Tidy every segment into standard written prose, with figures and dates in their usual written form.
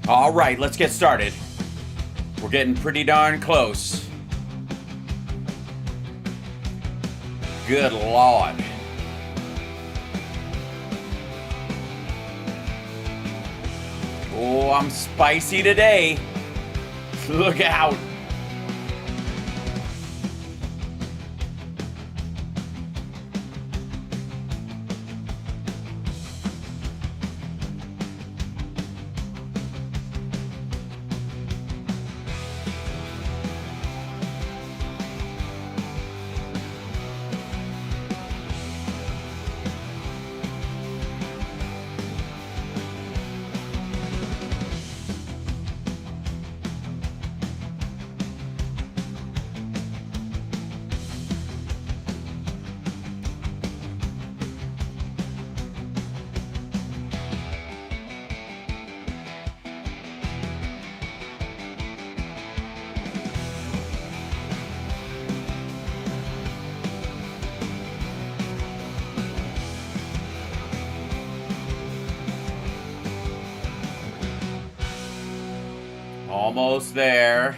All right, let's get started. We're getting pretty darn close. Good Lord. Oh, I'm spicy today. Look out. Almost there.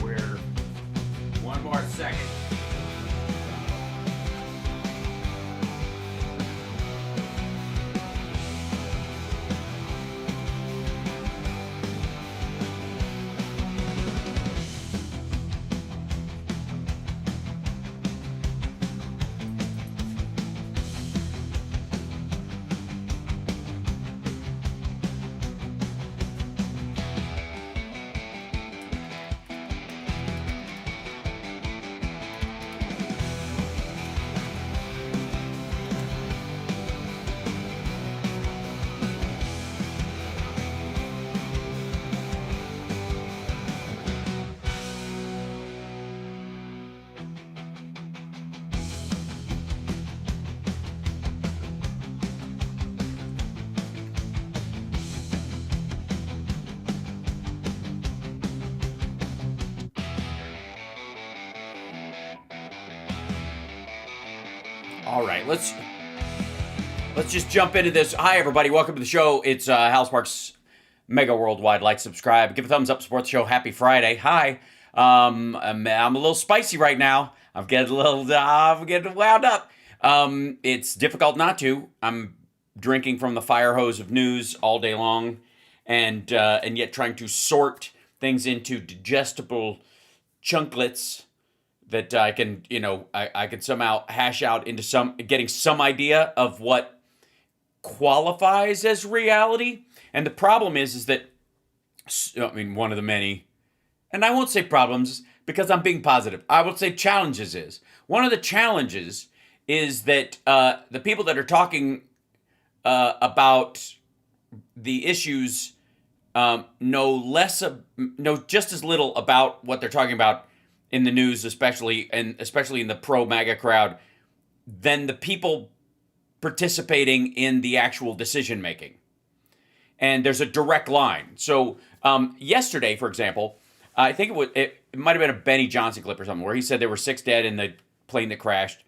We're one more second. All right, let's just jump into this. Hi, everybody. Welcome to the show. It's Hal Sparks, Megaworldwide. Like, subscribe, give a thumbs up, support the show. Happy Friday. Hi. I'm a little spicy right now. I'm getting wound up. It's difficult not to. I'm drinking from the fire hose of news all day long, and yet trying to sort things into digestible chunklets that I can, I can somehow hash out into getting some idea of what qualifies as reality. And the problem is that, I mean, one of the many, and I won't say problems because I'm being positive. I would say challenges is. One of the challenges is that the people that are talking about the issues know just as little about what they're talking about in the news, especially in the pro MAGA crowd, than the people participating in the actual decision making. And there's a direct line. So yesterday, for example, I think it might have been a Benny Johnson clip or something where he said there were 6 dead in the plane that crashed,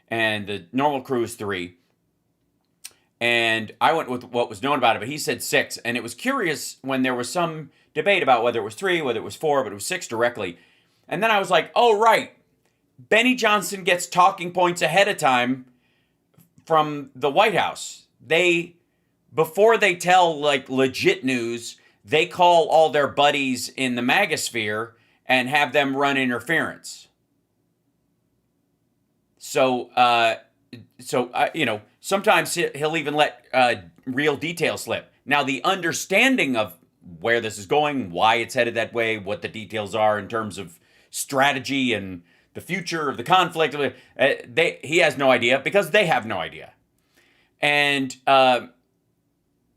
and the normal crew is 3. and I went with what was known about it, but he said 6. And it was curious when there was some debate about whether it was 3, whether it was 4, but it was 6 directly. And then I was like, oh, right. Benny Johnson gets talking points ahead of time from the White House. Before they tell like legit news, they call all their buddies in the magosphere and have them run interference. So, sometimes he'll even let real details slip. Now, the understanding of where this is going, why it's headed that way, what the details are in terms of strategy and the future of the conflict, he has no idea because they have no idea. And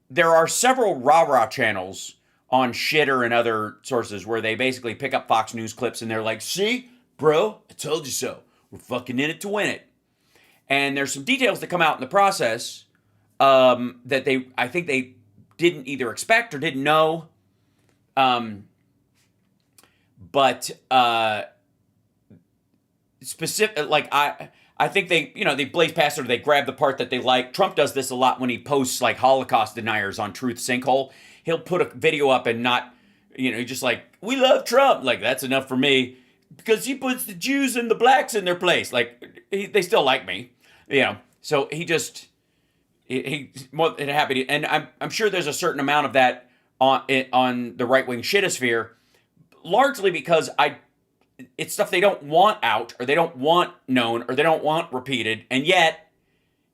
there are several rah-rah channels on Shitter and other sources where they basically pick up Fox News clips and they're like, see, bro, I told you so. We're fucking in it to win it. And there's some details that come out in the process that I think they didn't either expect or didn't know. But specific, like I think they blaze past it or they grab the part that they like. Trump does this a lot when he posts like Holocaust deniers on Truth Sinkhole. He'll put a video up and not, just like, we love Trump. Like, that's enough for me because he puts the Jews and the blacks in their place. Like, they still like me, So he's more than happy to, and I'm sure there's a certain amount of that on the right wing shitosphere, largely because it's stuff they don't want out or they don't want known or they don't want repeated, and yet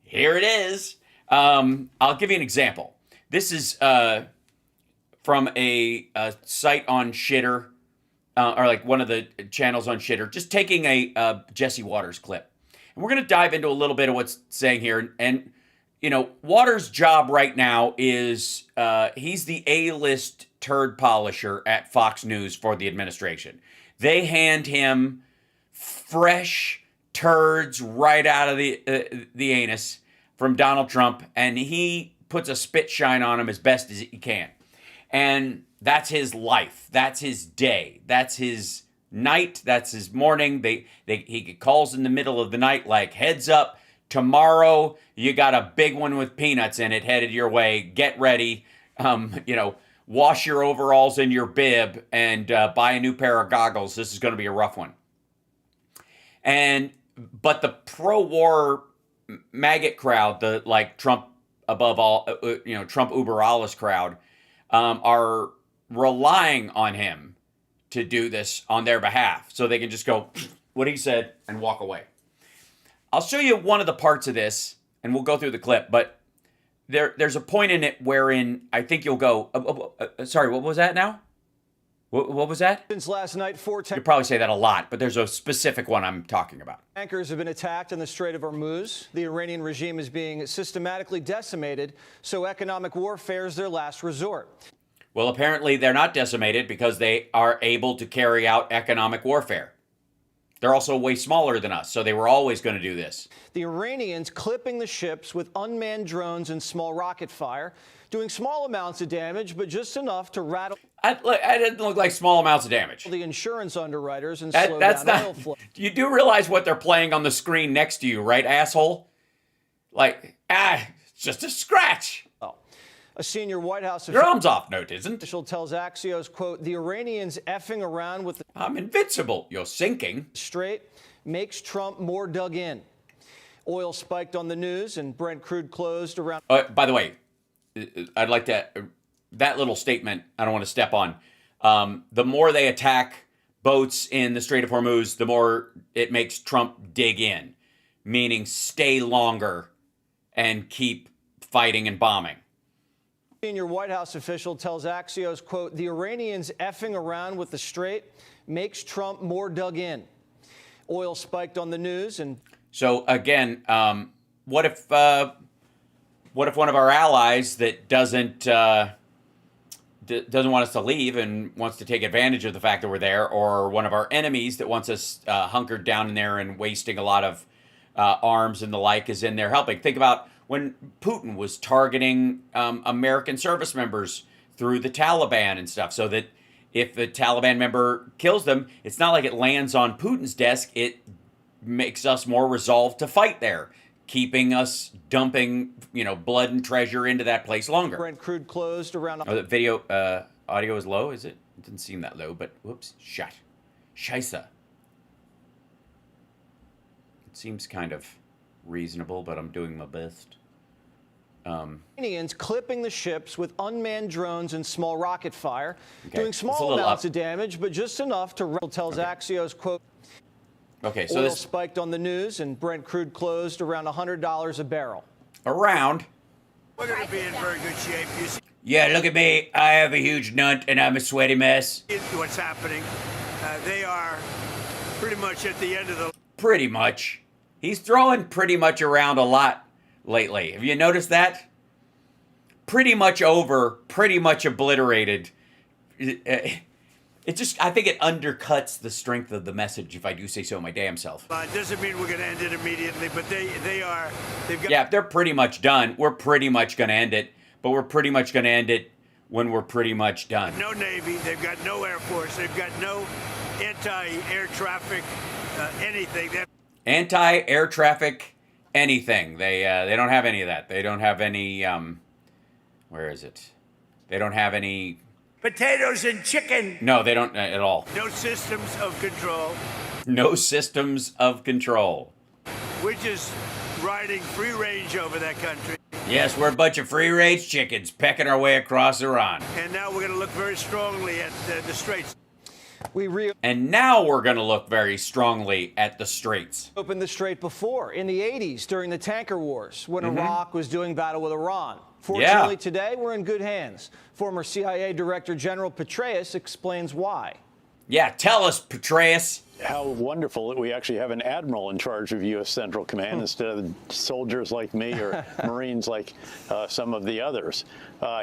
here it is. I'll give you an example. This is from a site on Shitter, or like one of the channels on Shitter, just taking a Jesse Waters clip. And we're going to dive into a little bit of what's saying here. And, Waters' job right now is he's the A-list turd polisher at Fox News for the administration. They hand him fresh turds right out of the anus from Donald Trump, and he puts a spit shine on him as best as he can. And that's his life. That's his day. That's his night. That's his morning. He calls in the middle of the night like, heads up, tomorrow you got a big one with peanuts in it headed your way. Get ready. Wash your overalls in your bib and buy a new pair of goggles. This is going to be a rough one. But the pro-war maggot crowd, the like Trump above all, Trump uber alles crowd, are relying on him to do this on their behalf. So they can just go, what he said, and walk away. I'll show you one of the parts of this, and we'll go through the clip, but there's a point in it wherein I think you'll go, sorry, what was that now? What was that? Since last night, 4 You probably say that a lot, but there's a specific one I'm talking about. tankers have been attacked in the Strait of Hormuz. The Iranian regime is being systematically decimated, so economic warfare is their last resort. Well, apparently they're not decimated because they are able to carry out economic warfare. They're also way smaller than us, so they were always going to do this. The Iranians clipping the ships with unmanned drones and small rocket fire, doing small amounts of damage, but just enough to rattle. I didn't look like small amounts of damage. The insurance underwriters and slow down oil flow. You do realize what they're playing on the screen next to you, right, asshole? Like, it's just a scratch. Oh. A senior White House Your arm's off, no, it isn't. official tells Axios, quote, the Iranians effing around with the I'm invincible. You're sinking. Strait makes Trump more dug in. Oil spiked on the news and Brent crude closed around. By the way, I'd like to, that little statement, I don't want to step on. The more they attack boats in the Strait of Hormuz, the more it makes Trump dig in, meaning stay longer and keep fighting and bombing. Senior White House official tells Axios, quote, the Iranians effing around with the Strait makes Trump more dug in. Oil spiked on the news and. So again, what if one of our allies that doesn't want us to leave and wants to take advantage of the fact that we're there, or one of our enemies that wants us hunkered down in there and wasting a lot of arms and the like is in there helping? Think about when Putin was targeting American service members through the Taliban and stuff, so that if a Taliban member kills them, it's not like it lands on Putin's desk. It makes us more resolved to fight there. keeping us dumping, blood and treasure into that place longer. Brent crude closed around. Oh, the video audio is low, is it? It didn't seem that low, but whoops, Scheisse. It seems kind of reasonable, but I'm doing my best. Iranians clipping the ships with unmanned drones and small rocket fire, doing It's a small little amounts up. of damage, but just enough to tells Axios, quote, Okay, so oil this spiked on the news and Brent crude closed around $100 a barrel. around. We're going to be in very good shape. You Yeah, look at me. I have a huge nut and I'm a sweaty mess. see what's happening. They are pretty much at the end of the Pretty much. He's throwing pretty much around a lot lately. Have you noticed that? Pretty much over, pretty much obliterated. It just, I think it undercuts the strength of the message, if I do say so my damn self. doesn't mean we're going to end it immediately, but they've got Yeah, they're pretty much done. We're pretty much going to end it, but we're pretty much going to end it when we're pretty much done. no Navy, they've got no Air Force, they've got no anti-air traffic, anything. Anti-air traffic, anything. They don't have any of that. They don't have any, where is it? They don't have any, Potatoes and chicken. no, they don't at all. No systems of control. No systems of control. We're just riding free range over that country. Yes, we're a bunch of free-range chickens pecking our way across Iran. And now we're going to look very strongly at the Straits. And now we're going to look very strongly at the Straits. Opened the strait before in the 80s during the tanker wars when Iraq was doing battle with Iran. Fortunately, today we're in good hands. Former CIA Director General Petraeus explains why. Yeah, tell us, Petraeus. How wonderful that we actually have an admiral in charge of U.S. Central Command instead of soldiers like me or Marines like some of the others.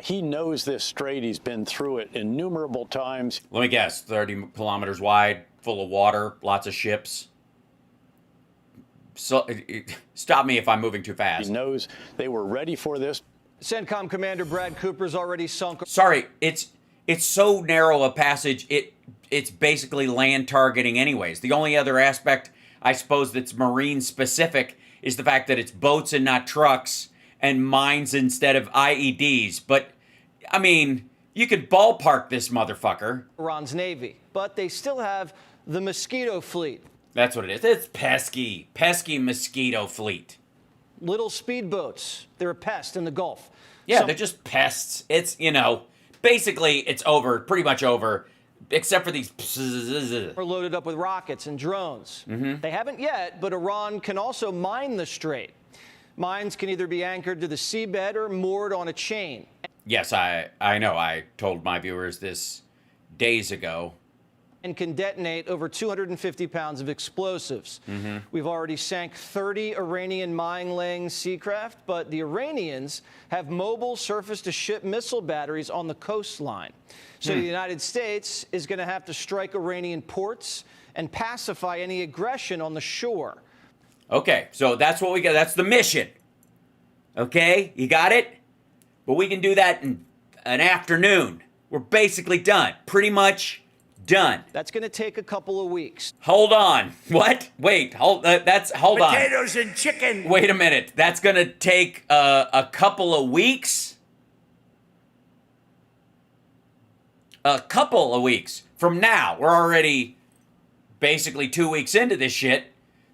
He knows this strait. He's been through it innumerable times. Let me guess, 30 kilometers wide, full of water, lots of ships. So, stop me if I'm moving too fast. He knows they were ready for this. CENTCOM Commander Brad Cooper's already sunk. Sorry, it's so narrow a passage, it's basically land targeting anyways. The only other aspect, I suppose, that's marine specific is the fact that it's boats and not trucks and mines instead of IEDs. But, I mean, you could ballpark this motherfucker. Iran's Navy, but they still have the Mosquito Fleet. That's what it is. It's pesky mosquito fleet. Little speedboats. They're a pest in the Gulf. Yeah, they're just pests. It's, basically it's over, pretty much over, except for these. Are loaded up with rockets and drones. They haven't yet, but Iran can also mine the strait. Mines can either be anchored to the seabed or moored on a chain. Yes, I know. I told my viewers this days ago. And can detonate over 250 pounds of explosives. We've already sank 30 Iranian mine-laying seacraft, but the Iranians have mobile surface-to-ship missile batteries on the coastline. So the United States is going to have to strike Iranian ports and pacify any aggression on the shore. Okay, so that's what we got. That's the mission. Okay, you got it? But we can do that in an afternoon. We're basically done. Pretty much done. That's going to take a couple of weeks. Hold on. What? Wait. Hold on. Potatoes and chicken. Wait a minute. That's going to take a couple of weeks. A couple of weeks from now. We're already basically 2 weeks into this shit.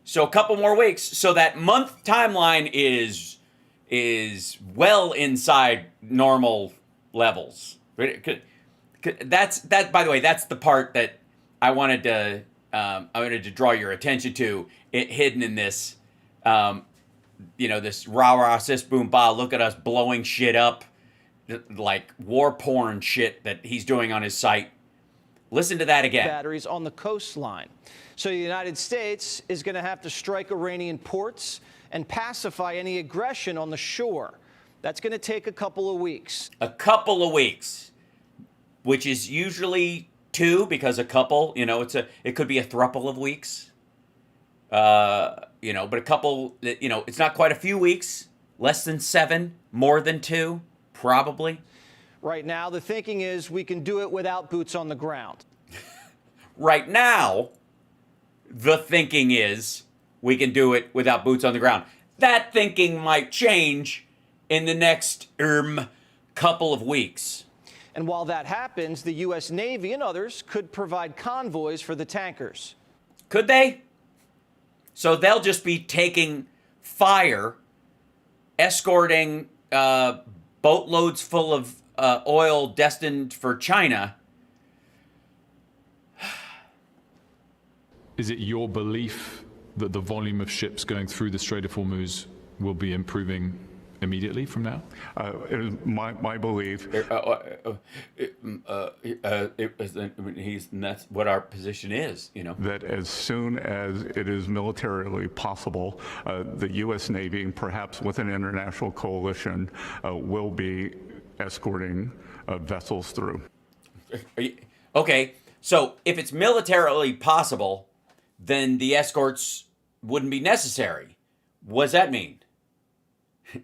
So a couple more weeks. So that month timeline is well inside normal levels. That. By the way, that's the part that I wanted to draw your attention to. It hidden in this, this rah rah sis boom ba. Look at us blowing shit up, like war porn shit that he's doing on his site. Listen to that again. Batteries on the coastline. So the United States is going to have to strike Iranian ports and pacify any aggression on the shore. That's going to take a couple of weeks. A couple of weeks, which is usually 2, because a couple, it could be a throuple of weeks. But a couple, it's not quite a few weeks. Less than 7, more than 2, probably. Right now, the thinking is we can do it without boots on the ground. Right now, the thinking is we can do it without boots on the ground. that thinking might change in the next couple of weeks. And while that happens, the U.S. Navy and others could provide convoys for the tankers. Could they? So they'll just be taking fire, escorting boatloads full of oil destined for China. Is it your belief that the volume of ships going through the Strait of Hormuz will be improving immediately from now? It is my belief. That's what our position is, you know. That as soon as it is militarily possible, the U.S. Navy, and perhaps with an international coalition, will be escorting vessels through. Okay, so if it's militarily possible, then the escorts wouldn't be necessary. What does that mean?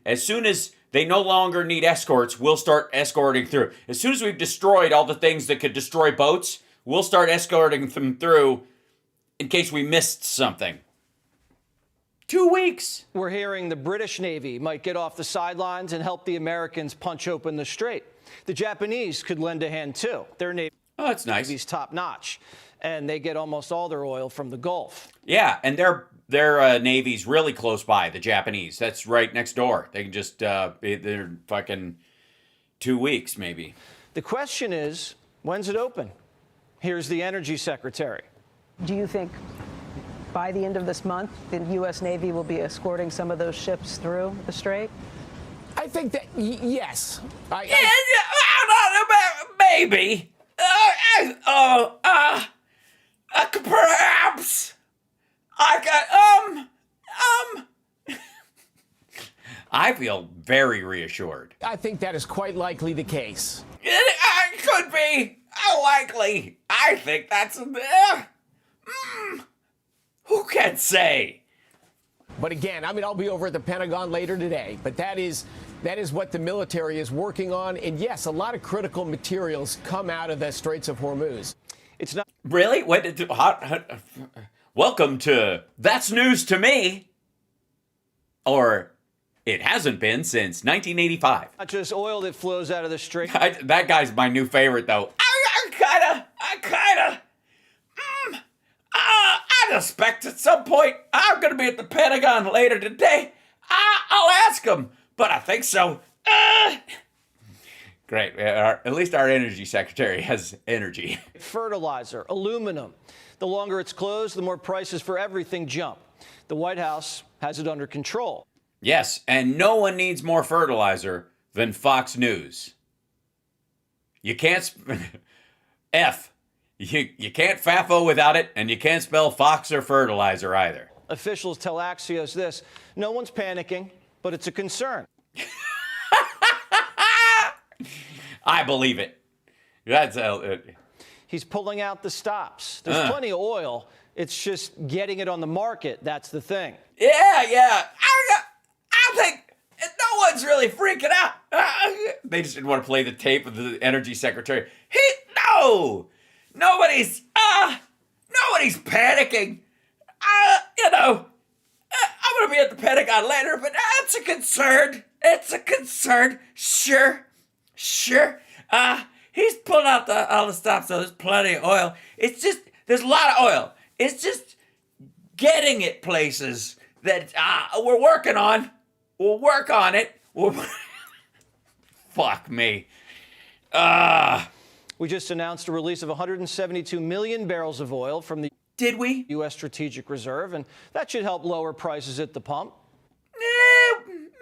As soon as they no longer need escorts, we'll start escorting through. As soon as we've destroyed all the things that could destroy boats, we'll start escorting them through in case we missed something. 2 weeks. We're hearing the British Navy might get off the sidelines and help the Americans punch open the strait. The Japanese could lend a hand, too. Their Navy that's nice. is top-notch, and they get almost all their oil from the Gulf. Yeah, and their Navy's really close by, the Japanese. That's right next door. They can just, they're fucking 2 weeks, maybe. The question is, when's it open? Here's the Energy Secretary. Do you think by the end of this month, the U.S. Navy will be escorting some of those ships through the strait? I think that, yes. Maybe. Perhaps. I feel very reassured. I think that is quite likely the case. It could be likely. I think that's who can say? But again, I mean, I'll be over at the Pentagon later today, but that is what the military is working on. And yes, a lot of critical materials come out of the Straits of Hormuz. It's not Really? Welcome to That's News to Me. Or it hasn't been since 1985. not just oil that flows out of the strait. That guy's my new favorite, though. I suspect at some point I'm going to be at the Pentagon later today. I'll ask him, but I think so. Great. At least our energy secretary has energy. Fertilizer, aluminum. The longer it's closed, the more prices for everything jump. The White House has it under control. Yes, and no one needs more fertilizer than Fox News. You can't... You can't FAFO without it, and you can't spell Fox or fertilizer either. Officials tell Axios this: no one's panicking, but it's a concern. I believe it. That's He's pulling out the stops. There's plenty of oil. It's just getting it on the market. That's the thing. Yeah. I think no one's really freaking out. They just didn't want to play the tape of the energy secretary. Nobody's panicking. I'm going to be at the Pentagon later, but it's a concern. It's a concern. Sure. He's pulling out all the stops, so there's plenty of oil. It's just, there's a lot of oil. It's just getting it places that we're working on. We'll work on it. Fuck me. We just announced a release of 172 million barrels of oil from the Did we? U.S. Strategic Reserve, and that should help lower prices at the pump.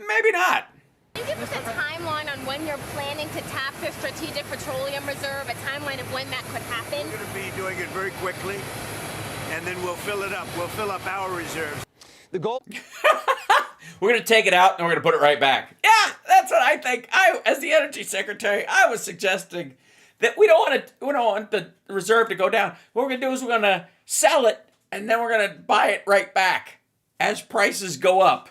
Maybe not. Can you give us a timeline on when you're planning to tap the Strategic Petroleum Reserve, a timeline of when that could happen? We're going to be doing it very quickly, and then we'll fill it up. We'll fill up our reserves. The goal... We're going to take it out and we're going to put it right back. Yeah, that's what I think. As the energy secretary, I was suggesting that we don't want the reserve to go down. What we're going to do is we're going to sell it and then we're going to buy it right back as prices go up.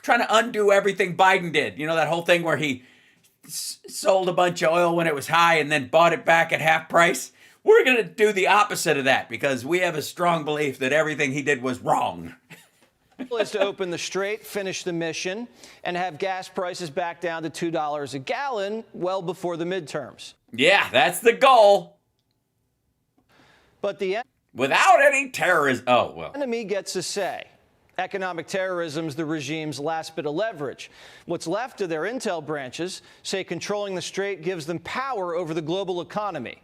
Trying to undo everything Biden did. You know, that whole thing where he sold a bunch of oil when it was high and then bought it back at half price. We're going to do the opposite of that because we have a strong belief that everything he did was wrong. Is to open the strait, finish the mission, and have gas prices back down to $2 a gallon well before the midterms. Yeah, that's the goal. But the Without any terrorism. Oh, well. enemy gets a say. Economic terrorism's the regime's last bit of leverage. What's left of their intel branches say controlling the strait gives them power over the global economy.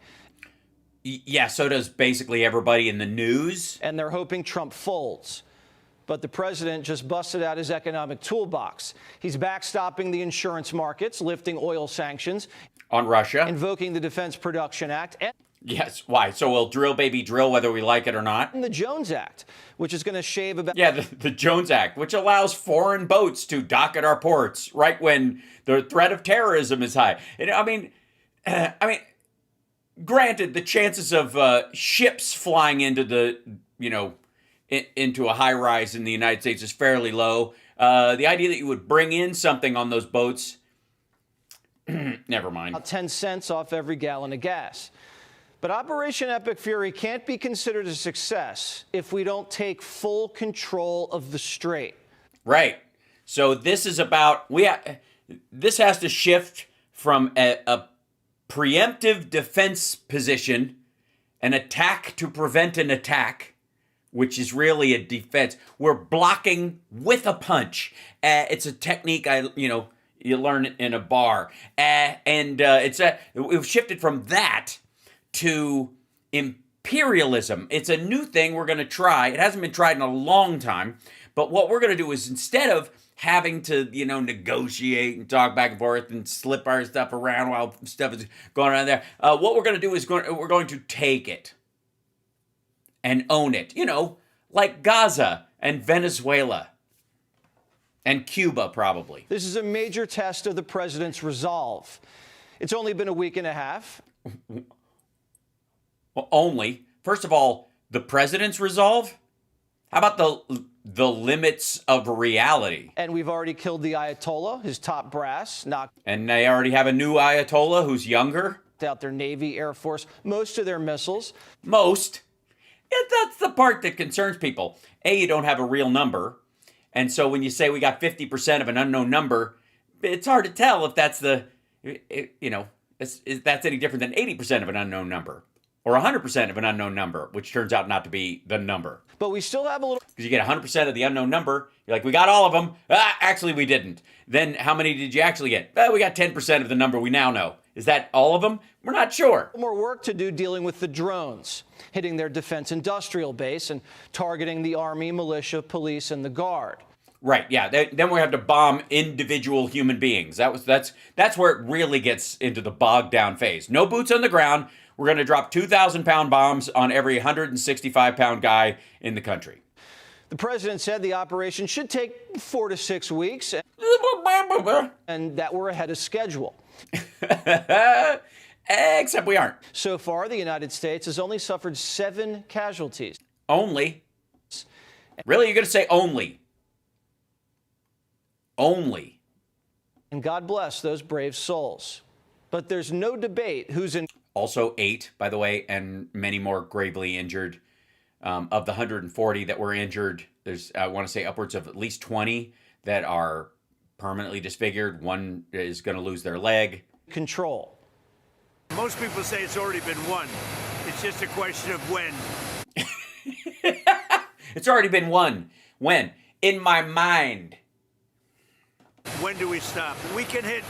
Yeah, so does basically everybody in the news. And they're hoping Trump folds. But the president just busted out his economic toolbox. He's backstopping the insurance markets, lifting oil sanctions. On Russia. Invoking the Defense Production Act. And yes, why? So we'll drill, baby, drill, whether we like it or not? the Jones Act, which is going to shave about... Yeah, the Jones Act, which allows foreign boats to dock at our ports right when the threat of terrorism is high. And, I mean, granted, the chances of ships flying into the, into a high rise in the United States is fairly low. The idea that you would bring in something on those boats, never mind. 10 cents off every gallon of gas. But Operation Epic Fury can't be considered a success if we don't take full control of the strait. Right. So this is about, this has to shift from a preemptive defense position, an attack to prevent an attack, which is really a defense. We're blocking with a punch. It's a technique you learn in a bar. We've shifted from that to imperialism. It's a new thing we're going to try. It hasn't been tried in a long time. But what we're going to do is, instead of having to, negotiate and talk back and forth and slip our stuff around while stuff is going on there, what we're going to do is we're going to take it and own it. Like Gaza and Venezuela and Cuba, probably. This is a major test of the president's resolve. It's only been a week and a half. Well, only. First of all, the president's resolve? How about the limits of reality? And we've already killed the Ayatollah, his top brass, knocked And they already have a new Ayatollah who's younger? out their Navy, Air Force, most of their missiles. Most. Yeah, that's the part that concerns people. A, you don't have a real number. And so when you say we got 50% of an unknown number, it's hard to tell if that's that's any different than 80% of an unknown number. Or 100% of an unknown number, which turns out not to be the number. But we still have a little... Because you get 100% of the unknown number, you're like, we got all of them. Actually, we didn't. Then how many did you actually get? We got 10% of the number we now know. Is that all of them? We're not sure. More work to do dealing with the drones, hitting their defense industrial base and targeting the Army, militia, police, and the Guard. Right, yeah. Then we have to bomb individual human beings. That's where it really gets into the bogged down phase. No boots on the ground. We're going to drop 2,000-pound bombs on every 165-pound guy in the country. The president said the operation should take 4 to 6 weeks, and that we're ahead of schedule. Except we aren't. So far, the United States has only suffered 7 casualties. Only? Really? You're going to say only? Only. And God bless those brave souls. But there's no debate who's in... Also 8, by the way, and many more gravely injured. Of the 140 that were injured, there's, I want to say, upwards of at least 20 that are permanently disfigured. One is going to lose their leg. Control. Most people say it's already been won. It's just a question of when. It's already been won. When? In my mind. When do we stop? We can hit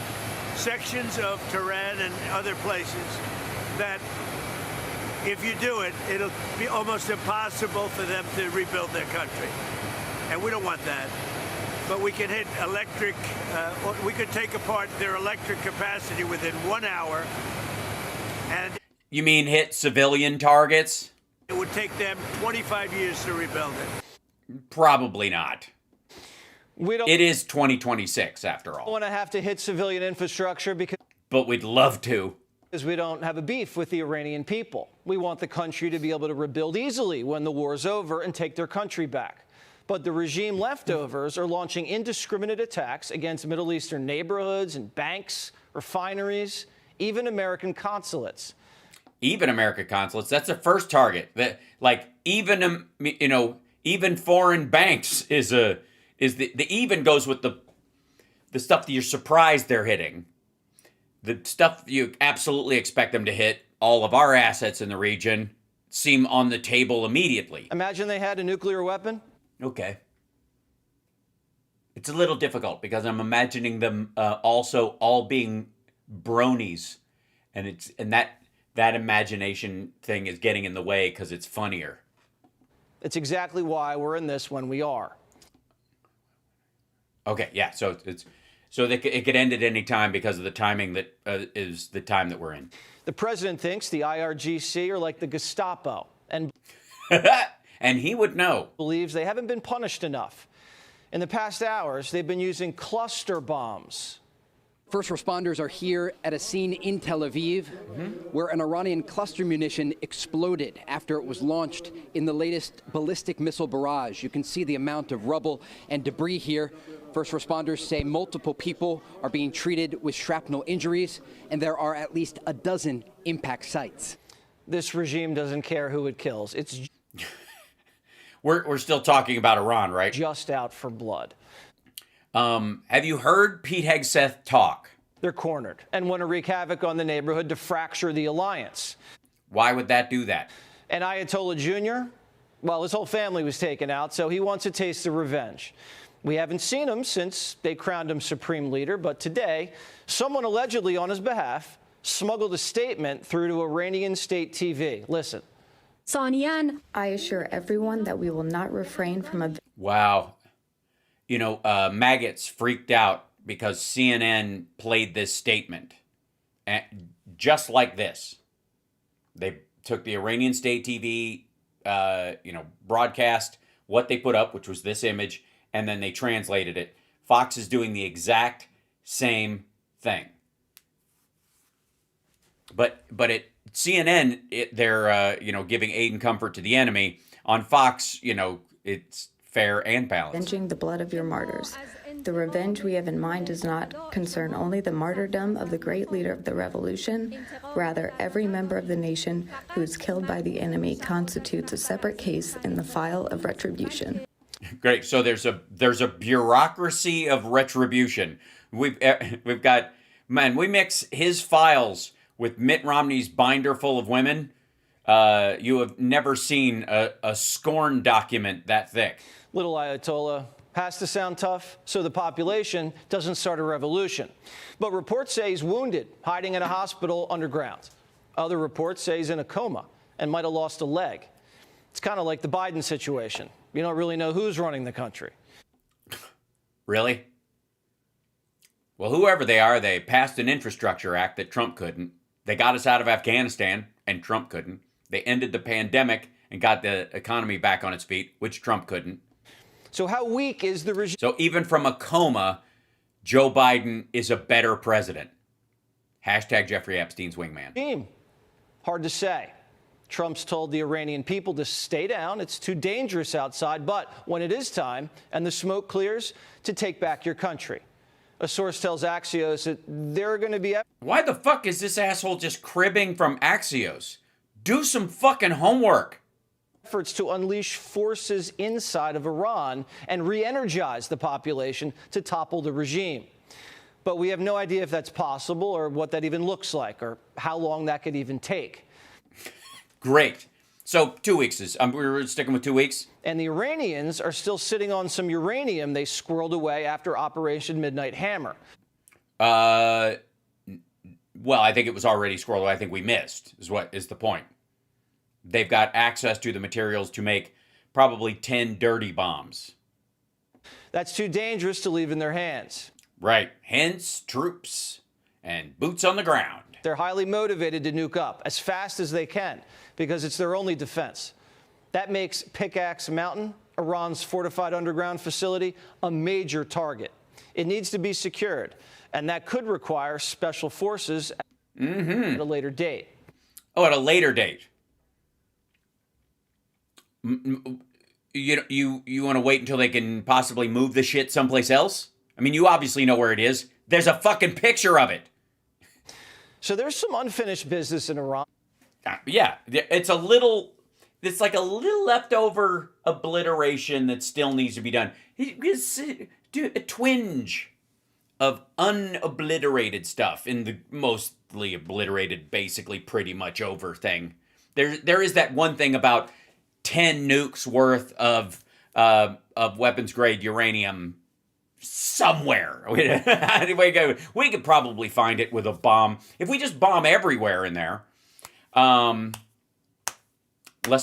sections of Tehran and other places that, if you do it, it'll be almost impossible for them to rebuild their country. And we don't want that. But we can hit electric, we could take apart their electric capacity within 1 hour. And you mean hit civilian targets? It would take them 25 years to rebuild it. Probably not. It is 2026, after all. We don't want to have to hit civilian infrastructure but we'd love to. Because we don't have a beef with the Iranian people. We want the country to be able to rebuild easily when the war's over and take their country back. But the regime leftovers are launching indiscriminate attacks against Middle Eastern neighborhoods and banks, refineries, even American consulates. Even American consulates, that's the first target. That, like, even, even foreign banks is the even goes with the stuff that you're surprised they're hitting. The stuff you absolutely expect them to hit, all of our assets in the region, seem on the table immediately. Imagine they had a nuclear weapon. Okay. It's a little difficult because I'm imagining them also all being bronies, and that imagination thing is getting in the way because it's funnier. It's exactly why we're in this when we are. Okay, yeah. So it could end at any time because of the timing that is the time that we're in. The president thinks the IRGC are like the Gestapo and and he would know. Believes they haven't been punished enough. In the past hours, they've been using cluster bombs. First responders are here at a scene in Tel Aviv where an Iranian cluster munition exploded after it was launched in the latest ballistic missile barrage. You can see the amount of rubble and debris here. First responders say multiple people are being treated with shrapnel injuries, and there are at least a dozen impact sites. This regime doesn't care who it kills. It's We're still talking about Iran, right? just out for blood. Have you heard Pete Hegseth talk? They're cornered and want to wreak havoc on the neighborhood to fracture the alliance. Why would that do that? And Ayatollah Jr., well, his whole family was taken out, so he wants a taste of revenge. We haven't seen him since they crowned him supreme leader, but today, someone allegedly on his behalf smuggled a statement through to Iranian state TV. Listen. Sanian, I assure everyone that we will not refrain from a... Wow. You know, maggots freaked out because CNN played this statement. And just like this. They took the Iranian state TV, broadcast what they put up, which was this image, and then they translated it. Fox is doing the exact same thing. But CNN, they're giving aid and comfort to the enemy. On Fox, it's fair and balanced. Avenging the blood of your martyrs. The revenge we have in mind does not concern only the martyrdom of the great leader of the revolution. Rather, every member of the nation who is killed by the enemy constitutes a separate case in the file of retribution. Great. So there's a bureaucracy of retribution. We've got, man, we mix his files with Mitt Romney's binder full of women. You have never seen a scorn document that thick. Little Ayatollah has to sound tough so the population doesn't start a revolution. But reports say he's wounded, hiding in a hospital underground. Other reports say he's in a coma and might have lost a leg. It's kind of like the Biden situation. You don't really know who's running the country. Really? Well, whoever they are, they passed an infrastructure act that Trump couldn't. They got us out of Afghanistan, and Trump couldn't. They ended the pandemic and got the economy back on its feet, which Trump couldn't. So how weak is the regime? So even from a coma, Joe Biden is a better president. Hashtag Jeffrey Epstein's wingman. Hard to say. Trump's told the Iranian people to stay down. It's too dangerous outside. But when it is time and the smoke clears, to take back your country. A source tells Axios that there are going to be... Why the fuck is this asshole just cribbing from Axios? Do some fucking homework. Efforts to unleash forces inside of Iran and re-energize the population to topple the regime. But we have no idea if that's possible or what that even looks like or how long that could even take. Great. So 2 weeks is, we're sticking with 2 weeks? And the Iranians are still sitting on some uranium they squirreled away after Operation Midnight Hammer. Well, I think it was already squirreled away. I think we missed, is the point. They've got access to the materials to make probably 10 dirty bombs. That's too dangerous to leave in their hands. Right. Hence, troops and boots on the ground. They're highly motivated to nuke up as fast as they can because it's their only defense. That makes Pickaxe Mountain, Iran's fortified underground facility, a major target. It needs to be secured, and that could require special forces at a later date. Oh, at a later date. You want to wait until they can possibly move the shit someplace else? I mean, you obviously know where it is. There's a fucking picture of it. So there's some unfinished business in Iran. Yeah, it's a little it's like a little leftover obliteration that still needs to be done. Do a twinge of unobliterated stuff in the mostly obliterated, basically pretty much over thing. There is that one thing about 10 nukes worth of weapons grade uranium somewhere. We could probably find it with a bomb if we just bomb everywhere in there. Unless,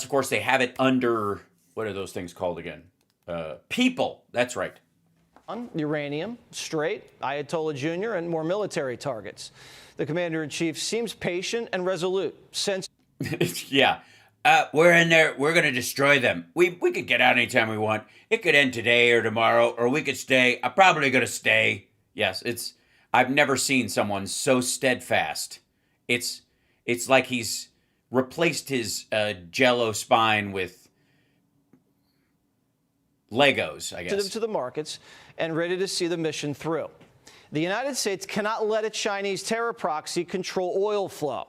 of course, they have it under, what are those things called again? People. That's right. Uranium, straight, Ayatollah Jr., and more military targets. The commander-in-chief seems patient and resolute. Yeah. We're in there. We're going to destroy them. We could get out anytime we want. It could end today or tomorrow, or we could stay. I'm probably going to stay. Yes, I've never seen someone so steadfast. It's like he's replaced his Jell-O spine with Legos, I guess. To the markets and ready to see the mission through. The United States cannot let a Chinese terror proxy control oil flow.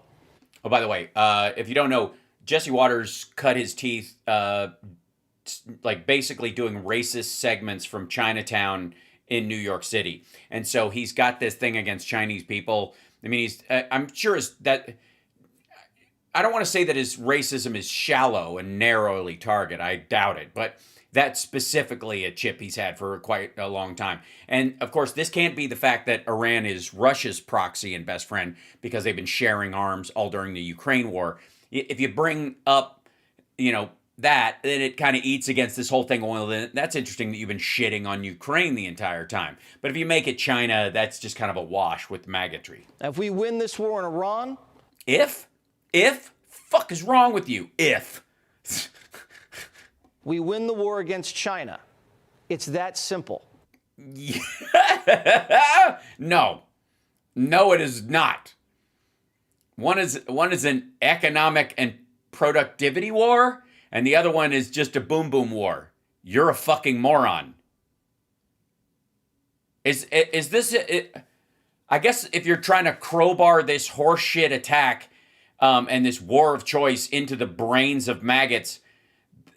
Oh, by the way, if you don't know, Jesse Waters cut his teeth, like basically doing racist segments from Chinatown in New York City. And so he's got this thing against Chinese people. I mean, I'm sure that, I don't want to say that his racism is shallow and narrowly targeted. I doubt it. But that's specifically a chip he's had for quite a long time. And of course, this can't be the fact that Iran is Russia's proxy and best friend because they've been sharing arms all during the Ukraine war. If you bring up, that, then it kind of eats against this whole thing. Well, then that's interesting that you've been shitting on Ukraine the entire time. But if you make it China, that's just kind of a wash with maggotry. If we win this war in Iran... If? Fuck is wrong with you? If. We win the war against China. It's that simple. No, it is not. One is an economic and productivity war, and the other one is just a boom boom war. You're a fucking moron. Is this? I guess if you're trying to crowbar this horseshit attack and this war of choice into the brains of maggots,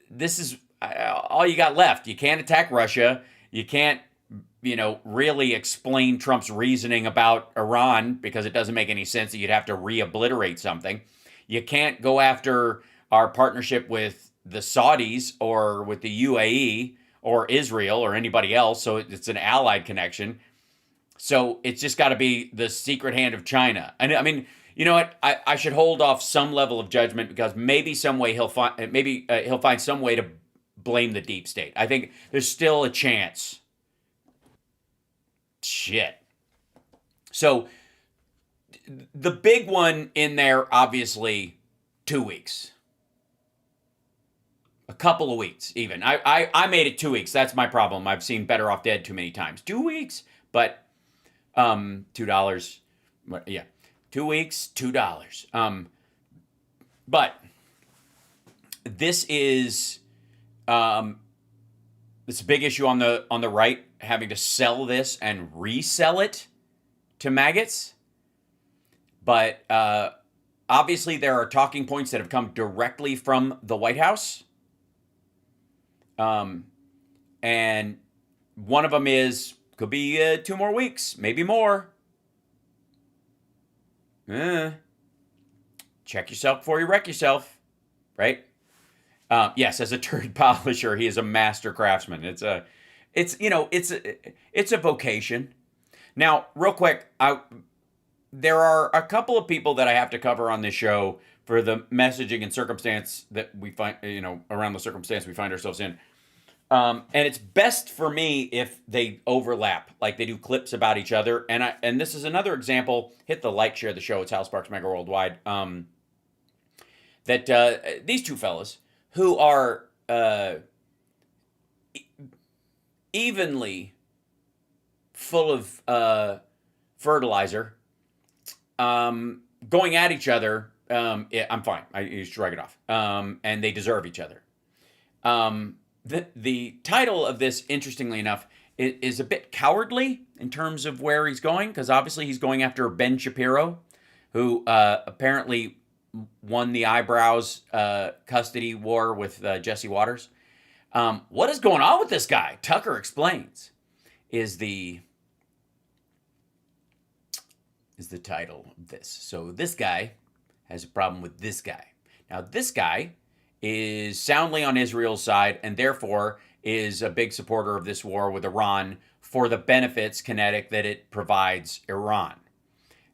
this is all you got left. You can't attack Russia. You can't, really explain Trump's reasoning about Iran because it doesn't make any sense that you'd have to re-obliterate something. You can't go after our partnership with the Saudis or with the UAE or Israel or anybody else. So it's an allied connection. So it's just got to be the secret hand of China. And I mean, you know what? I should hold off some level of judgment because maybe some way he'll find some way to blame the deep state. I think there's still a chance. Shit. So the big one in there, obviously, 2 weeks. A couple of weeks, even. I made it 2 weeks. That's my problem. I've seen Better Off Dead too many times. 2 weeks, but $2. Yeah. 2 weeks, $2. But this is it's a big issue on the right, having to sell this and resell it to maggots. But obviously there are talking points that have come directly from the White House. And one of them could be 2 more weeks, maybe more. Check yourself before you wreck yourself, right? Yes, as a turd polisher, he is a master craftsman. It's a vocation. Now, real quick, there are a couple of people that I have to cover on this show for the messaging and circumstance that we find, around the circumstance we find ourselves in. And it's best for me if they overlap, like they do clips about each other. And this is another example. Hit the like, share the show. It's Hal Sparks Megaworldwide. That these two fellas who are evenly full of fertilizer, going at each other. I'm fine. You shrug it off. And they deserve each other. The title of this, interestingly enough, is a bit cowardly in terms of where he's going, because obviously he's going after Ben Shapiro, who apparently won the eyebrows custody war with Jesse Waters. What is going on with this guy? Tucker explains. Is the title of this. So this guy has a problem with this guy. Now this guy is soundly on Israel's side and therefore is a big supporter of this war with Iran for the benefits, kinetic, that it provides Iran.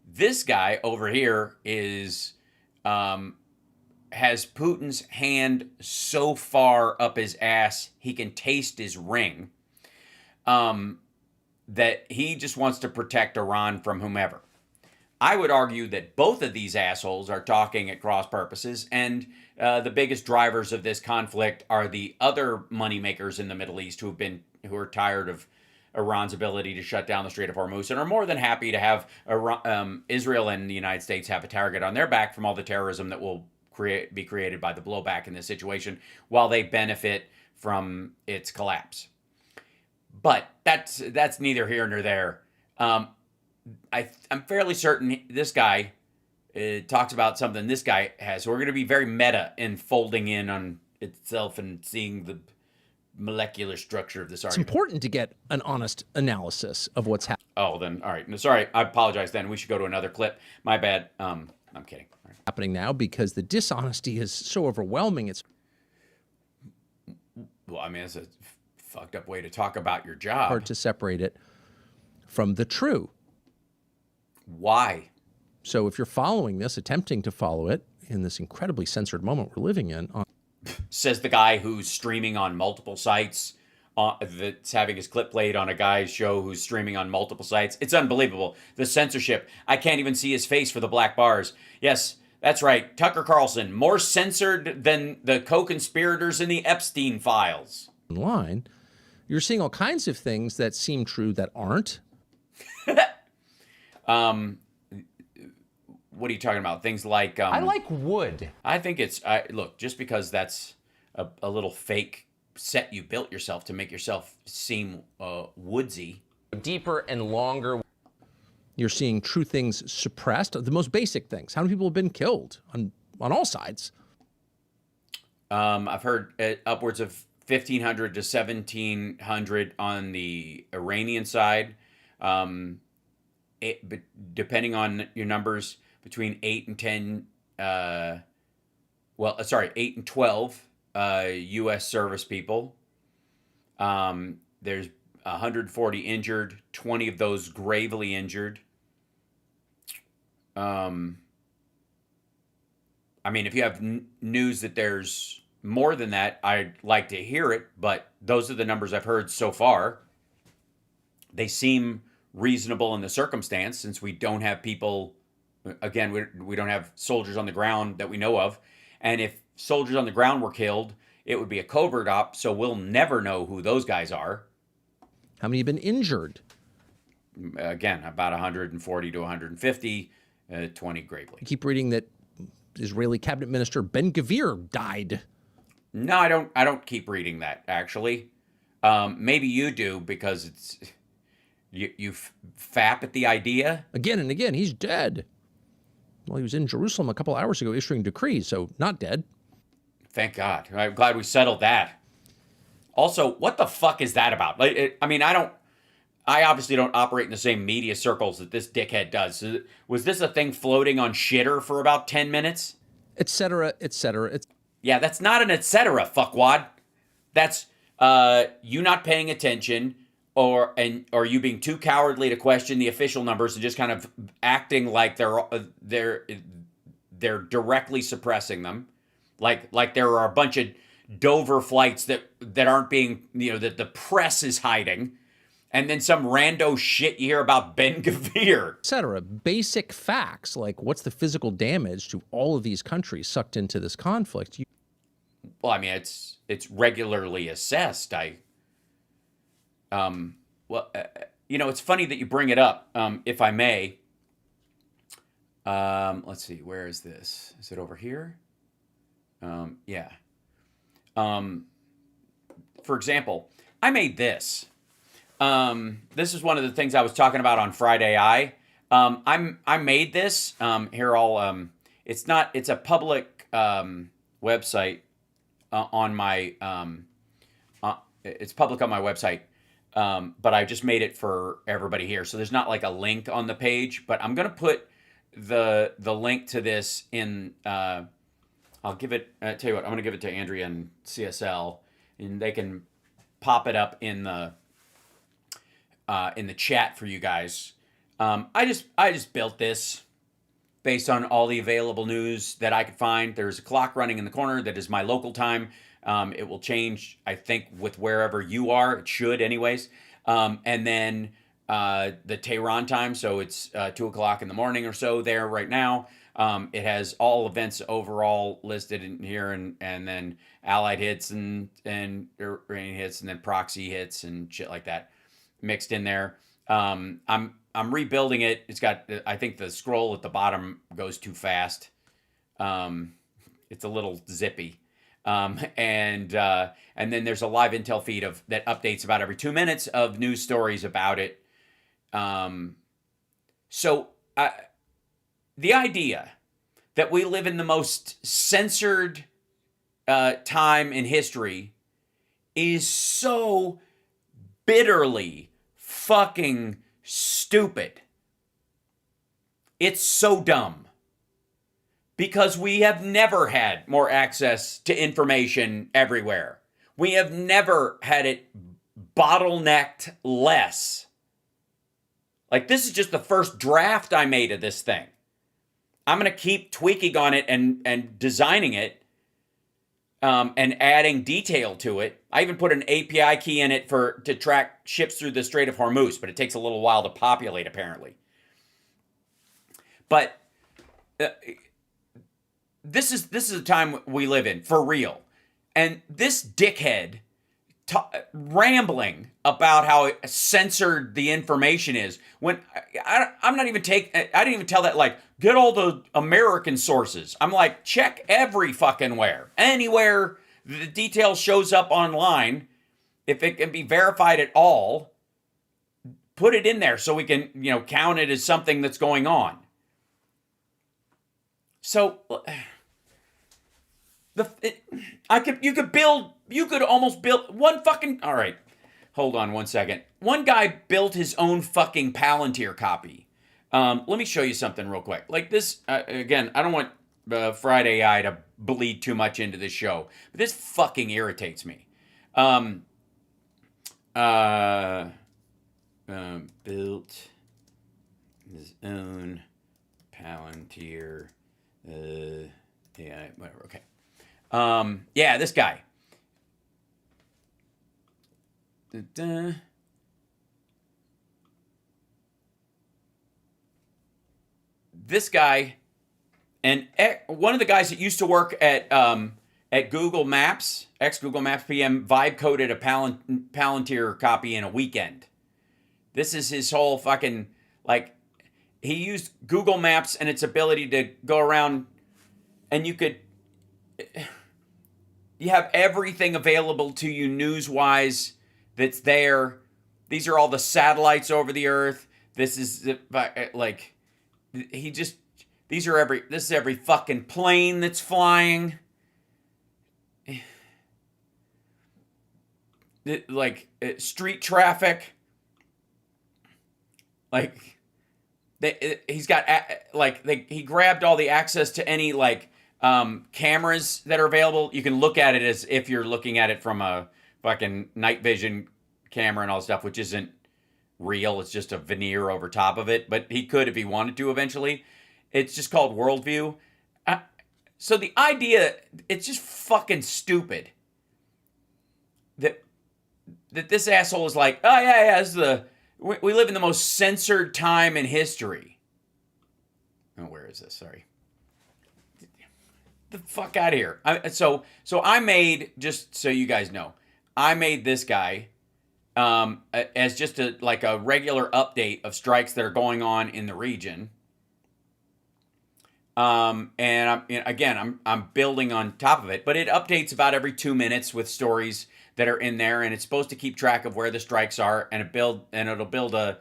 This guy over here is has Putin's hand so far up his ass he can taste his ring, that he just wants to protect Iran from whomever. I would argue that both of these assholes are talking at cross purposes, and the biggest drivers of this conflict are the other moneymakers in the Middle East who are tired of Iran's ability to shut down the Strait of Hormuz and are more than happy to have Israel and the United States have a target on their back from all the terrorism that will be created by the blowback in this situation, while they benefit from its collapse. But that's neither here nor there. I'm fairly certain this guy talks about something this guy has. So we're going to be very meta in folding in on itself and seeing the molecular structure of this argument. It's important to get an honest analysis of what's happening. Oh, then, all right. No, sorry, I apologize then. We should go to another clip. My bad. I'm kidding. All right. Happening now because the dishonesty is so overwhelming. It's Well, I mean, it's a fucked up way to talk about your job. hard to separate it from the true. Why? So if you're following this, attempting to follow it in this incredibly censored moment we're living in, says the guy who's streaming on multiple sites, that's having his clip played on a guy's show who's streaming on multiple sites. It's unbelievable. The censorship. I can't even see his face for the black bars. Yes, that's right. Tucker Carlson, more censored than the co-conspirators in the Epstein files. online, you're seeing all kinds of things that seem true that aren't. What are you talking about? Things like I like wood. I think it's look, just because that's a little fake set you built yourself to make yourself seem woodsy. Deeper and longer. You're seeing true things suppressed, the most basic things. How many people have been killed on all sides? I've heard upwards of 1,500 to 1,700 on the Iranian side. But depending on your numbers, between 8 and 10, 8 and 12 U.S. service people. There's 140 injured, 20 of those gravely injured. I mean, if you have news that there's more than that, I'd like to hear it, but those are the numbers I've heard so far. They seem reasonable in the circumstance, since we don't have people, again, we don't have soldiers on the ground that we know of. And if soldiers on the ground were killed, it would be a covert op, so we'll never know who those guys are. How many have been injured? Again, about 140 to 150, 20 gravely. I keep reading that Israeli cabinet minister Ben-Gvir died. No, I don't keep reading that, actually. Maybe you do, because it's you fap at the idea. Again and again, he's dead. Well, he was in Jerusalem a couple hours ago issuing decrees, so not dead. Thank God. I'm glad we settled that. Also, what the fuck is that about? I obviously don't operate in the same media circles that this dickhead does. Was this a thing floating on shitter for about 10 minutes? Et cetera, et cetera. Yeah, that's not an et cetera, fuckwad. That's you not paying attention, or you being too cowardly to question the official numbers and just kind of acting like they're directly suppressing them, like there are a bunch of Dover flights that aren't being, that the press is hiding, and then some rando shit you hear about Ben-Gvir. Et cetera. Basic facts, like what's the physical damage to all of these countries sucked into this conflict? Well, I mean, it's regularly assessed. It's funny that you bring it up, if I may. Let's see, where is this? Is it over here? Yeah. For example, I made this. This is one of the things I was talking about on Friday. I made this. it's not. It's a public website on my. It's public on my website, but I just made it for everybody here. So there's not like a link on the page, but I'm gonna put the link to this in. I'll give it. Tell you what, I'm gonna give it to Andrea and CSL, and they can pop it up in the chat for you guys. I just built this based on all the available news that I could find. There's a clock running in the corner that is my local time. It will change, I think, with wherever you are. It should, anyways. And then the Tehran time, so it's 2 o'clock in the morning or so there right now. It has all events overall listed in here, and then allied hits and Iranian hits, and then proxy hits and shit like that mixed in there. I'm rebuilding it. It's got, I think the scroll at the bottom goes too fast. It's a little zippy. And then there's a live intel feed that updates about every 2 minutes of news stories about it. So the idea that we live in the most censored time in history is so bitterly fucking stupid. It's so dumb. Because we have never had more access to information everywhere. We have never had it bottlenecked less. Like, this is just the first draft I made of this thing. I'm going to keep tweaking on it and designing it and adding detail to it. I even put an API key in it to track ships through the Strait of Hormuz, but it takes a little while to populate, apparently. But this is the time we live in, for real. And this dickhead rambling about how censored the information is, when I didn't even tell that, like, get all the American sources. I'm like, check every fucking where. Anywhere the detail shows up online, if it can be verified at all, put it in there so we can, count it as something that's going on. So you could almost build one fucking, all right, hold on one second. One guy built his own fucking Palantir copy. Let me show you something real quick. Like this, again, I don't want Friday AI to bleed too much into this show, but this fucking irritates me. Built his own Palantir, AI, whatever, okay. Yeah, this guy. This guy, and one of the guys that used to work at Google Maps, ex-Google Maps PM, vibe coded a Palantir copy in a weekend. This is his whole fucking, like, he used Google Maps and its ability to go around, and you have everything available to you news-wise that's there. These are all the satellites over the earth. This is like, this is every fucking plane that's flying. Like, street traffic. Like, he's got, he grabbed all the access to any, like, cameras that are available. You can look at it as if you're looking at it from a fucking night vision camera and all stuff, which isn't real. It's just a veneer over top of it. But he could if he wanted to eventually. It's just called worldview. So the idea, it's just fucking stupid that this asshole is like, oh yeah, this is we live in the most censored time in history. Oh, where is this? Sorry. The fuck out of here. So I made, just so you guys know, I made this guy as just a regular update of strikes that are going on in the region. And I'm building on top of it, but it updates about every 2 minutes with stories that are in there, and it's supposed to keep track of where the strikes are, and it'll build a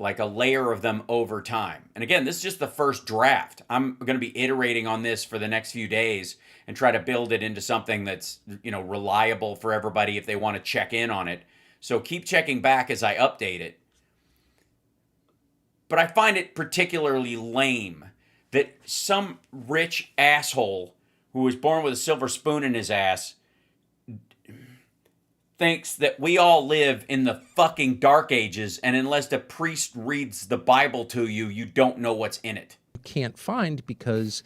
like a layer of them over time. And again, this is just the first draft. I'm going to be iterating on this for the next few days and try to build it into something that's, reliable for everybody if they want to check in on it. So keep checking back as I update it. But I find it particularly lame that some rich asshole who was born with a silver spoon in his ass thinks that we all live in the fucking dark ages, and unless the priest reads the Bible to you, you don't know what's in it. Can't find because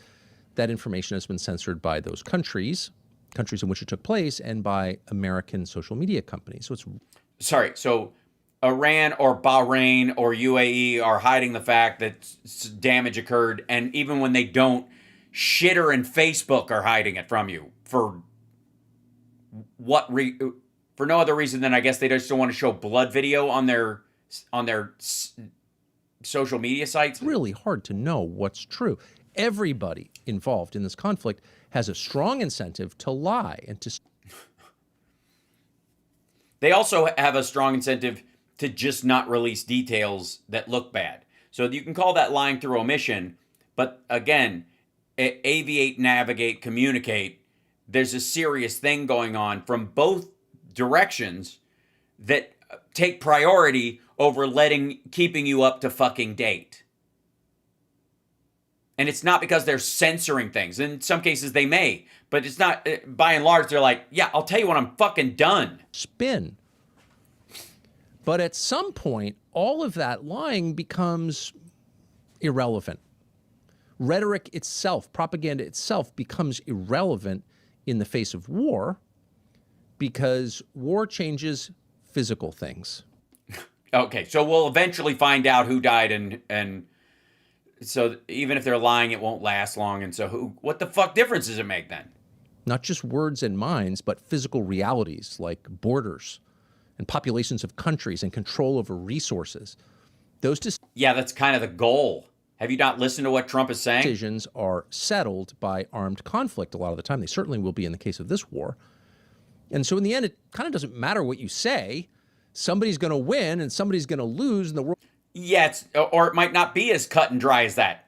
that information has been censored by those countries in which it took place, and by American social media companies. So it's so Iran or Bahrain or UAE are hiding the fact that damage occurred, and even when they don't, Shitter and Facebook are hiding it from you for for no other reason than I guess they just don't want to show blood video on their social media sites. It's really hard to know what's true. Everybody involved in this conflict has a strong incentive to lie and to... They also have a strong incentive to just not release details that look bad. So you can call that lying through omission, but again, aviate, navigate, communicate. There's a serious thing going on from both directions that take priority over keeping you up to fucking date. And it's not because they're censoring things. In some cases they may, but it's not, by and large, they're like, yeah, I'll tell you when I'm fucking done. Spin. But at some point, all of that lying becomes irrelevant. Rhetoric itself, propaganda itself, becomes irrelevant in the face of war, because war changes physical things. Okay, so we'll eventually find out who died, and so even if they're lying, it won't last long. And so what the fuck difference does it make then? Not just words and minds, but physical realities like borders and populations of countries and control over resources. Yeah, that's kind of the goal. Have you not listened to what Trump is saying? Decisions are settled by armed conflict a lot of the time. They certainly will be in the case of this war. And so in the end, it kind of doesn't matter what you say. Somebody's going to win and somebody's going to lose in the world. Yeah, or it might not be as cut and dry as that.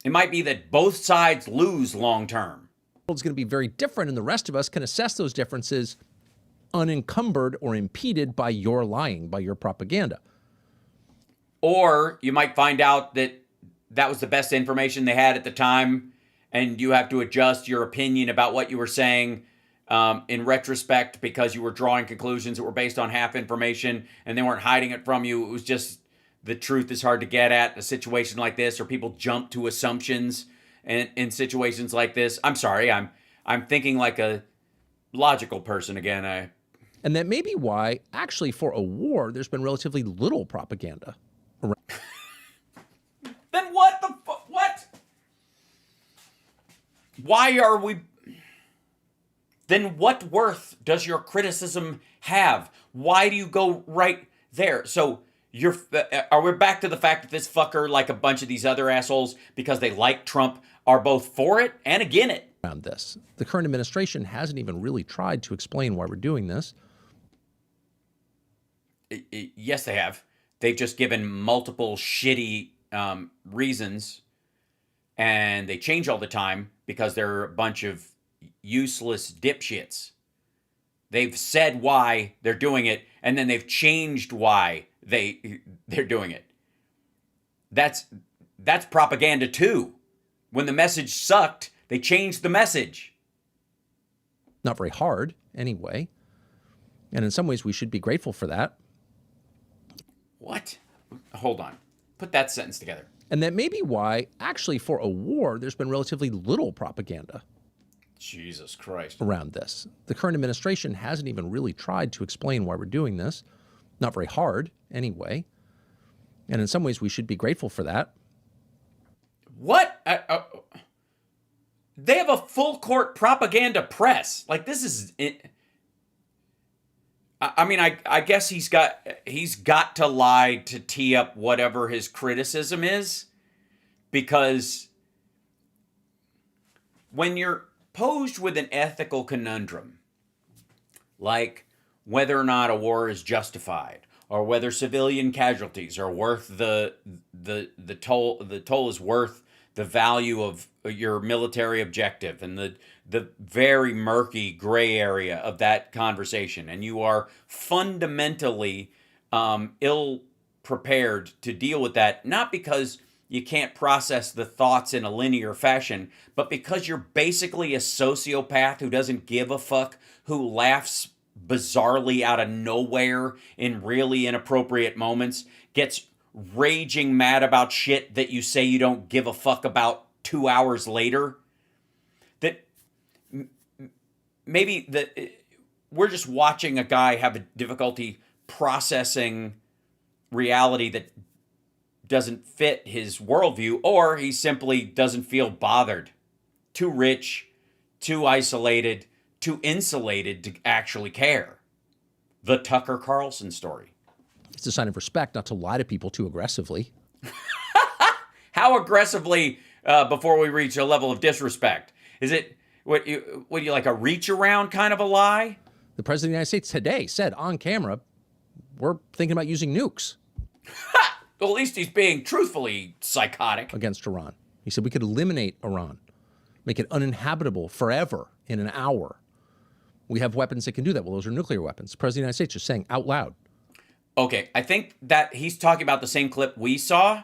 It might be that both sides lose long term. The world's going to be very different, and the rest of us can assess those differences unencumbered or impeded by your lying, by your propaganda. Or you might find out that that was the best information they had at the time, and you have to adjust your opinion about what you were saying in retrospect because you were drawing conclusions that were based on half information and they weren't hiding it from you. It was just the truth is hard to get at in a situation like this, or people jump to assumptions in situations like this. I'm sorry, I'm thinking like a logical person again. And that may be why, actually, for a war, there's been relatively little propaganda. Then what the fuck? What? Why are we... Then what worth does your criticism have? Why do you go right there? So are we back to the fact that this fucker, like a bunch of these other assholes, because they like Trump, are both for it and against it? Around this. The current administration hasn't even really tried to explain why we're doing this. Yes, they have. They've just given multiple shitty reasons, and they change all the time because they're a bunch of useless dipshits. They've said why they're doing it, and then they've changed why they're doing it. That's propaganda too. When the message sucked, they changed the message. Not very hard, anyway. And in some ways, we should be grateful for that. What? Hold on. Put that sentence together. And that may be why, actually, for a war, there's been relatively little propaganda. Jesus Christ. Around this. The current administration hasn't even really tried to explain why we're doing this. Not very hard, anyway. And in some ways, we should be grateful for that. What? They have a full court propaganda press. Like, this is... I mean, I guess he's got to lie to tee up whatever his criticism is, because when you're posed with an ethical conundrum, like whether or not a war is justified, or whether civilian casualties are worth the toll is worth the value of your military objective, and the very murky gray area of that conversation. And you are fundamentally ill prepared to deal with that, not because you can't process the thoughts in a linear fashion, but because you're basically a sociopath who doesn't give a fuck, who laughs bizarrely out of nowhere in really inappropriate moments, gets raging mad about shit that you say you don't give a fuck about 2 hours later. That maybe we're just watching a guy have a difficulty processing reality that doesn't fit his worldview, or he simply doesn't feel bothered. Too rich, too isolated, too insulated to actually care. The Tucker Carlson story. It's a sign of respect not to lie to people too aggressively. How aggressively before we reach a level of disrespect? Is it what you like a reach around kind of a lie? The President of the United States today said on camera, we're thinking about using nukes. Well, at least he's being truthfully psychotic. Against Iran. He said we could eliminate Iran, make it uninhabitable forever in an hour. We have weapons that can do that. Well, those are nuclear weapons. The President of the United States just saying out loud. Okay, I think that he's talking about the same clip we saw,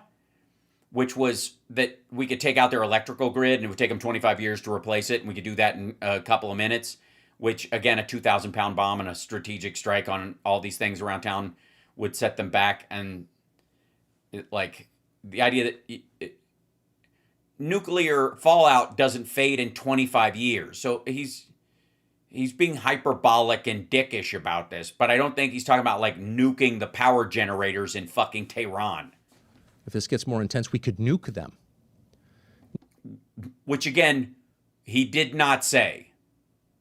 which was that we could take out their electrical grid and it would take them 25 years to replace it, and we could do that in a couple of minutes, which, again, a 2,000-pound bomb and a strategic strike on all these things around town would set them back. And like the idea that nuclear fallout doesn't fade in 25 years. So he's being hyperbolic and dickish about this, but I don't think he's talking about like nuking the power generators in fucking Tehran. If this gets more intense, we could nuke them. Which, again, he did not say.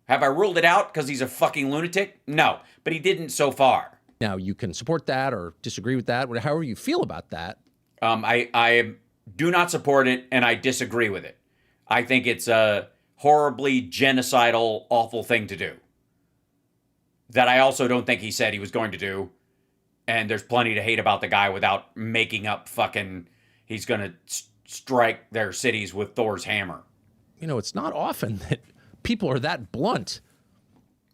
Have I ruled it out because he's a fucking lunatic? No, but he didn't so far. Now, you can support that or disagree with that, however you feel about that. I do not support it, and I disagree with it. I think it's a horribly genocidal, awful thing to do. That I also don't think he said he was going to do. And there's plenty to hate about the guy without making up fucking he's going to strike their cities with Thor's hammer. You know, it's not often that people are that blunt.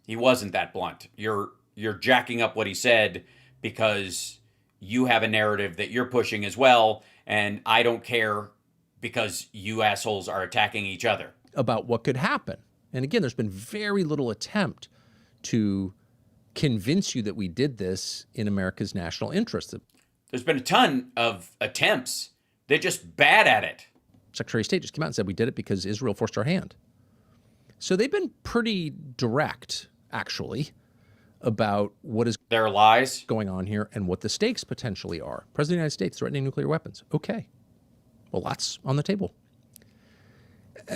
He wasn't that blunt. You're jacking up what he said because you have a narrative that you're pushing as well, and I don't care because you assholes are attacking each other. About what could happen. And again, there's been very little attempt to convince you that we did this in America's national interest. There's been a ton of attempts. They're just bad at it. Secretary of State just came out and said we did it because Israel forced our hand. So they've been pretty direct, actually, about what is their lies going on here and what the stakes potentially are. President of the United States threatening nuclear weapons. Okay. Well, lots on the table.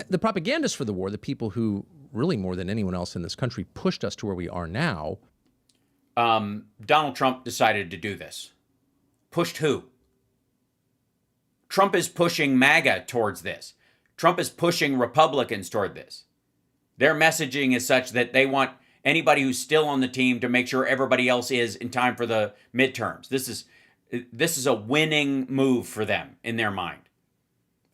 The propagandists for the war, the people who really more than anyone else in this country pushed us to where we are now. Donald Trump decided to do this. Pushed who? Trump is pushing MAGA towards this. Trump is pushing Republicans toward this. Their messaging is such that they want anybody who's still on the team to make sure everybody else is in time for the midterms. This is a winning move for them in their mind.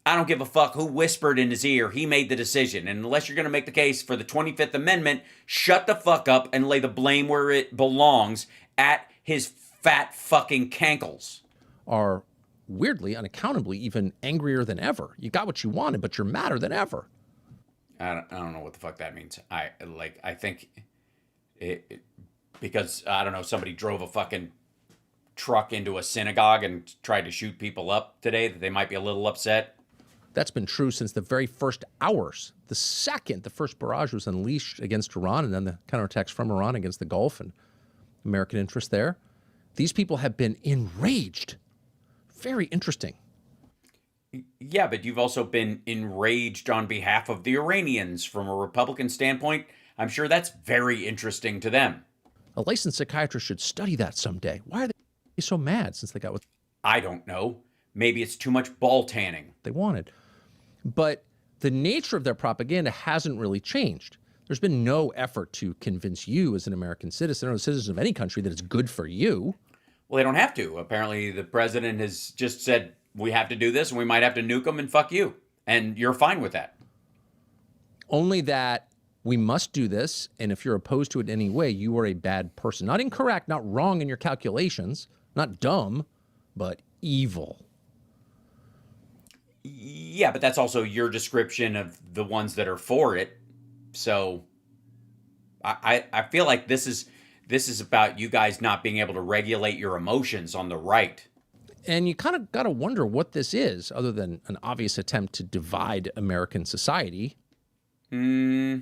I don't give a fuck who whispered in his ear. He made the decision. And unless you're going to make the case for the 25th Amendment, shut the fuck up and lay the blame where it belongs, at his fat fucking cankles. Are weirdly, unaccountably, even angrier than ever. You got what you wanted, but you're madder than ever. I don't know what the fuck that means. I think because, I don't know, somebody drove a fucking truck into a synagogue and tried to shoot people up today, that they might be a little upset. That's been true since the very first hours. The second the first barrage was unleashed against Iran, and then the counterattacks from Iran against the Gulf and American interest there, these people have been enraged. Very interesting. Yeah, but you've also been enraged on behalf of the Iranians from a Republican standpoint. I'm sure that's very interesting to them. A licensed psychiatrist should study that someday. Why are they so mad since they got what? I don't know. Maybe it's too much ball tanning. They wanted. But the nature of their propaganda hasn't really changed. There's been no effort to convince you as an American citizen or a citizen of any country that it's good for you. Well, they don't have to. Apparently, the president has just said, we have to do this, and we might have to nuke them, and fuck you. And you're fine with that. Only that we must do this, and if you're opposed to it in any way, you are a bad person. Not incorrect, not wrong in your calculations, not dumb, but evil. Yeah, but that's also your description of the ones that are for it. So I feel like this is about you guys not being able to regulate your emotions on the right. And you kind of got to wonder what this is, other than an obvious attempt to divide American society. Well,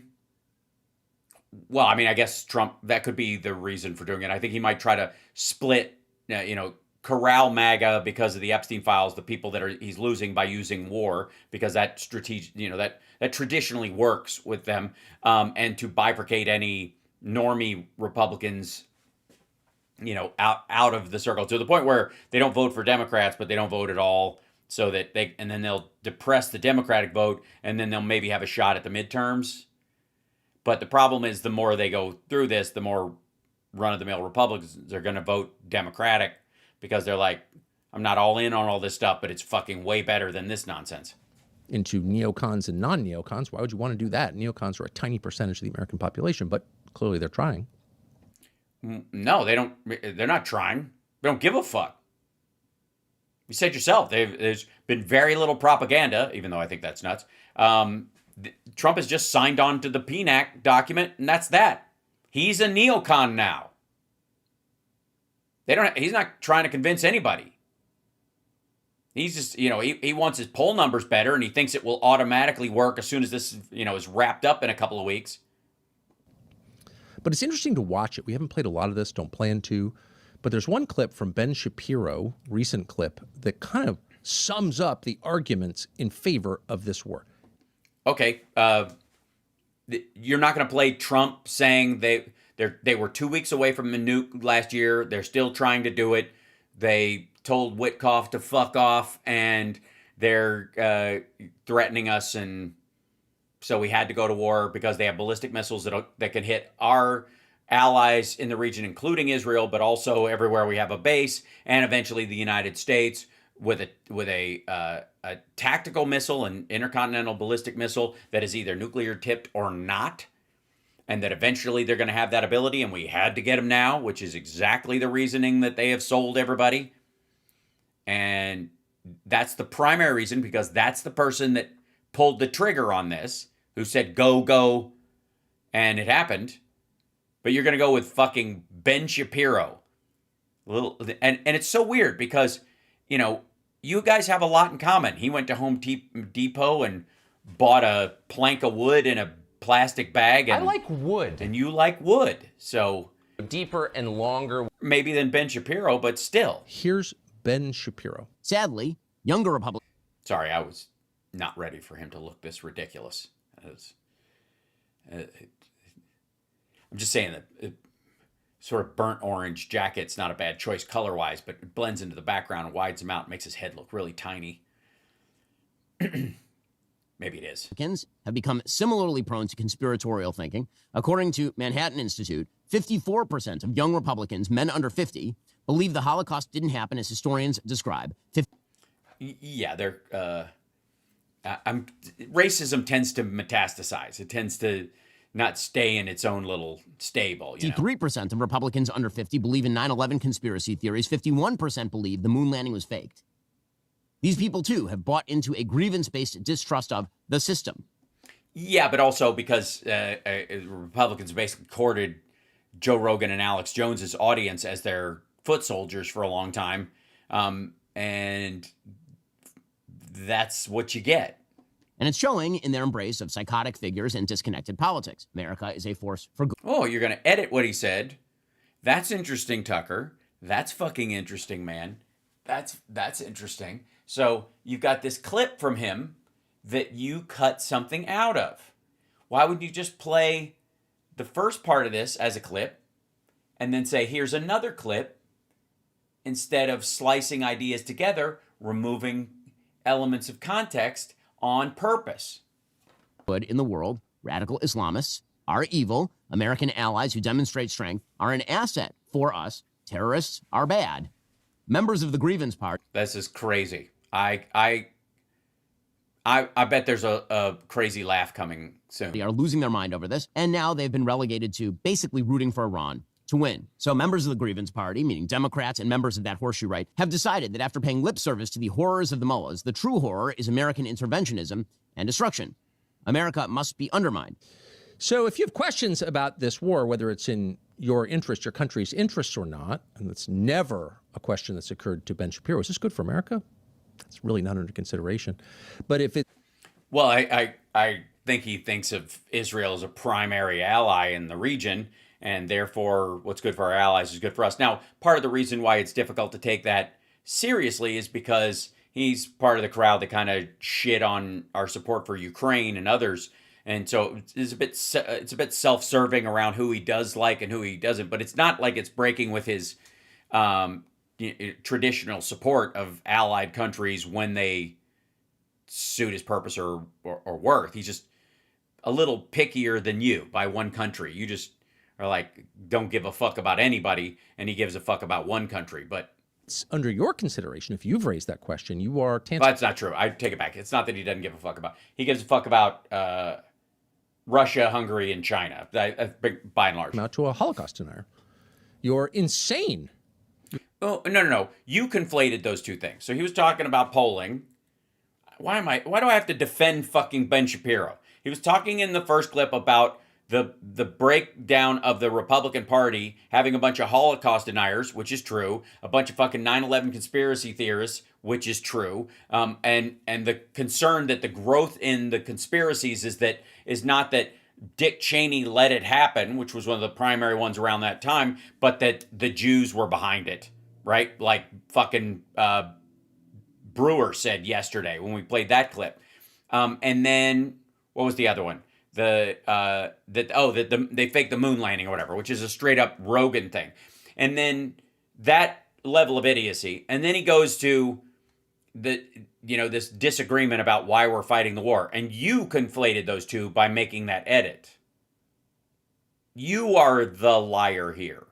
I mean, I guess Trump, that could be the reason for doing it. I think he might try to split, corral MAGA because of the Epstein files, the people that he's losing by using war, because that strategic, that traditionally works with them, and to bifurcate any normie Republicans, out of the circle to the point where they don't vote for Democrats, but they don't vote at all, so that and then they'll depress the Democratic vote, and then they'll maybe have a shot at the midterms. But the problem is, the more they go through this, the more run-of-the-mill Republicans are going to vote Democratic, because they're like, I'm not all in on all this stuff, but it's fucking way better than this nonsense. Into neocons and non-neocons. Why would you want to do that? Neocons are a tiny percentage of the American population, but clearly they're trying. No, they don't. They're not trying. They don't give a fuck. You said yourself, there's been very little propaganda, even though I think that's nuts. Trump has just signed on to the PNAC document, and that's that. He's a neocon now. He's not trying to convince anybody. He's just, he wants his poll numbers better, and he thinks it will automatically work as soon as this, is wrapped up in a couple of weeks. But it's interesting to watch it. We haven't played a lot of this, don't plan to. But there's one clip from Ben Shapiro, recent clip, that kind of sums up the arguments in favor of this war. Okay. You're not going to play Trump saying they were 2 weeks away from a nuke last year. They're still trying to do it. They told Witkoff to fuck off, and they're threatening us, and so we had to go to war because they have ballistic missiles that can hit our allies in the region, including Israel, but also everywhere we have a base, and eventually the United States with a tactical missile, an intercontinental ballistic missile that is either nuclear tipped or not, and that eventually they're going to have that ability, and we had to get them now, which is exactly the reasoning that they have sold everybody. And that's the primary reason, because that's the person that pulled the trigger on this, who said, go, and it happened. But you're going to go with fucking Ben Shapiro. And it's so weird because, you guys have a lot in common. He went to Home Depot and bought a plank of wood in a plastic bag. And I like wood. And you like wood. So deeper and longer. Maybe than Ben Shapiro, but still. Here's Ben Shapiro. Sadly, younger Republicans. Sorry, I was not ready for him to look this ridiculous. I'm just saying that sort of burnt orange jacket's not a bad choice color-wise, but it blends into the background and widens him out and makes his head look really tiny. Maybe it is. Republicans have become similarly prone to conspiratorial thinking. According to Manhattan Institute, 54% of young Republicans, men under 50, believe the Holocaust didn't happen as historians describe. Yeah, racism tends to metastasize. It tends to not stay in its own little stable. 53% of Republicans under 50 believe in 9/11 conspiracy theories. 51% believe the moon landing was faked. These people, too, have bought into a grievance-based distrust of the system. Yeah, but also because Republicans basically courted Joe Rogan and Alex Jones's audience as their foot soldiers for a long time. And that's what you get. And it's showing in their embrace of psychotic figures and disconnected politics. America is a force for good. Oh, you're going to edit what he said. That's interesting, Tucker. That's fucking interesting, man. That's interesting. So you've got this clip from him that you cut something out of. Why wouldn't you just play the first part of this as a clip and then say, here's another clip, instead of slicing ideas together, removing elements of context on purpose? Good in the world, radical Islamists are evil. American allies who demonstrate strength are an asset for us. Terrorists are bad. Members of the grievance party. This is crazy. I bet there's a crazy laugh coming soon. They are losing their mind over this, and now they've been relegated to basically rooting for Iran to win. So members of the grievance party, meaning Democrats and members of that horseshoe right, have decided that after paying lip service to the horrors of the mullahs, the true horror is American interventionism and destruction. America must be undermined. So if you have questions about this war, whether it's in your interest, your country's interests or not, and it's never a question that's occurred to Ben Shapiro, is this good for America? It's really not under consideration. But if it... Well, I think he thinks of Israel as a primary ally in the region, and therefore what's good for our allies is good for us. Now, part of the reason why it's difficult to take that seriously is because he's part of the crowd that kind of shit on our support for Ukraine and others. And so it's a bit self-serving around who he does like and who he doesn't. But it's not like it's breaking with his traditional support of allied countries when they suit his purpose or worth. He's just a little pickier than you by one country. You just are like, don't give a fuck about anybody, and he gives a fuck about one country. But it's under your consideration, if you've raised that question, you are... That's not true. I take it back. It's not that he doesn't give a fuck about. He gives a fuck about Russia, Hungary, and China, by and large. Out to a Holocaust denier. You're insane. Oh, no. You conflated those two things. So he was talking about polling. Why do I have to defend fucking Ben Shapiro? He was talking in the first clip about the breakdown of the Republican Party having a bunch of Holocaust deniers, which is true, a bunch of fucking 9/11 conspiracy theorists, which is true, and the concern that the growth in the conspiracies is not that Dick Cheney let it happen, which was one of the primary ones around that time, but that the Jews were behind it, right? Like fucking Brewer said yesterday when we played that clip. And then what was the other one? They faked the moon landing or whatever, which is a straight up Rogan thing. And then that level of idiocy. And then he goes to this disagreement about why we're fighting the war. And you conflated those two by making that edit. You are the liar here.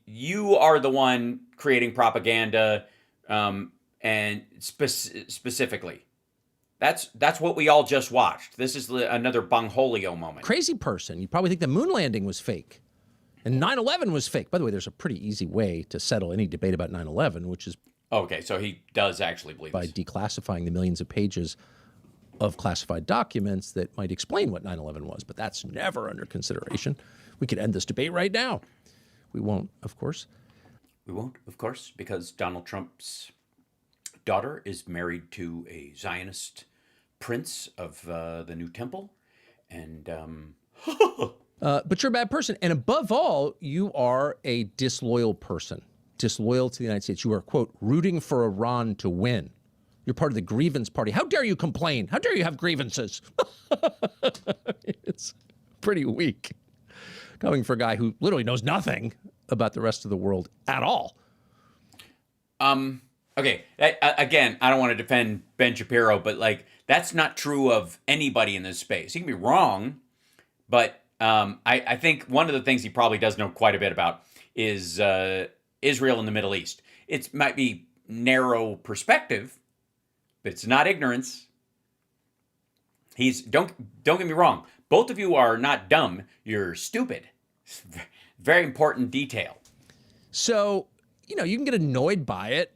You are the one creating propaganda, and specifically. That's what we all just watched. This is another Bongholio moment. Crazy person. You probably think the moon landing was fake. And 9/11 was fake. By the way, there's a pretty easy way to settle any debate about 9/11, which is... Okay, so he does actually believe by this. Declassifying the millions of pages of classified documents that might explain what 9/11 was. But that's never under consideration. We could end this debate right now. We won't, of course. We won't, of course, because Donald Trump's daughter is married to a Zionist prince of the new temple, and but you're a bad person, and above all, you are a disloyal person, disloyal to the United States. You are, quote, rooting for Iran to win. You're part of the grievance party. How dare you complain? How dare you have grievances? It's pretty weak, coming for a guy who literally knows nothing about the rest of the world at all. Okay, again, I don't want to defend Ben Shapiro, but like that's not true of anybody in this space. He can be wrong, but I think one of the things he probably does know quite a bit about is Israel and the Middle East. It might be narrow perspective, but it's not ignorance. Don't get me wrong. Both of you are not dumb. You're stupid. Very important detail. So, you can get annoyed by it.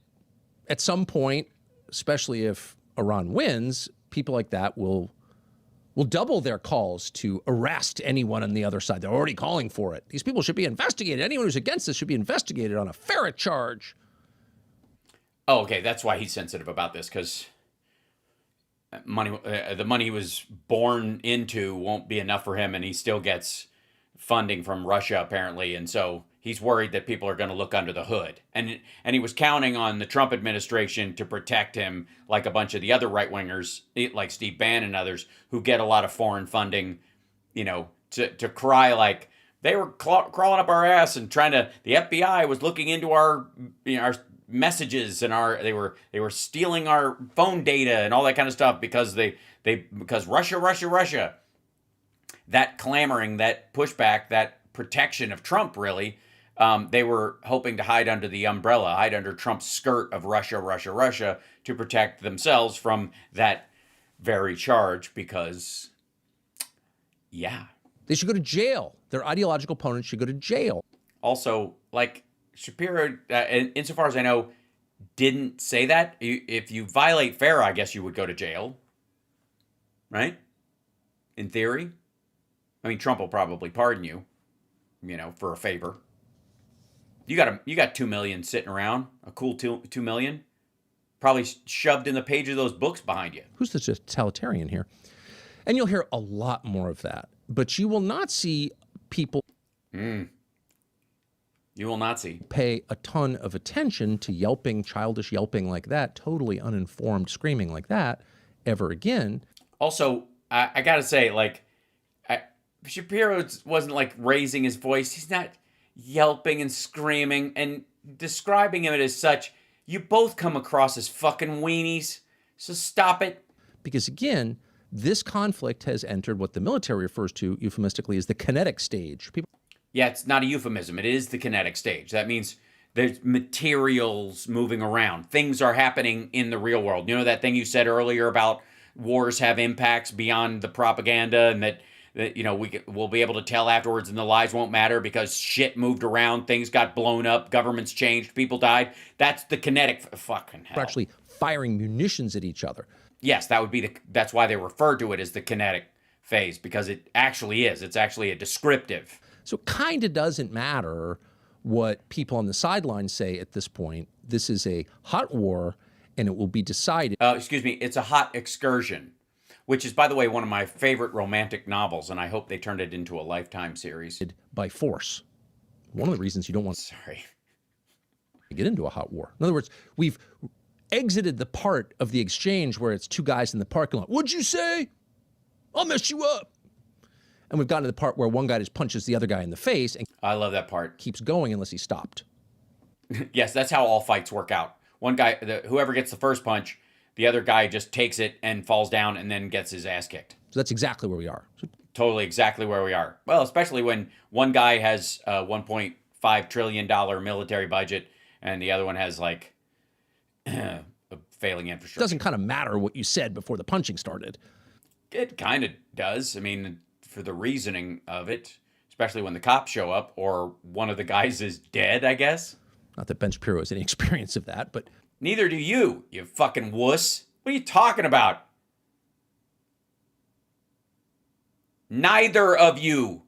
At some point, especially if Iran wins, people like that will double their calls to arrest anyone on the other side. They're already calling for it. These people should be investigated. Anyone who's against this should be investigated on a ferret charge. Oh, okay. That's why he's sensitive about this, because the money he was born into won't be enough for him, and he still gets funding from Russia, apparently, and so he's worried that people are going to look under the hood. And he was counting on the Trump administration to protect him, like a bunch of the other right-wingers, like Steve Bannon and others, who get a lot of foreign funding, to cry like they were crawling up our ass and the FBI was looking into our messages and they were stealing our phone data and all that kind of stuff because Russia. That clamoring, that pushback, that protection of Trump really They were hoping to hide under the umbrella, hide under Trump's skirt of Russia, Russia, Russia, to protect themselves from that very charge because, yeah. They should go to jail. Their ideological opponents should go to jail. Also, like, Shapiro, insofar as I know, didn't say that. If you violate FARA, I guess you would go to jail. Right? In theory. I mean, Trump will probably pardon you, for a favor. You got 2 million sitting around, a cool 2 million, probably shoved in the page of those books behind you. Who's the totalitarian here? And you'll hear a lot more of that, but you will not see people. You will not see. Pay a ton of attention to yelping, childish yelping like that, totally uninformed screaming like that ever again. Also, I gotta say, like, Shapiro wasn't like raising his voice. He's not yelping and screaming and describing him as such. You both come across as fucking weenies. So stop it. Because again, this conflict has entered what the military refers to euphemistically as the kinetic stage. Yeah, it's not a euphemism. It is the kinetic stage. That means there's materials moving around. Things are happening in the real world. You know that thing you said earlier about wars have impacts beyond the propaganda, and that we'll be able to tell afterwards and the lies won't matter because shit moved around, things got blown up, governments changed, people died. That's the kinetic fucking hell. We're actually firing munitions at each other. Yes, that's why they refer to it as the kinetic phase, because it actually is. It's actually a descriptive. So it kind of doesn't matter what people on the sidelines say at this point. This is a hot war, and it will be decided. It's a hot excursion, which is, by the way, one of my favorite romantic novels, and I hope they turned it into a Lifetime series. By force. One of the reasons you don't want to get into a hot war. In other words, we've exited the part of the exchange where it's two guys in the parking lot. What'd you say? I'll mess you up. And we've gotten to the part where one guy just punches the other guy in the face. And I love that part. Keeps going unless he's stopped. Yes, that's how all fights work out. One guy, whoever gets the first punch, the other guy just takes it and falls down and then gets his ass kicked. So that's exactly where we are. Totally exactly where we are. Well, especially when one guy has a $1.5 trillion military budget and the other one has like a failing infrastructure. It doesn't kind of matter what you said before the punching started. It kind of does. I mean, for the reasoning of it, especially when the cops show up or one of the guys is dead, I guess. Not that Ben Shapiro has any experience of that, but... Neither do you fucking wuss. What are you talking about? Neither of you.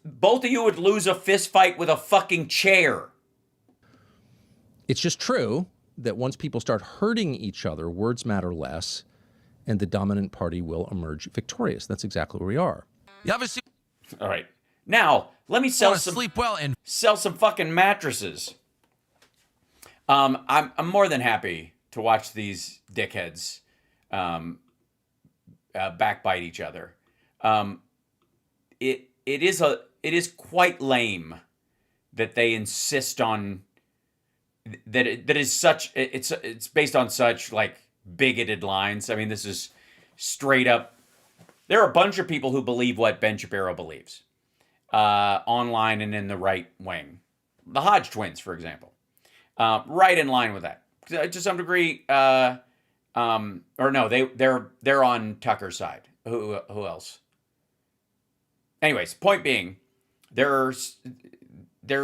Both of you would lose a fist fight with a fucking chair. It's just true that once people start hurting each other, words matter less, and the dominant party will emerge victorious. That's exactly where we are. All right. Now, let me sell some fucking mattresses. I'm more than happy to watch these dickheads backbite each other. It is quite lame that they insist on it's based on such like bigoted lines. I mean, this is straight up. There are a bunch of people who believe what Ben Shapiro believes, online and in the right wing. The Hodge twins, for example, right in line with that to some degree. Or no, they're on Tucker's side. Who else? Anyways, point being, there are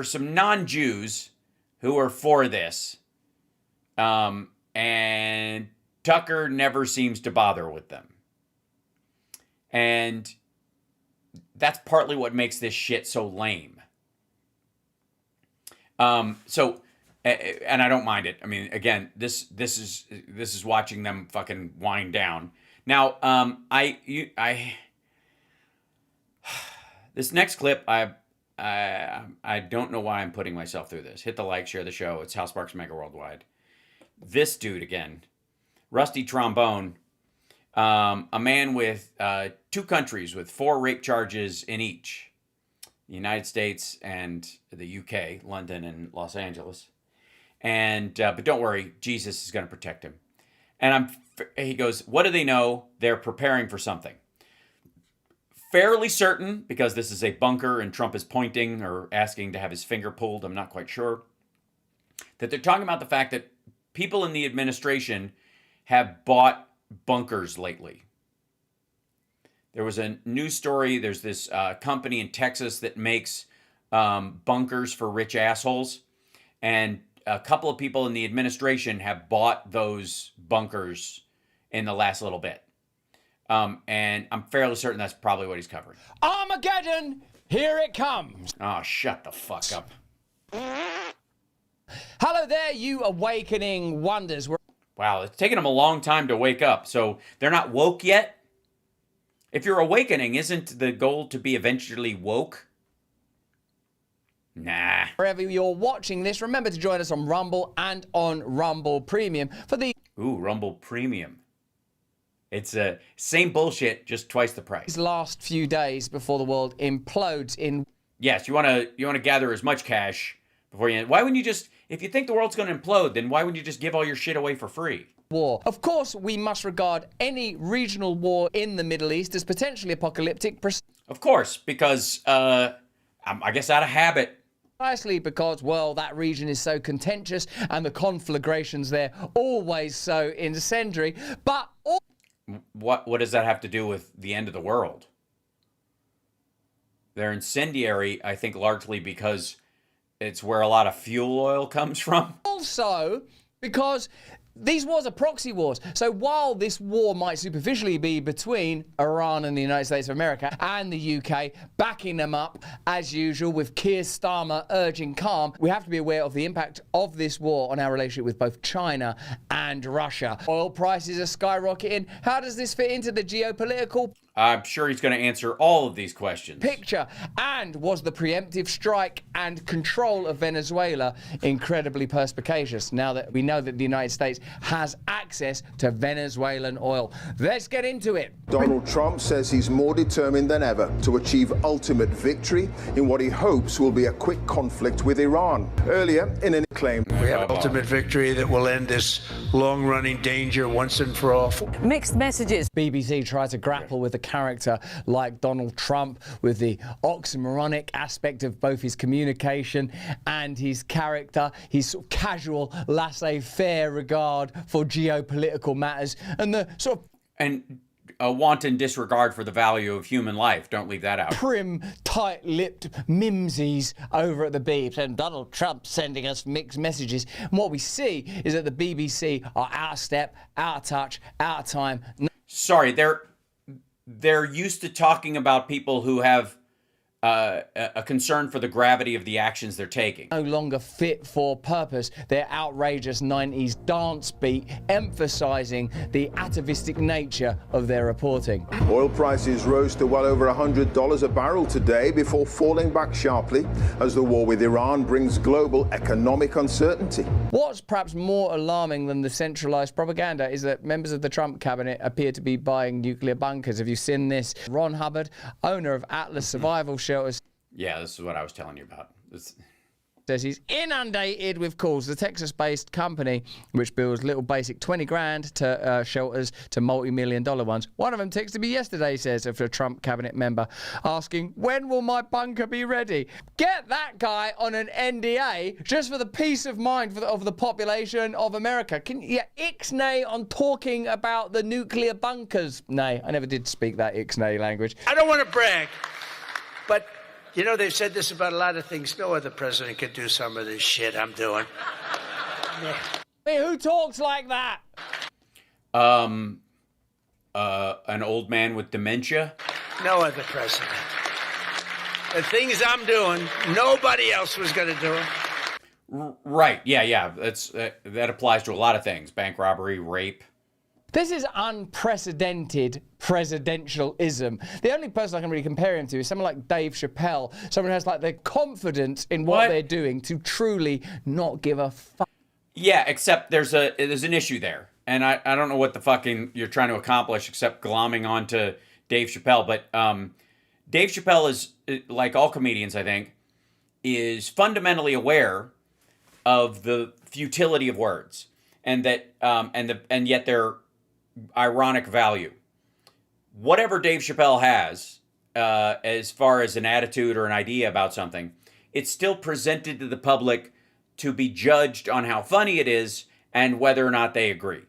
some non-Jews who are for this, and Tucker never seems to bother with them. And that's partly what makes this shit so lame. And I don't mind it. I mean, again, this is watching them fucking wind down. Now, this next clip, I don't know why I'm putting myself through this. Hit the like, share the show. It's House Sparks Megaworldwide. This dude again, Rusty Trombone, a man with 2 countries with 4 rape charges in each, the United States and the UK, London and Los Angeles. And but don't worry, Jesus is going to protect him. And he goes, what do they know? They're preparing for something. fairly certain, because this is a bunker and Trump is pointing or asking to have his finger pulled, I'm not quite sure, that they're talking about the fact that people in the administration have bought bunkers lately. There was a news story. There's this company in Texas that makes bunkers for rich assholes. And a couple of people in the administration have bought those bunkers in the last little bit. And I'm fairly certain that's probably what he's covering. Armageddon, here it comes. Oh, shut the fuck up. Hello there, you awakening wonders. Wow, it's taken them a long time to wake up. So they're not woke yet? If you're awakening, isn't the goal to be eventually woke? Nah. Wherever you're watching this, remember to join us on Rumble and on Rumble Premium for the... Ooh, Rumble Premium. It's same bullshit, just twice the price. These last few days before the world implodes in... Yes, you want to gather as much cash before you... Why wouldn't you just... If you think the world's going to implode, then why wouldn't you just give all your shit away for free? War. Of course, we must regard any regional war in the Middle East as potentially apocalyptic. Of course, because, I guess out of habit. Precisely because, well, that region is so contentious and the conflagrations there always so incendiary. But... What does that have to do with the end of the world? They're incendiary, I think, largely because it's where a lot of fuel oil comes from. Also, because these wars are proxy wars. So while this war might superficially be between Iran and the United States of America and the UK, backing them up as usual with Keir Starmer urging calm, we have to be aware of the impact of this war on our relationship with both China and Russia. Oil prices are skyrocketing. How does this fit into the geopolitical I'm sure he's going to answer all of these questions. Picture? And was the preemptive strike and control of Venezuela incredibly perspicacious now that we know that the United States has access to Venezuelan oil? Let's get into it. Donald Trump says he's more determined than ever to achieve ultimate victory in what he hopes will be a quick conflict with Iran. Earlier, in an claim, we have ultimate victory that will end this long-running danger once and for all. Mixed messages. BBC tried to grapple with a character like Donald Trump with the oxymoronic aspect of both his communication and his character, his sort of casual, laissez-faire regard for geopolitical matters, and the sort of... And a wanton disregard for the value of human life. Don't leave that out. Prim, tight-lipped mimsies over at the Beebs, and Donald Trump sending us mixed messages. And what we see is that the BBC are out of step, out of touch, out of time. Sorry, they're used to talking about people who have a concern for the gravity of the actions they're taking. No longer fit for purpose. Their outrageous 90s dance beat emphasizing the atavistic nature of their reporting. Oil prices rose to well over $100 a barrel today before falling back sharply as the war with Iran brings global economic uncertainty. What's perhaps more alarming than the centralized propaganda is that members of the Trump cabinet appear to be buying nuclear bunkers. Have you seen this? Ron Hubbard, owner of Atlas Survival Shelters. Yeah, this is what I was telling you about. Says he's inundated with calls. The Texas-based company, which builds little basic 20 grand to shelters to multi-million-dollar ones. One of them texted me yesterday, says, of a Trump cabinet member, asking, when will my bunker be ready? Get that guy on an NDA just for the peace of mind of the population of America. Can you ixnay on talking about the nuclear bunkers? Nay, I never did speak that ixnay language. I don't want to brag, but... You know, they've said this about a lot of things. No other president could do some of this shit I'm doing. Yeah. Hey, who talks like that? An old man with dementia? No other president. The things I'm doing, nobody else was going to do them. Right. Yeah. That applies to a lot of things. Bank robbery, rape. This is unprecedented presidentialism. The only person I can really compare him to is someone like Dave Chappelle, someone who has like the confidence in what they're doing to truly not give a fuck. Yeah, except there's an issue there. And I don't know what the fucking you're trying to accomplish except glomming onto Dave Chappelle. But Dave Chappelle is, like all comedians, I think, is fundamentally aware of the futility of words and that and yet they're ironic value. Whatever Dave Chappelle has, as far as an attitude or an idea about something, it's still presented to the public to be judged on how funny it is and whether or not they agree.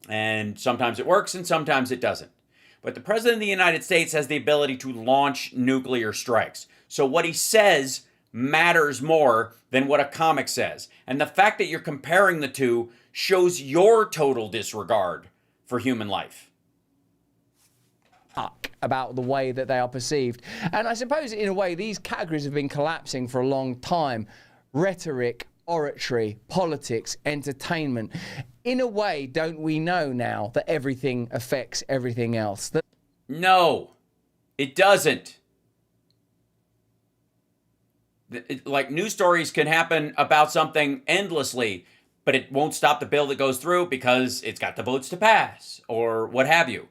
And sometimes it works and sometimes it doesn't. But the President of the United States has the ability to launch nuclear strikes. So what he says matters more than what a comic says. And the fact that you're comparing the two shows your total disregard for human life. About the way that they are perceived. And I suppose, in a way, these categories have been collapsing for a long time. Rhetoric, oratory, politics, entertainment. In a way, don't we know now that everything affects everything else? No, it doesn't. Like, news stories can happen about something endlessly, but it won't stop the bill that goes through because it's got the votes to pass, or what have you.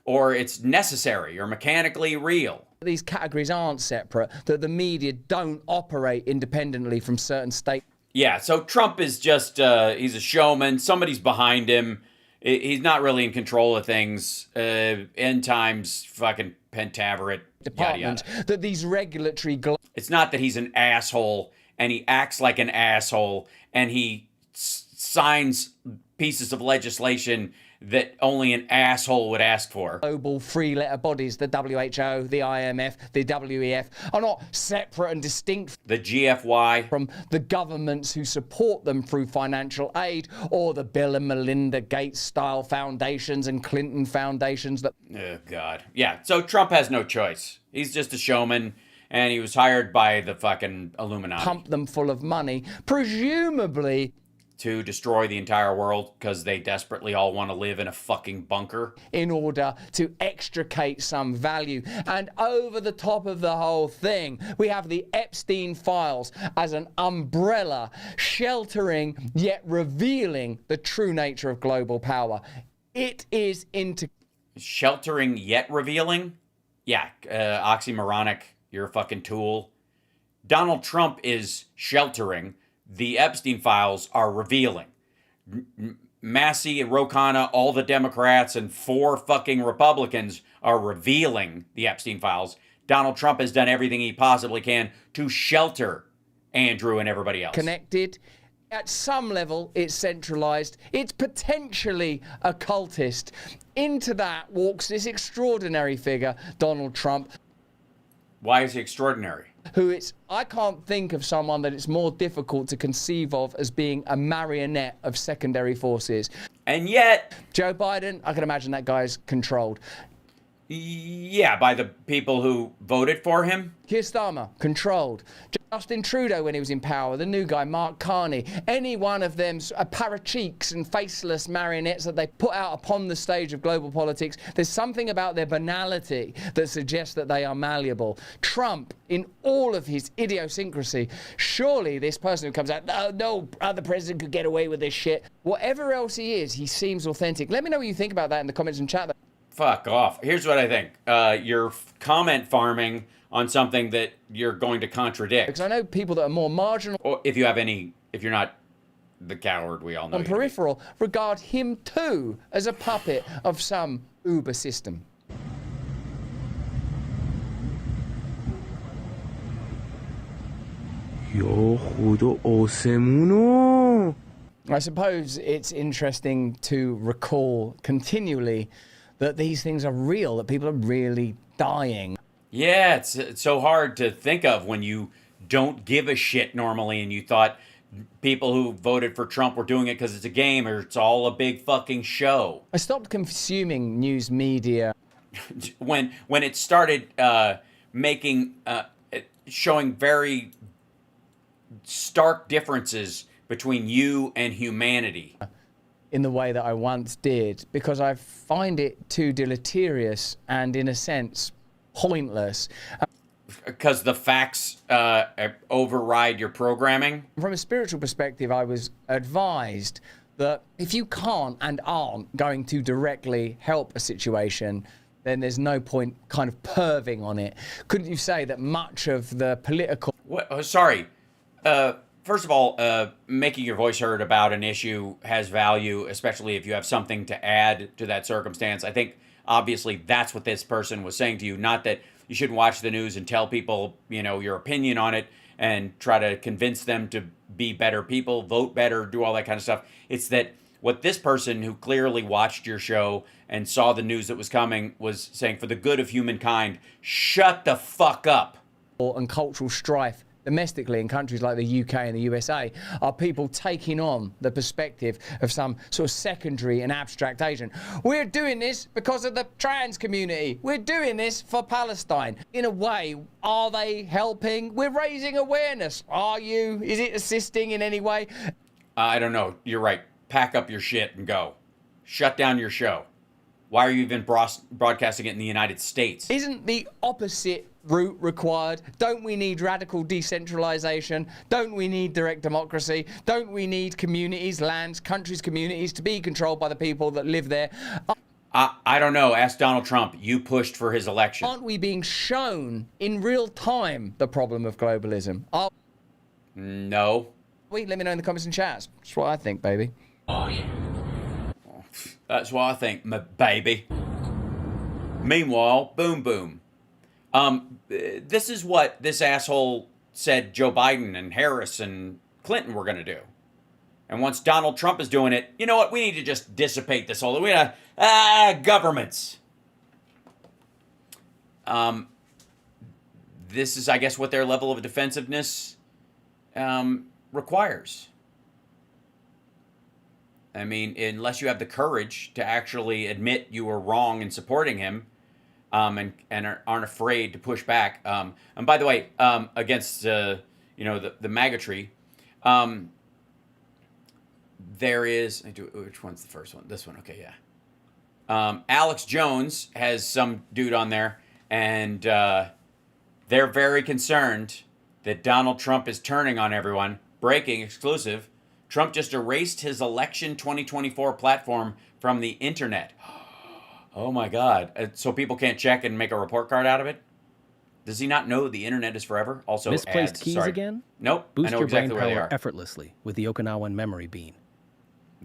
Or it's necessary or mechanically real. These categories aren't separate, that the media don't operate independently from certain states. Yeah, so Trump is just, he's a showman. Somebody's behind him. He's not really in control of things. End times, fucking Pentaveret, department, yada, yada. That these regulatory... It's not that he's an asshole and he acts like an asshole and he signs pieces of legislation that only an asshole would ask for. Global three-letter bodies, the WHO, the IMF, the WEF, are not separate and distinct. The GFY. From the governments who support them through financial aid, or the Bill and Melinda Gates-style foundations and Clinton foundations that... Oh, God. Yeah, so Trump has no choice. He's just a showman, and he was hired by the fucking Illuminati. Pump them full of money, presumably... to destroy the entire world because they desperately all want to live in a fucking bunker. In order to extricate some value. And over the top of the whole thing, we have the Epstein files as an umbrella, sheltering yet revealing the true nature of global power. It is sheltering yet revealing? Yeah, oxymoronic, you're a fucking tool. Donald Trump is sheltering. The Epstein files are revealing. Massey and Ro Khanna, all the Democrats, and 4 fucking Republicans are revealing the Epstein files. Donald Trump has done everything he possibly can to shelter Andrew and everybody else. Connected. At some level, it's centralized. It's potentially occultist. Into that walks this extraordinary figure, Donald Trump. Why is he extraordinary? I can't think of someone that it's more difficult to conceive of as being a marionette of secondary forces. And yet... Joe Biden, I can imagine that guy's controlled. Yeah, by the people who voted for him. Keir Starmer, controlled. Justin Trudeau when he was in power, the new guy, Mark Carney. Any one of them paracheeks and faceless marionettes that they put out upon the stage of global politics, there's something about their banality that suggests that they are malleable. Trump, in all of his idiosyncrasy, surely this person who comes out, no other president could get away with this shit. Whatever else he is, he seems authentic. Let me know what you think about that in the comments and chat. Fuck off. Here's what I think. You're comment farming on something that you're going to contradict. Because I know people that are more marginal. Or if you're not the coward we all know. And peripheral, regard him too as a puppet of some Uber system. I suppose it's interesting to recall continually that these things are real, that people are really dying. Yeah, it's so hard to think of when you don't give a shit normally and you thought people who voted for Trump were doing it because it's a game or it's all a big fucking show. I stopped consuming news media. when it started showing very stark differences between you and humanity. In the way that I once did, because I find it too deleterious and, in a sense, pointless. Because the facts override your programming? From a spiritual perspective, I was advised that if you can't and aren't going to directly help a situation, then there's no point kind of perving on it. Couldn't you say that much of the political... Sorry. First of all, making your voice heard about an issue has value, especially if you have something to add to that circumstance. I think, obviously, that's what this person was saying to you, not that you shouldn't watch the news and tell people, your opinion on it and try to convince them to be better people, vote better, do all that kind of stuff. It's that what this person who clearly watched your show and saw the news that was coming was saying, for the good of humankind, shut the fuck up. And cultural strife domestically in countries like the UK and the USA are people taking on the perspective of some sort of secondary and abstract agent. We're doing this because of the trans community. We're doing this for Palestine. In a way, are they helping? We're raising awareness. Are you? Is it assisting in any way? I don't know. You're right. Pack up your shit and go. Shut down your show. Why are you even broadcasting it in the United States? Isn't the opposite route required? Don't we need radical decentralization? Don't we need direct democracy? Don't we need communities, lands, countries, communities to be controlled by the people that live there? I don't know. Ask Donald Trump. You pushed for his election. Aren't we being shown in real time the problem of globalism? No. Let me know in the comments and chats. That's what I think, baby. Oh, yeah. That's what I think, my baby. Meanwhile, boom, boom. This is what this asshole said Joe Biden and Harris and Clinton were going to do. And once Donald Trump is doing it, you know what? We need to just dissipate this whole... We governments. This is, I guess, what their level of defensiveness requires. I mean, unless you have the courage to actually admit you were wrong in supporting him, and aren't afraid to push back. And by the way, against the MAGA tree, there is. Which one's the first one? This one. Okay, yeah. Alex Jones has some dude on there, and they're very concerned that Donald Trump is turning on everyone. Breaking exclusive. Trump just erased his election 2024 platform from the internet. Oh my God. So people can't check and make a report card out of it? Does he not know the internet is forever? Also, misplaced ads. keys Sorry. again? Nope. Boost I know your exactly brain where they power are. effortlessly with the Okinawan memory bean.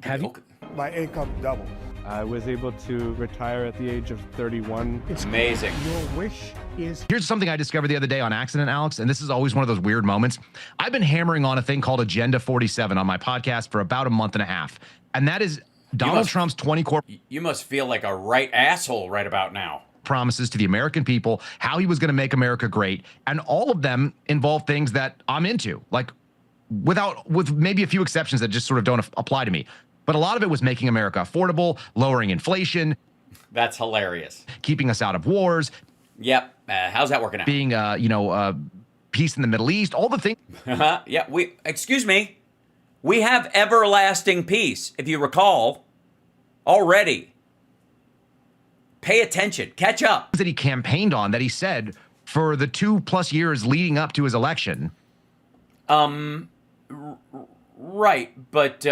Have you? My income doubled. I was able to retire at the age of 31. It's amazing. Your wish is... Here's something I discovered the other day on accident, Alex, and this is always one of those weird moments. I've been hammering on a thing called Agenda 47 on my podcast for about a month and a half, and that is Donald Trump's 20 core... You must feel like a right asshole right about now. ...promises to the American people, how he was going to make America great, and all of them involve things that I'm into, like with maybe a few exceptions that just sort of don't apply to me. But a lot of it was making America affordable, lowering inflation. That's hilarious. Keeping us out of wars. Yep. How's that working out? Being, peace in the Middle East, all the things. Yeah, excuse me. We have everlasting peace, if you recall, already. Pay attention. Catch up. That he campaigned on, that he said for the 2+ years leading up to his election. Right, but,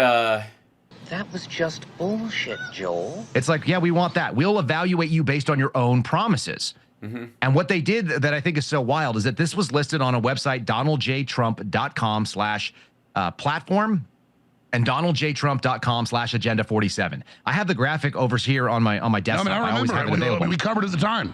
That was just bullshit, Joel. It's like, yeah, we want that. We'll evaluate you based on your own promises. Mm-hmm. And what they did that I think is so wild is that this was listed on a website, donaldjtrump.com/platform and donaldjtrump.com/agenda47. I have the graphic over here on my desktop. No, I always have it available. We covered it at the time.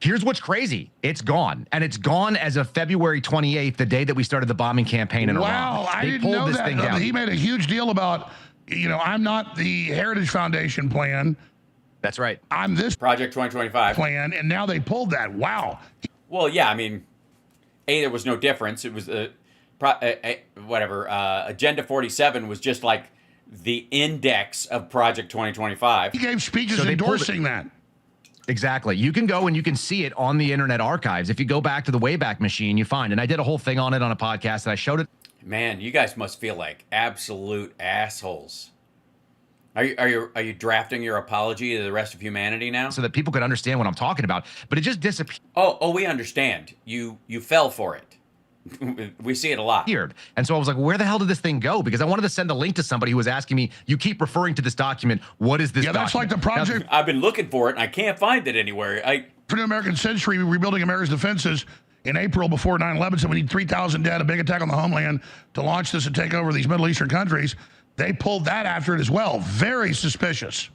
Here's what's crazy. It's gone. And it's gone as of February 28th, the day that we started the bombing campaign in Iran. Wow, I didn't know that. He made a huge deal about... I'm not the Heritage Foundation plan. That's right. I'm this Project 2025 plan, and now they pulled that. Wow. Well, yeah, I mean, there was no difference. It was Agenda 47 was just like the index of Project 2025. He gave speeches endorsing that. Exactly. You can go and you can see it on the Internet Archives. If you go back to the Wayback Machine, you find, and I did a whole thing on it on a podcast, and I showed it. Man, you guys must feel like absolute assholes. Are you drafting your apology to the rest of humanity now? So that people could understand what I'm talking about, but it just disappeared. Oh, we understand. You fell for it. We see it a lot. And so I was like, where the hell did this thing go? Because I wanted to send a link to somebody who was asking me, you keep referring to this document. What is this document? That's like the project. I've been looking for it and I can't find it anywhere. For the American century, rebuilding America's defenses in April before 9/11 said we need 3,000 dead, a big attack on the homeland to launch this and take over these Middle Eastern countries. They pulled that after it as well. Very suspicious.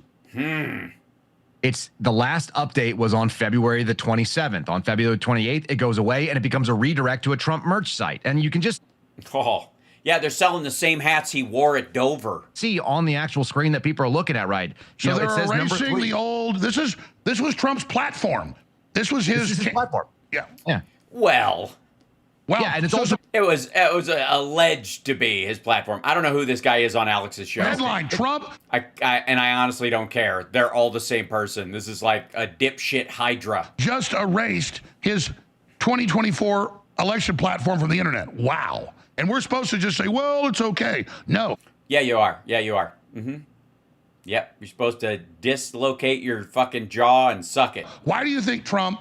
It's the last update was on February the 27th. On February 28th, it goes away and it becomes a redirect to a Trump merch site. And you can just yeah, they're selling the same hats he wore at Dover. See on the actual screen that people are looking at, right? So they're erasing the old. This was Trump's platform. This was his platform. Yeah. Yeah. Well, yeah, and it's also it was alleged to be his platform. I don't know who this guy is on Alex's show. Headline: Trump. I honestly don't care. They're all the same person. This is like a dipshit hydra. Just erased his 2024 election platform from the internet. Wow. And we're supposed to just say, well, it's okay. No. Yeah, you are. Yeah, you are. Mm-hmm. Yep. You're supposed to dislocate your fucking jaw and suck it. Why do you think Trump,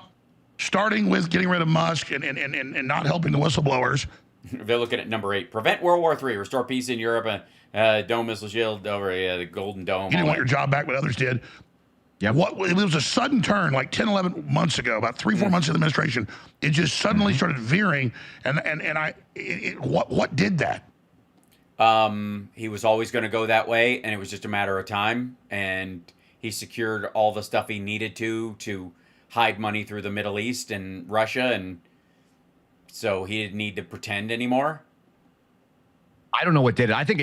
starting with getting rid of Musk and not helping the whistleblowers? They're looking at number 8. Prevent World War III. Restore peace in Europe. Dome missile shield over the Golden Dome. You didn't want your job back, but others did. Yeah. It was a sudden turn, like 10, 11 months ago, about 3-4 months of the administration. It just suddenly started veering, what did that? He was always going to go that way, and it was just a matter of time. And he secured all the stuff he needed to hide money through the Middle East and Russia, and so he didn't need to pretend anymore. I don't know what did it. I think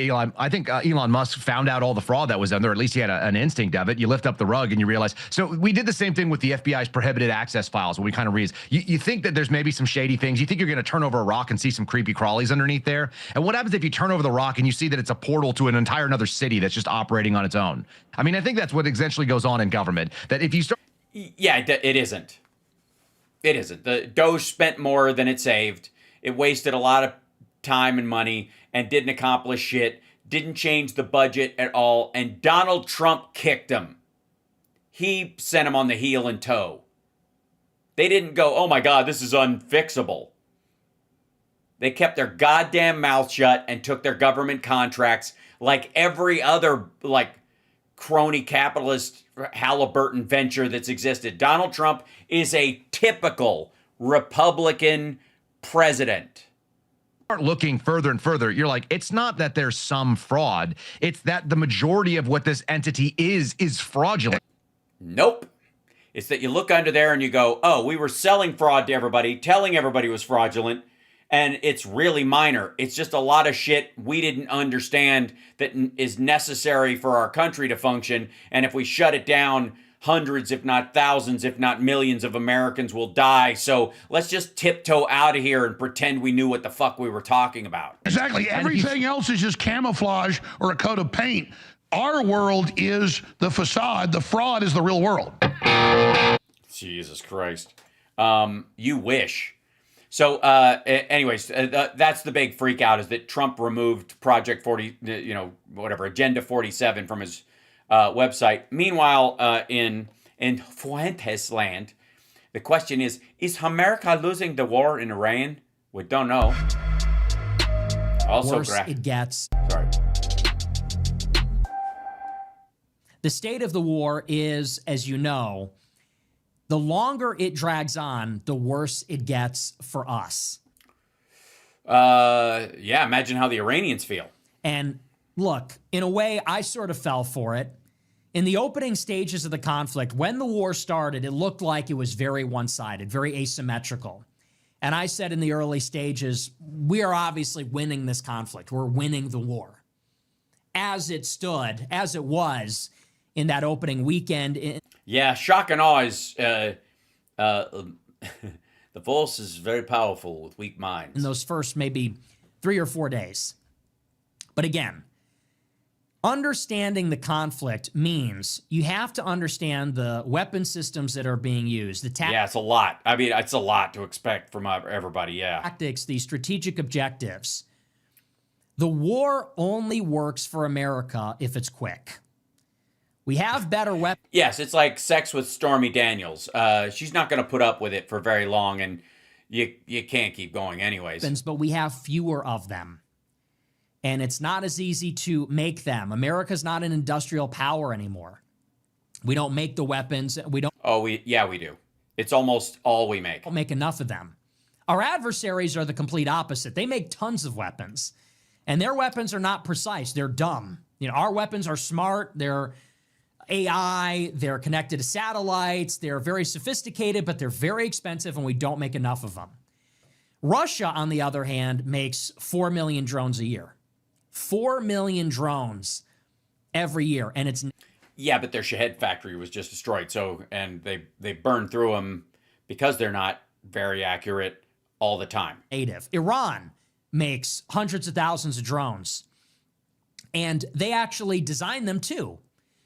Elon Musk found out all the fraud that was done there. At least he had an instinct of it. You lift up the rug and you realize. So we did the same thing with the FBI's prohibited access files. When we kind of read, you think that there's maybe some shady things. You think you're going to turn over a rock and see some creepy crawlies underneath there. And what happens if you turn over the rock and you see that it's a portal to an entire another city that's just operating on its own? I mean, I think that's what essentially goes on in government. That if you start, yeah, it isn't. It isn't. The Doge spent more than it saved. It wasted a lot of time and money and didn't accomplish shit, didn't change the budget at all, and Donald Trump kicked him. He sent him on the heel and toe. They didn't go, oh my God, this is unfixable. They kept their goddamn mouth shut and took their government contracts like every other, crony capitalist Halliburton venture that's existed. Donald Trump is a typical Republican president. Start looking further and further, you're like, it's not that there's some fraud. It's that the majority of what this entity is fraudulent. Nope. It's that you look under there and you go, oh, we were selling fraud to everybody, telling everybody it was fraudulent, and it's really minor. It's just a lot of shit we didn't understand that is necessary for our country to function, and if we shut it down, hundreds, if not thousands, if not millions of Americans will die. So let's just tiptoe out of here and pretend we knew what the fuck we were talking about. Exactly. Everything else is just camouflage or a coat of paint. Our world is the facade. The fraud is the real world. Jesus Christ. You wish. So anyways, that's the big freak out, is that Trump removed Project 40, Agenda 47 from his website. Meanwhile, in Fuentes land, the question is America losing the war in Iran? We don't know. Also, worse it gets. Sorry. The state of the war is, as you know, the longer it drags on, the worse it gets for us. Yeah, imagine how the Iranians feel. And look, in a way, I sort of fell for it. In the opening stages of the conflict, when the war started, it looked like it was very one-sided, very asymmetrical. And I said in the early stages, we are obviously winning this conflict. We're winning the war. As it stood, as it was in that opening weekend. Yeah, shock and awe is, the force is very powerful with weak minds. In those first maybe 3 or 4 days. But again, understanding the conflict means you have to understand the weapon systems that are being used. Yeah, it's a lot. I mean, it's a lot to expect from everybody, yeah. Tactics, the strategic objectives. The war only works for America if it's quick. We have better weapons. Yes, it's like sex with Stormy Daniels. She's not going to put up with it for very long, and you can't keep going anyways. But we have fewer of them. And it's not as easy to make them. America's not an industrial power anymore. We don't make the weapons. We don't. Oh, we do. It's almost all we make. Don't make enough of them. Our adversaries are the complete opposite. They make tons of weapons, and their weapons are not precise. They're dumb. Our weapons are smart. They're AI, they're connected to satellites, they're very sophisticated, but they're very expensive and we don't make enough of them. Russia, on the other hand, makes 4 million drones a year. 4 million drones every year, and it's... Yeah, but their Shahed factory was just destroyed, so, and they burned through them because they're not very accurate all the time. Iran makes hundreds of thousands of drones, and they actually designed them too.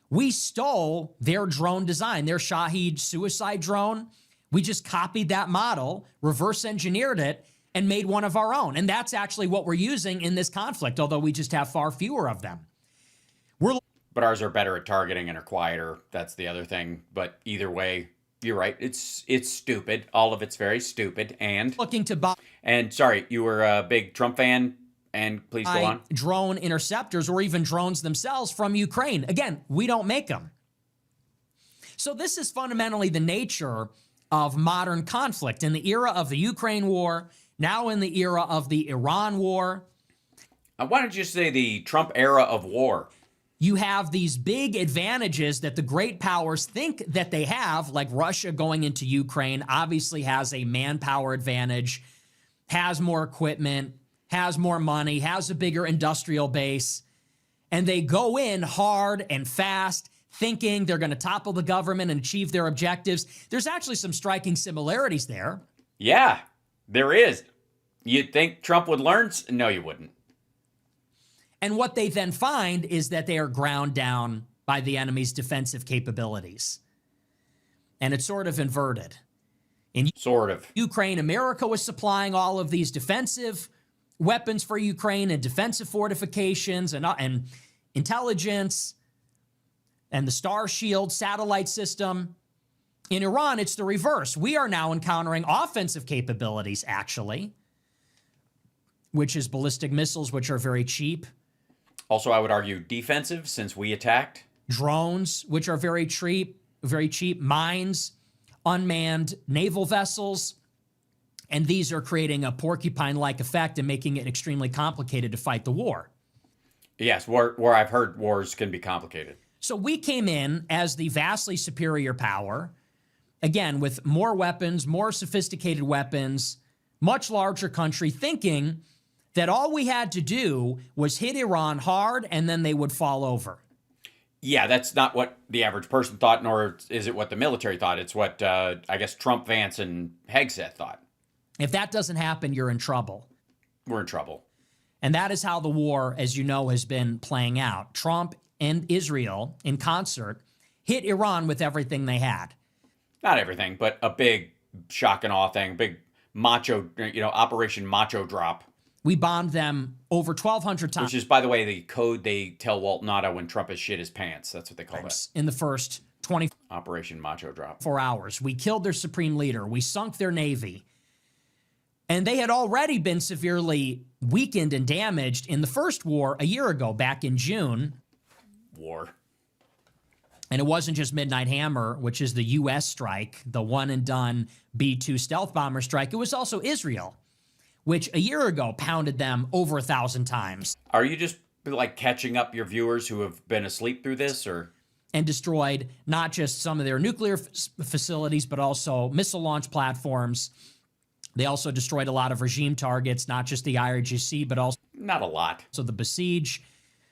We stole their drone design, their Shahed suicide drone. We just copied that model, reverse engineered it, and made one of our own. And that's actually what we're using in this conflict, although we just have far fewer of them. But ours are better at targeting and are quieter. That's the other thing. But either way, you're right. It's stupid. All of it's very stupid. And looking to buy. And sorry, you were a big Trump fan. And please go on. Drone interceptors or even drones themselves from Ukraine. Again, we don't make them. So this is fundamentally the nature of modern conflict. In the era of the Ukraine war, now in the era of the Iran war. Why don't you say the Trump era of war? You have these big advantages that the great powers think that they have, like Russia going into Ukraine obviously has a manpower advantage, has more equipment, has more money, has a bigger industrial base, and they go in hard and fast, thinking they're going to topple the government and achieve their objectives. There's actually some striking similarities there. Yeah, there is. You'd think Trump would learn? No, you wouldn't. And what they then find is that they are ground down by the enemy's defensive capabilities. And it's sort of inverted. In Ukraine, America was supplying all of these defensive weapons for Ukraine and defensive fortifications and intelligence and the Star Shield satellite system. In Iran, it's the reverse. We are now encountering offensive capabilities, actually, which is ballistic missiles, which are very cheap. Also, I would argue defensive, since we attacked. Drones, which are very cheap, mines, unmanned naval vessels. And these are creating a porcupine-like effect and making it extremely complicated to fight the war. Yes, where I've heard wars can be complicated. So we came in as the vastly superior power, again, with more weapons, more sophisticated weapons, much larger country, thinking that all we had to do was hit Iran hard and then they would fall over. Yeah, that's not what the average person thought, nor is it what the military thought. It's what, I guess, Trump, Vance, and Hegseth thought. If that doesn't happen, you're in trouble. We're in trouble. And that is how the war, as you know, has been playing out. Trump and Israel, in concert, hit Iran with everything they had. Not everything, but a big shock and awe thing, big macho, Operation Macho Drop. We bombed them over 1,200 times. Which is, by the way, the code they tell Walt Nauta when Trump has shit his pants. That's what they call that. In the first 24 Operation Macho Drop. hours. We killed their supreme leader. We sunk their navy. And they had already been severely weakened and damaged in the first war a year ago, back in June. And it wasn't just Midnight Hammer, which is the U.S. strike, the one-and-done B-2 stealth bomber strike. It was also Israel, which a year ago pounded them over 1,000 times. Are you just like catching up your viewers who have been asleep through this, or? And destroyed not just some of their nuclear facilities, but also missile launch platforms. They also destroyed a lot of regime targets, not just the IRGC, but also... Not a lot. So the Besiege.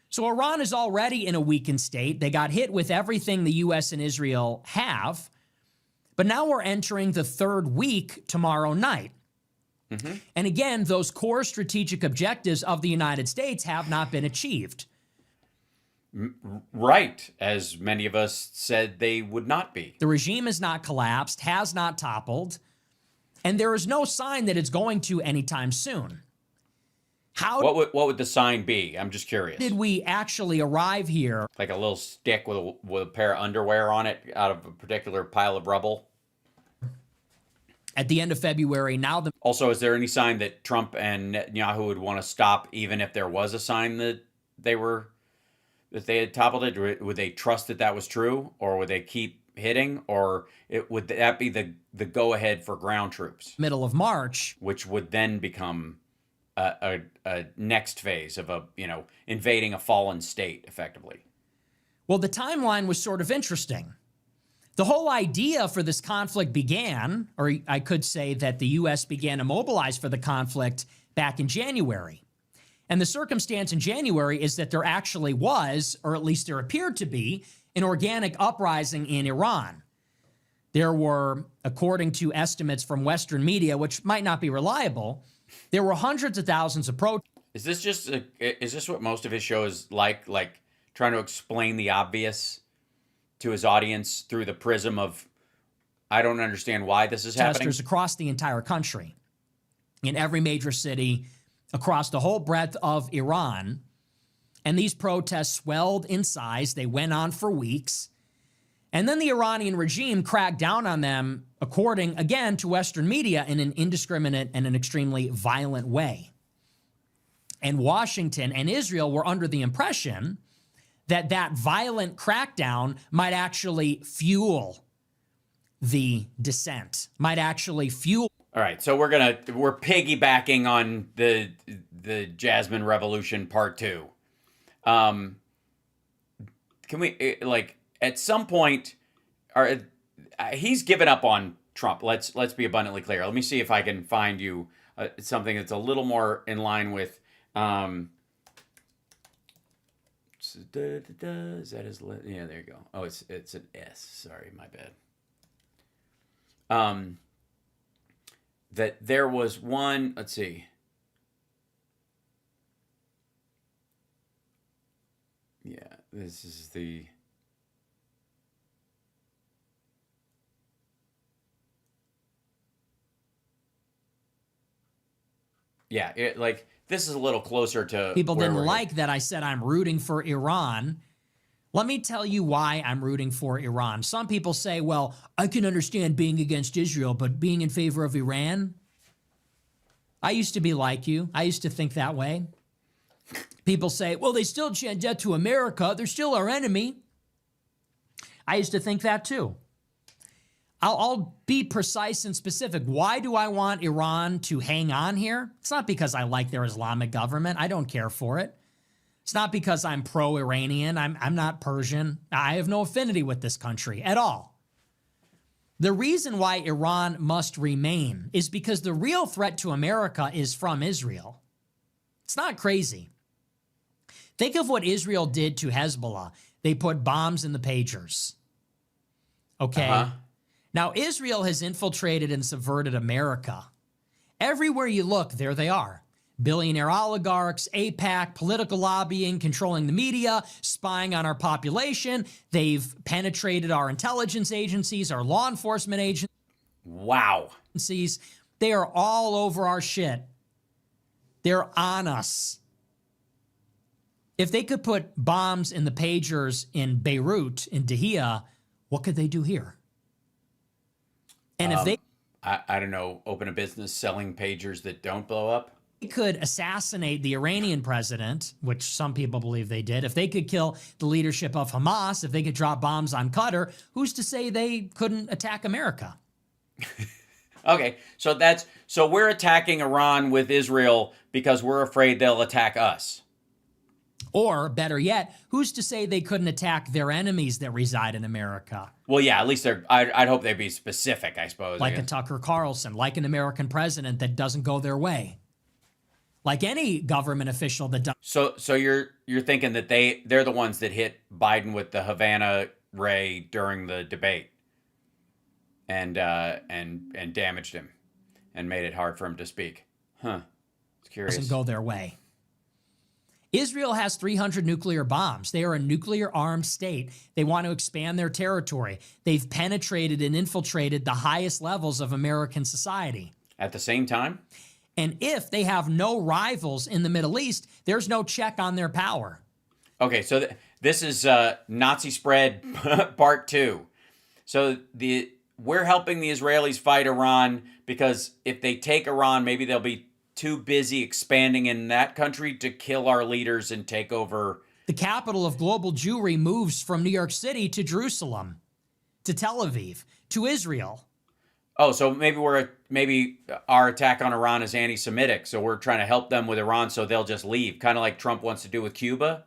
So Iran is already in a weakened state. They got hit with everything the U.S. and Israel have. But now we're entering the third week tomorrow night. Mm-hmm. And again, those core strategic objectives of the United States have not been achieved. Right, as many of us said they would not be. The regime has not collapsed, has not toppled, and there is no sign that it's going to anytime soon. What would the sign be? I'm just curious. Did we actually arrive here? Like a little stick with a pair of underwear on it out of a particular pile of rubble? At the end of February, now the... Also, is there any sign that Trump and Netanyahu would want to stop, even if there was a sign that they had toppled it? Would they trust that that was true, or would they keep hitting, or would that be the go-ahead for ground troops? Middle of March, which would then become a next phase of invading a fallen state, effectively. Well, the timeline was sort of interesting. The whole idea for this conflict began, or I could say that the U.S. began to mobilize for the conflict back in January. And the circumstance in January is that there actually was, or at least there appeared to be, an organic uprising in Iran. There were, according to estimates from Western media, which might not be reliable, there were hundreds of thousands of protests. Is this what most of his show is like trying to explain the obvious to his audience through the prism of, I don't understand why this is happening? Protesters across the entire country, in every major city, across the whole breadth of Iran. And these protests swelled in size. They went on for weeks. And then the Iranian regime cracked down on them, according, again, to Western media, in an indiscriminate and an extremely violent way. And Washington and Israel were under the impression that that violent crackdown might actually fuel the dissent, might actually fuel. All right, so we're piggybacking on the Jasmine Revolution Part 2. Can we at some point, he's given up on Trump. Let's be abundantly clear. Let me see if I can find you something that's a little more in line with. Is that his? Yeah, there you go. Oh, it's an S. Sorry, my bad. That there was one. Let's see. Yeah, this is the. Yeah, this is a little closer to. People didn't like that I said I'm rooting for Iran. Let me tell you why I'm rooting for Iran. Some people say, well, I can understand being against Israel, but being in favor of Iran? I used to be like you. I used to think that way. People say, well, they still chant death to America. They're still our enemy. I used to think that too. I'll be precise and specific. Why do I want Iran to hang on here? It's not because I like their Islamic government. I don't care for it. It's not because I'm pro-Iranian. I'm not Persian. I have no affinity with this country at all. The reason why Iran must remain is because the real threat to America is from Israel. It's not crazy. Think of what Israel did to Hezbollah. They put bombs in the pagers. Okay? Now, Israel has infiltrated and subverted America. Everywhere you look, there they are. Billionaire oligarchs, AIPAC, political lobbying, controlling the media, spying on our population. They've penetrated our intelligence agencies, our law enforcement agencies. Wow. They are all over our shit. They're on us. If they could put bombs in the pagers in Beirut, in Dahia, what could they do here? And if they... I don't know, open a business selling pagers that don't blow up? They could assassinate the Iranian president, which some people believe they did. If they could kill the leadership of Hamas, if they could drop bombs on Qatar, who's to say they couldn't attack America? Okay, so we're attacking Iran with Israel because we're afraid they'll attack us. Or, better yet, who's to say they couldn't attack their enemies that reside in America? Well, yeah, at least I'd hope they'd be specific, I suppose. Like a Tucker Carlson, like an American president that doesn't go their way. Like any government official that does. So you're thinking that they're the ones that hit Biden with the Havana ray during the debate and damaged him and made it hard for him to speak. Huh. It's curious. Doesn't go their way. Israel has 300 nuclear bombs. They are a nuclear-armed state. They want to expand their territory. They've penetrated and infiltrated the highest levels of American society. At the same time? And if they have no rivals in the Middle East, there's no check on their power. Okay, so this is Nazi spread part 2. So we're helping the Israelis fight Iran because if they take Iran, maybe they'll be too busy expanding in that country to kill our leaders and take over. The capital of global Jewry moves from New York City to Jerusalem, to Tel Aviv, to Israel. Oh, so maybe our attack on Iran is anti-Semitic, so we're trying to help them with Iran so they'll just leave, kind of like Trump wants to do with Cuba.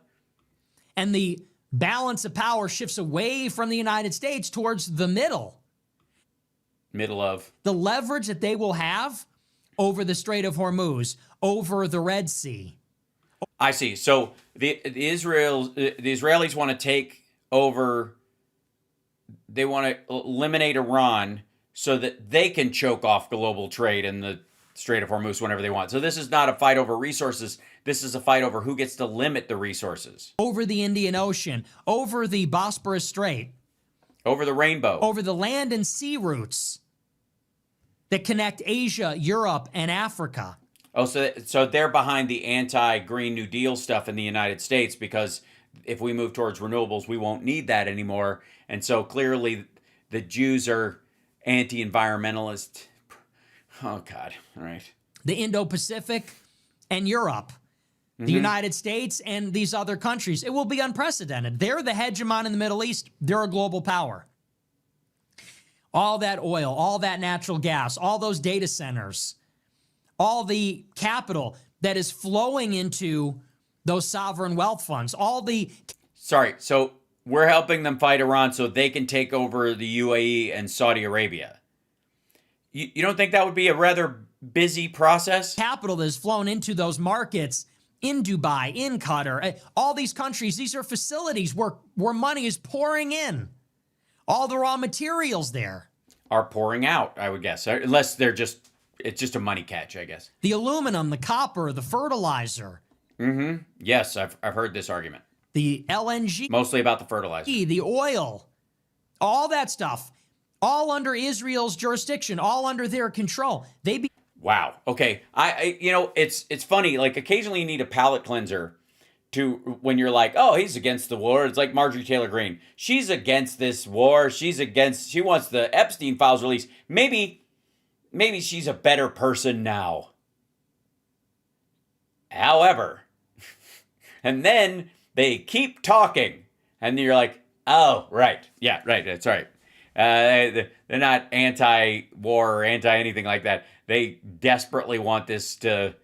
And the balance of power shifts away from the United States towards the middle. Middle of. The leverage that they will have over the Strait of Hormuz, over the Red Sea. I see. So the Israelis want to take over, they want to eliminate Iran so that they can choke off global trade in the Strait of Hormuz whenever they want. So this is not a fight over resources. This is a fight over who gets to limit the resources. Over the Indian Ocean, over the Bosporus Strait. Over the rainbow. Over the land and sea routes that connect Asia, Europe, and Africa. Oh, so they're behind the anti-Green New Deal stuff in the United States because if we move towards renewables, we won't need that anymore. And so clearly the Jews are anti-environmentalist. Oh, God. All right. The Indo-Pacific and Europe, the United States and these other countries. It will be unprecedented. They're the hegemon in the Middle East. They're a global power. All that oil, all that natural gas, all those data centers, all the capital that is flowing into those sovereign wealth funds, all the... Sorry, so we're helping them fight Iran so they can take over the UAE and Saudi Arabia. You don't think that would be a rather busy process? Capital that is flown into those markets in Dubai, in Qatar, all these countries, these are facilities where money is pouring in. All the raw materials there are pouring out, I would guess, unless it's just a money catch, I guess. The aluminum, the copper, the fertilizer. Yes, I've heard this argument. The LNG. Mostly about the fertilizer. The oil. All that stuff. All under Israel's jurisdiction, all under their control. Wow. Okay. I it's funny. Like occasionally you need a palate cleanser to when you're like, oh, he's against the war. It's like Marjorie Taylor Greene. She's against this war. She wants the Epstein files released. Maybe she's a better person now. However, and then they keep talking, and you're like, oh, right. Yeah, right. That's right. They're not anti-war or anti-anything like that. They desperately want this to,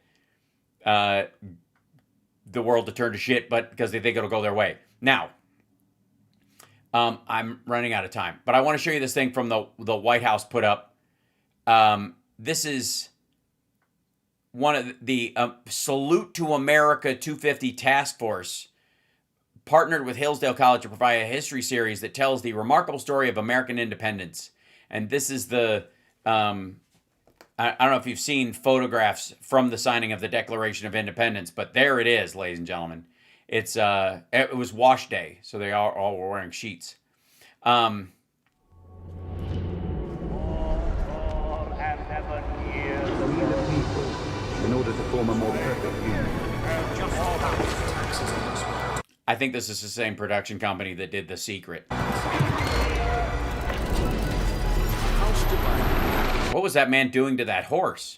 the world to turn to shit, but because they think it'll go their way. Now, I'm running out of time, but I want to show you this thing from the White House put up. This is one of the Salute to America 250 Task Force partnered with Hillsdale College to provide a history series that tells the remarkable story of American independence. And this is the, I don't know if you've seen photographs from the signing of the Declaration of Independence, but there it is, ladies and gentlemen. It was wash day, so they all were wearing sheets. In order to form a more perfect union. I think this is the same production company that did The Secret. What was that man doing to that horse?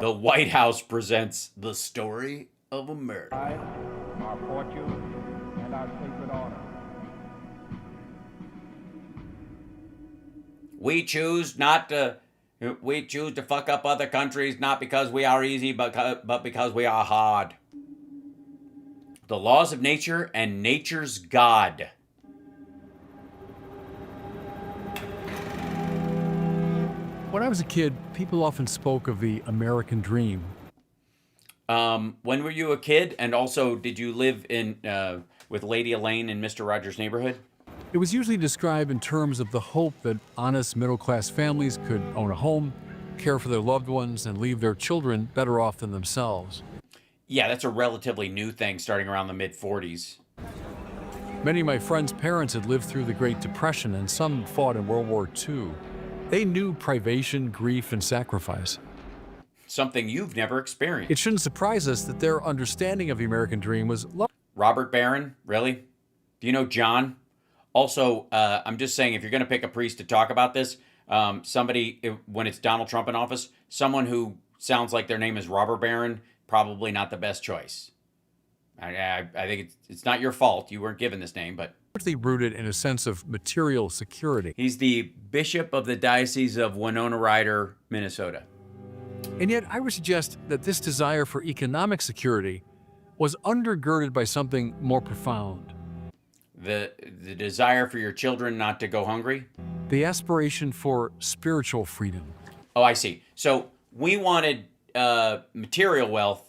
The White House presents The Story of America. Our fortune and our sacred honor. We choose to fuck up other countries, not because we are easy, but because we are hard. The laws of nature and nature's God. When I was a kid, people often spoke of the American dream. When were you a kid? And also, did you live with Lady Elaine in Mr. Rogers' Neighborhood? It was usually described in terms of the hope that honest middle-class families could own a home, care for their loved ones, and leave their children better off than themselves. Yeah, that's a relatively new thing starting around the mid-40s. Many of my friends' parents had lived through the Great Depression, and some fought in World War II. They knew privation, grief, and sacrifice. Something you've never experienced. It shouldn't surprise us that their understanding of the American dream was... Robert Barron? Really? Do you know John? Also, I'm just saying, if you're going to pick a priest to talk about this, somebody, when it's Donald Trump in office, someone who sounds like their name is Robert Barron, probably not the best choice. I think it's not your fault. You weren't given this name, but... largely rooted in a sense of material security. He's the Bishop of the Diocese of Winona Ryder, Minnesota. And yet, I would suggest that this desire for economic security was undergirded by something more profound. The desire for your children not to go hungry? The aspiration for spiritual freedom. Oh, I see. So we wanted material wealth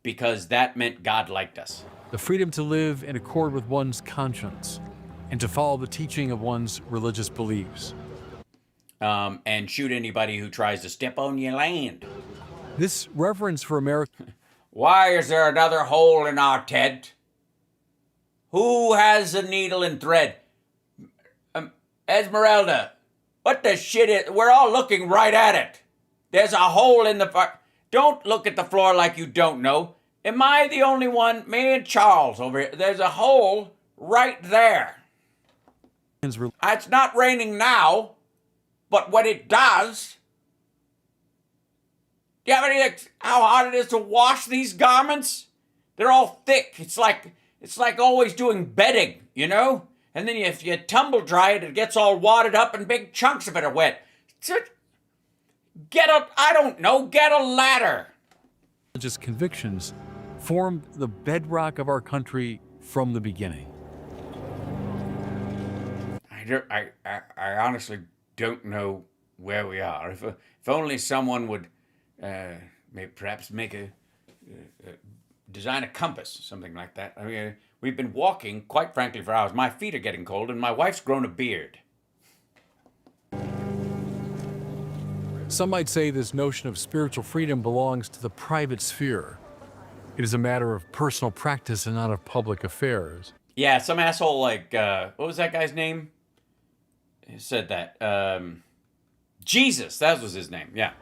because that meant God liked us. The freedom to live in accord with one's conscience and to follow the teaching of one's religious beliefs. And shoot anybody who tries to step on your land. This reverence for America. Why is there another hole in our tent? Who has a needle and thread? Esmeralda, what the shit is... We're all looking right at it. There's a hole in the... Don't look at the floor like you don't know. Am I the only one? Me and Charles over here. There's a hole right there. It's not raining now, but when it does... Do you have any idea how hard it is to wash these garments? They're all thick. It's like always doing bedding, you know? And then if you tumble dry it, it gets all wadded up and big chunks of it are wet. Get a ladder. Religious convictions formed the bedrock of our country from the beginning. I honestly don't know where we are. If only someone would perhaps design a compass, something like that. I mean, we've been walking, quite frankly, for hours. My feet are getting cold, and my wife's grown a beard. Some might say this notion of spiritual freedom belongs to the private sphere. It is a matter of personal practice and not of public affairs. Yeah, some asshole like, what was that guy's name? He said that. Jesus, that was his name, yeah.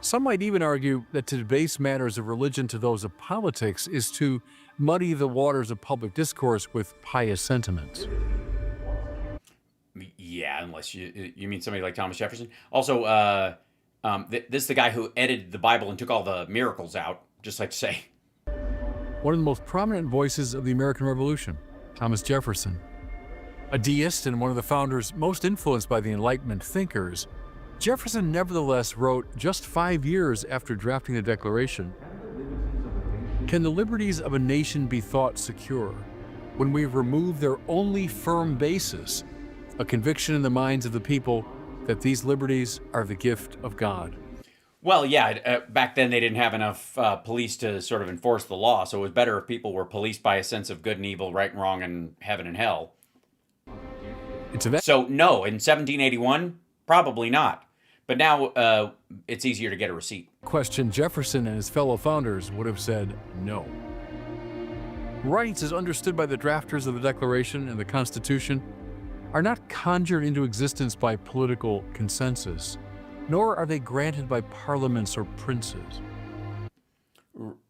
Some might even argue that to debase matters of religion to those of politics is to muddy the waters of public discourse with pious sentiments. Yeah, unless you mean somebody like Thomas Jefferson. Also, this is the guy who edited the Bible and took all the miracles out, just like to say. One of the most prominent voices of the American Revolution, Thomas Jefferson. A deist and one of the founders most influenced by the Enlightenment thinkers, Jefferson nevertheless wrote just 5 years after drafting the Declaration, "Can the liberties of a nation be thought secure when we remove their only firm basis, a conviction in the minds of the people that these liberties are the gift of God?" Well, yeah, back then they didn't have enough police to sort of enforce the law, so it was better if people were policed by a sense of good and evil, right and wrong, and heaven and hell. So, no, in 1781, probably not. But now it's easier to get a receipt. Question Jefferson and his fellow founders would have said no. Rights, as understood by the drafters of the Declaration and the Constitution, are not conjured into existence by political consensus, nor are they granted by parliaments or princes.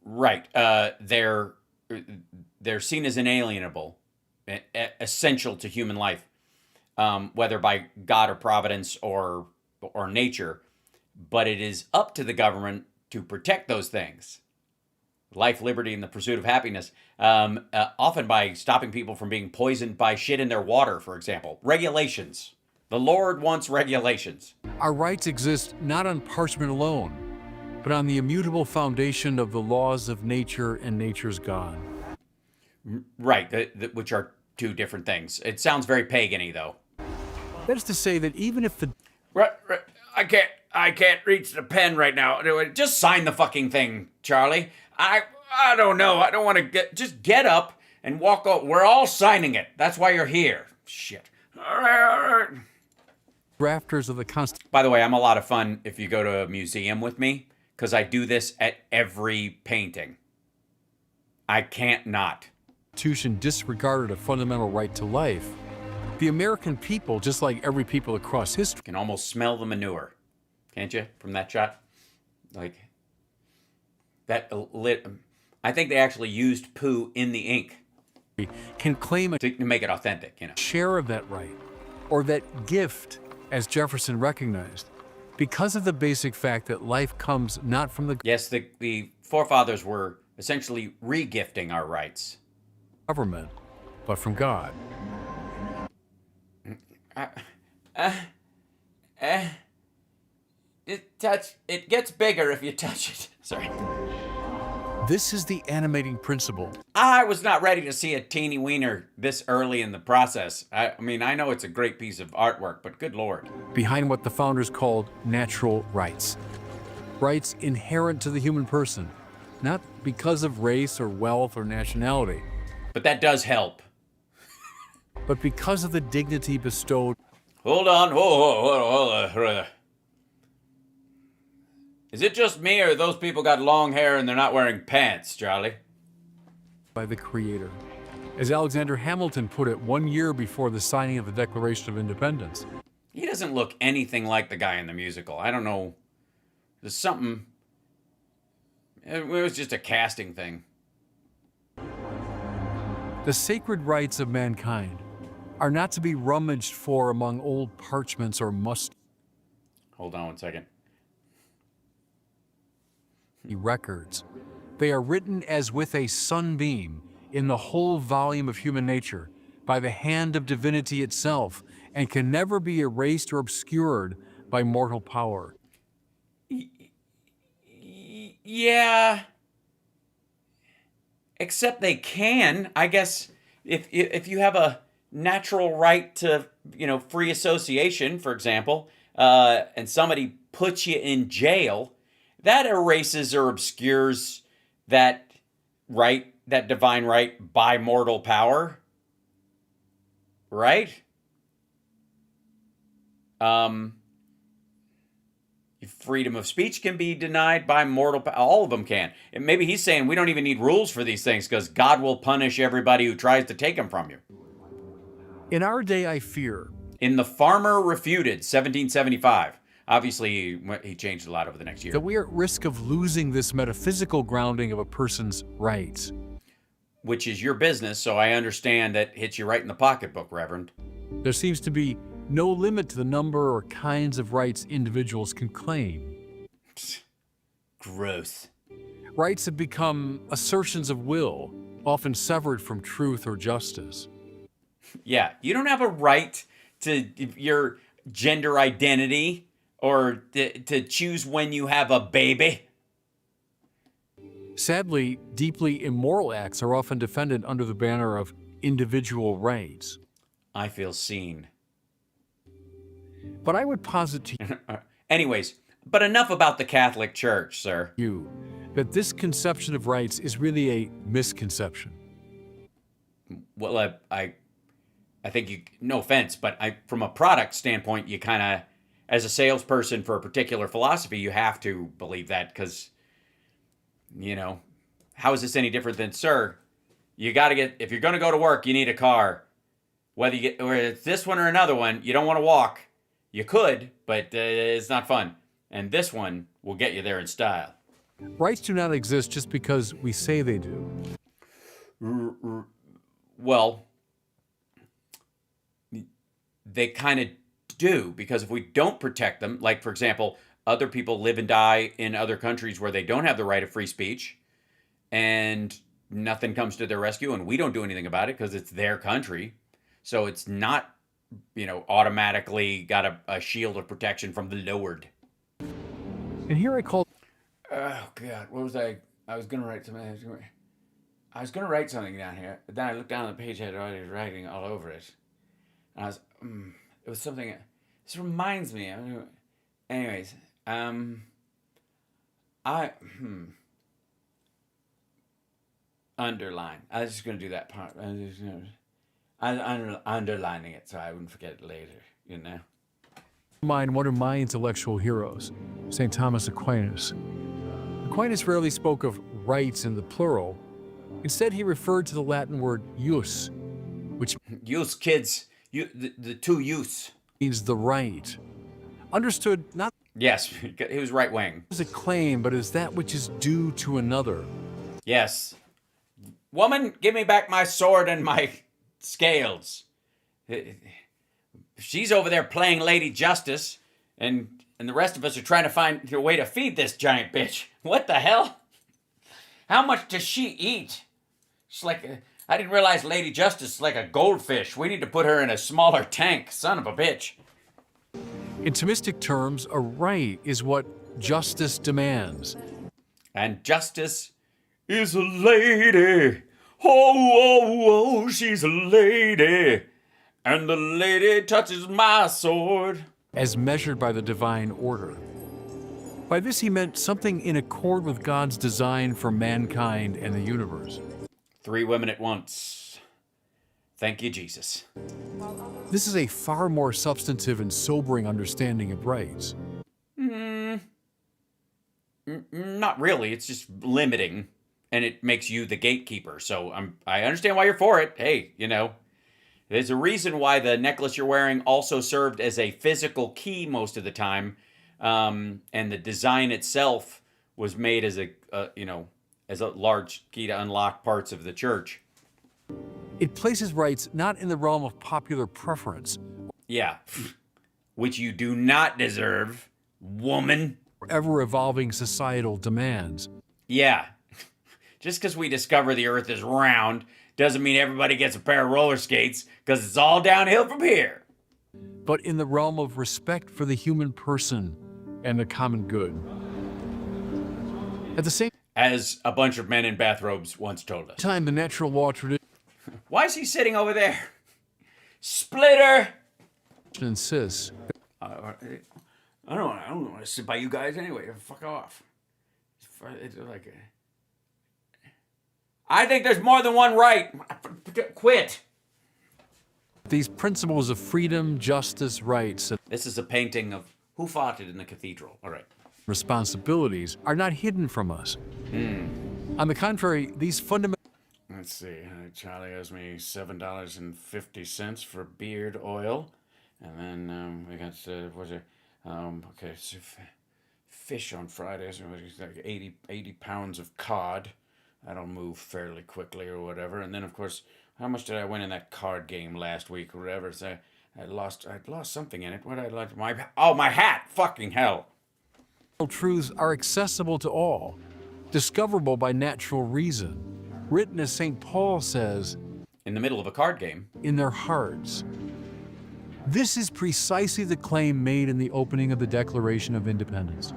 Right. They're seen as inalienable, essential to human life, whether by God or providence or nature, but it is up to the government to protect those things. Life, liberty, and the pursuit of happiness, often by stopping people from being poisoned by shit in their water, for example. Regulations. The Lord wants regulations. Our rights exist not on parchment alone, but on the immutable foundation of the laws of nature and nature's God. Right, which are two different things. It sounds very pagan-y, though. That is to say that even if the... Right, I can't reach the pen right now. Just sign the fucking thing, Charlie. I don't know. I don't want to just get up and walk over. We're all signing it. That's why you're here. Shit. All right. Drafters of the Constitution. By the way, I'm a lot of fun if you go to a museum with me, because I do this at every painting. I can't not. Constitution disregarded a fundamental right to life. The American people, just like every people across history, can almost smell the manure, can't you, from that shot? Like, that lit. I think they actually used poo in the ink. Can claim to make it authentic, you know. Share of that right, or that gift, as Jefferson recognized, because of the basic fact that life comes not from the... Yes, the forefathers were essentially re-gifting our rights. Government, but from God. it gets bigger if you touch it. Sorry. This is the animating principle. I was not ready to see a teeny wiener this early in the process. I mean, I know it's a great piece of artwork, but good Lord. Behind what the founders called natural rights. Rights inherent to the human person, not because of race or wealth or nationality. But that does help. But because of the dignity bestowed. Hold on. Hold on. Is it just me, or those people got long hair and they're not wearing pants, Charlie? By the Creator. As Alexander Hamilton put it 1 year before the signing of the Declaration of Independence. He doesn't look anything like the guy in the musical. I don't know. There's something. It was just a casting thing. The sacred rights of mankind are not to be rummaged for among old parchments or Hold on 1 second. Records. They are written as with a sunbeam in the whole volume of human nature by the hand of divinity itself, and can never be erased or obscured by mortal power. Yeah. Except they can. I guess if you have a natural right to, free association, for example, and somebody puts you in jail, that erases or obscures that right, that divine right by mortal power. Right? Freedom of speech can be denied by mortal power. All of them can. And maybe he's saying we don't even need rules for these things because God will punish everybody who tries to take them from you. In our day, I fear. In The Farmer Refuted, 1775. Obviously, he changed a lot over the next year. That we are at risk of losing this metaphysical grounding of a person's rights. Which is your business, so I understand that hits you right in the pocketbook, Reverend. There seems to be no limit to the number or kinds of rights individuals can claim. Gross. Rights have become assertions of will, often severed from truth or justice. Yeah, you don't have a right to your gender identity or to choose when you have a baby. Sadly, deeply immoral acts are often defended under the banner of individual rights. I feel seen. But I would posit to you... Anyways, but enough about the Catholic Church, sir. That this conception of rights is really a misconception. Well, I think you, no offense, but from a product standpoint, you kind of, as a salesperson for a particular philosophy, you have to believe that because, how is this any different than, sir, you got to get, if you're going to go to work, you need a car. Whether it's this one or another one, you don't want to walk. You could, but it's not fun. And this one will get you there in style. Rights do not exist just because we say they do. Well, they kind of do, because if we don't protect them, like, for example, other people live and die in other countries where they don't have the right of free speech, and nothing comes to their rescue, and we don't do anything about it because it's their country. So it's not, automatically got a shield of protection from the Lord. And here I call... Oh, God. What was I? I was going to write something. I was going to write something down here. But then I looked down at the page I had already writing all over it. And I was... it was something... This reminds me. Anyways. Underline. I was just going to do that part. I'm underlining it so I wouldn't forget it later, One of my intellectual heroes, St. Thomas Aquinas. Aquinas rarely spoke of rights in the plural. Instead, he referred to the Latin word jus, which... Jus, kids. The two jus. Means the right. Understood not... Yes, he was right-wing. ...as a claim, but as that which is due to another. Yes. Woman, give me back my sword and my scales. She's over there playing Lady Justice, and the rest of us are trying to find a way to feed this giant bitch. What the hell? How much does she eat? She's like, I didn't realize Lady Justice is like a goldfish. We need to put her in a smaller tank. Son of a bitch. In Thomistic terms, a right is what justice demands. And justice is a lady. Oh, she's a lady. And the lady touches my sword. As measured by the divine order. By this he meant something in accord with God's design for mankind and the universe. 3 women at once. Thank you, Jesus. This is a far more substantive and sobering understanding of rights. Not really. It's just limiting, and it makes you the gatekeeper. So I understand why you're for it. Hey, you know, there's a reason why the necklace you're wearing also served as a physical key most of the time, and the design itself was made as a large key to unlock parts of the church. It places rights not in the realm of popular preference. Yeah, which you do not deserve, woman. Ever-evolving societal demands. Yeah, just because we discover the earth is round doesn't mean everybody gets a pair of roller skates, because it's all downhill from here. But in the realm of respect for the human person and the common good. At the same As a bunch of men in bathrobes once told us. time, the natural law tradition Why is he sitting over there? Splitter! insists I don't want to sit by you guys anyway. Fuck off. It's like I think there's more than one right. Quit. these principles of freedom, justice, rights, and This is a painting of who fought it in the cathedral. All right. responsibilities are not hidden from us. On the contrary, these fundamental Let's see. Charlie owes me $7.50 for beard oil. And then we got, what's it? Okay, so fish on Fridays. It's like 80 pounds of cod. That'll move fairly quickly or whatever. And then, of course, how much did I win in that card game last week or whatever? So I'd lost something in it. What did I lost? My hat! Fucking hell! truths are accessible to all, discoverable by natural reason, written as St. Paul says, in the middle of a card game, in their hearts. This is precisely the claim made in the opening of the Declaration of Independence.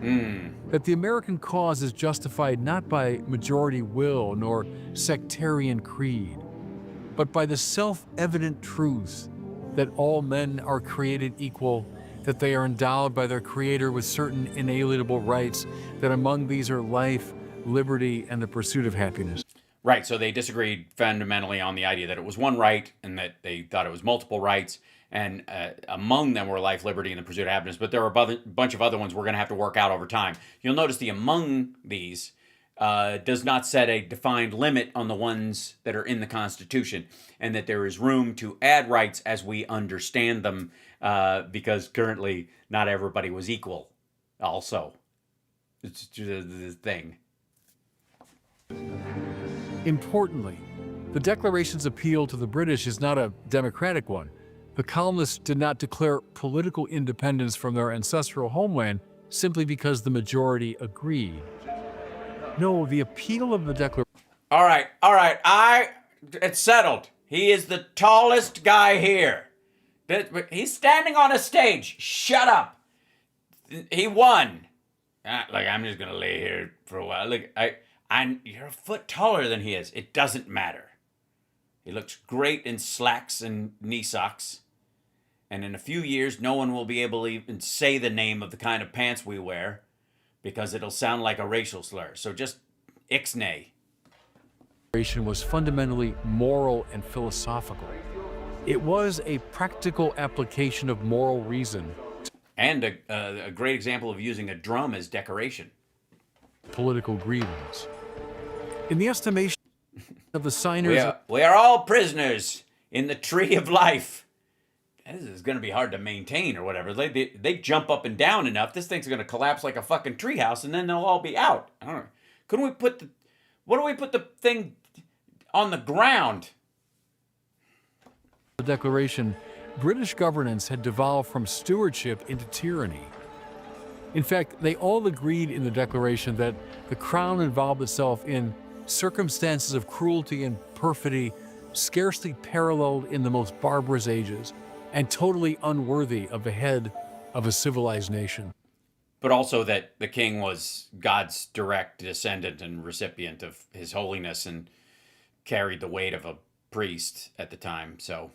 That the American cause is justified not by majority will nor sectarian creed, but by the self-evident truth that all men are created equal, that they are endowed by their Creator with certain inalienable rights, that among these are life, liberty, and the pursuit of happiness. Right, so they disagreed fundamentally on the idea that it was one right and that they thought it was multiple rights. And among them were life, liberty, and the pursuit of happiness. But there were a bunch of other ones we're going to have to work out over time. You'll notice the among these does not set a defined limit on the ones that are in the Constitution, and that there is room to add rights as we understand them, because currently not everybody was equal also. It's just the thing. Importantly, the Declaration's appeal to the British is not a democratic one. The colonists did not declare political independence from their ancestral homeland simply because the majority agreed. No, the appeal of the Declaration... All right. It's settled. He is the tallest guy here. He's standing on a stage. Shut up. He won. I'm just going to lay here for a while. Look, you're a foot taller than he is. It doesn't matter. He looks great in slacks and knee socks. And in a few years, no one will be able to even say the name of the kind of pants we wear because it'll sound like a racial slur. So just ixnay. was fundamentally moral and philosophical. It was a practical application of moral reason. And a great example of using a drum as decoration. Political grievance. In the estimation of the signers... We are all prisoners in the tree of life. This is going to be hard to maintain or whatever. They jump up and down enough. This thing's going to collapse like a fucking treehouse, and then they'll all be out. I don't know. Couldn't we put the... What do we put the thing on the ground? The Declaration, British governance had devolved from stewardship into tyranny. In fact, they all agreed in the Declaration that the Crown involved itself in circumstances of cruelty and perfidy scarcely paralleled in the most barbarous ages, and totally unworthy of the head of a civilized nation. But also that the king was God's direct descendant and recipient of his holiness and carried the weight of a priest at the time. So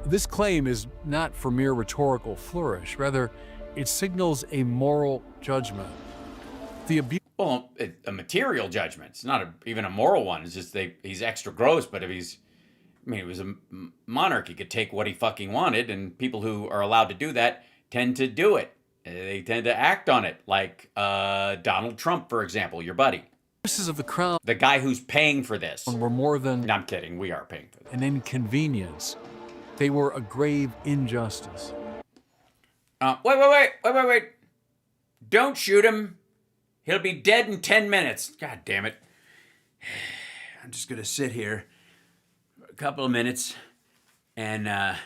This claim is not for mere rhetorical flourish. Rather, it signals a moral judgment. The abuse. Well, a material judgment. It's not even a moral one. It's just he's extra gross. But if he's, I mean, it was a monarch. He could take what he fucking wanted, and people who are allowed to do that tend to do it. They tend to act on it, like Donald Trump, for example, your buddy. Abuses of the crown. The guy who's paying for this. Were more than. No, I'm kidding. We are paying for this. An inconvenience. They were a grave injustice. Wait. Don't shoot him. He'll be dead in 10 minutes. God damn it. I'm just going to sit here for a couple of minutes and, man,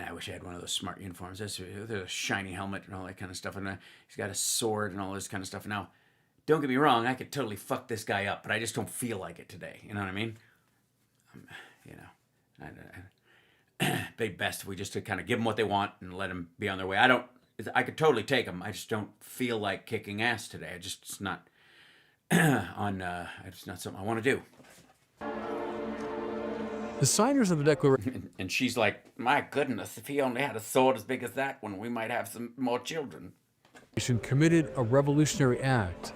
I wish I had one of those smart uniforms. There's a shiny helmet and all that kind of stuff. And he's got a sword and all this kind of stuff. Now, don't get me wrong. I could totally fuck this guy up, but I just don't feel like it today. You know what I mean? It'd be best if we just kind of give them what they want and let them be on their way. I could totally take them. I just don't feel like kicking ass today. It's not it's not something I want to do. The signers of the Declaration. And she's like, my goodness, if he only had a sword as big as that one, we might have some more children. Committed a revolutionary act.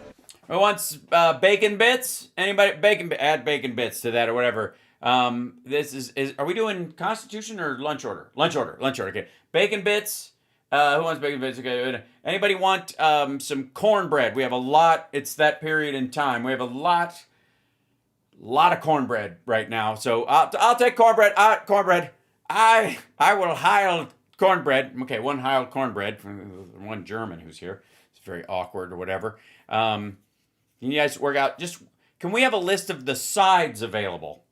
Who wants bacon bits? Anybody? Add bacon bits to that or whatever. This is are we doing Constitution or lunch order? Lunch order. Okay. Bacon bits. Who wants bacon bits? Okay. Anybody want some cornbread? We have a lot. It's that period in time. We have a lot of cornbread right now. So I'll take cornbread. Cornbread. I will heil cornbread. Okay, one heil cornbread from one German who's here. It's very awkward or whatever. Can you guys work out? Can we have a list of the sides available?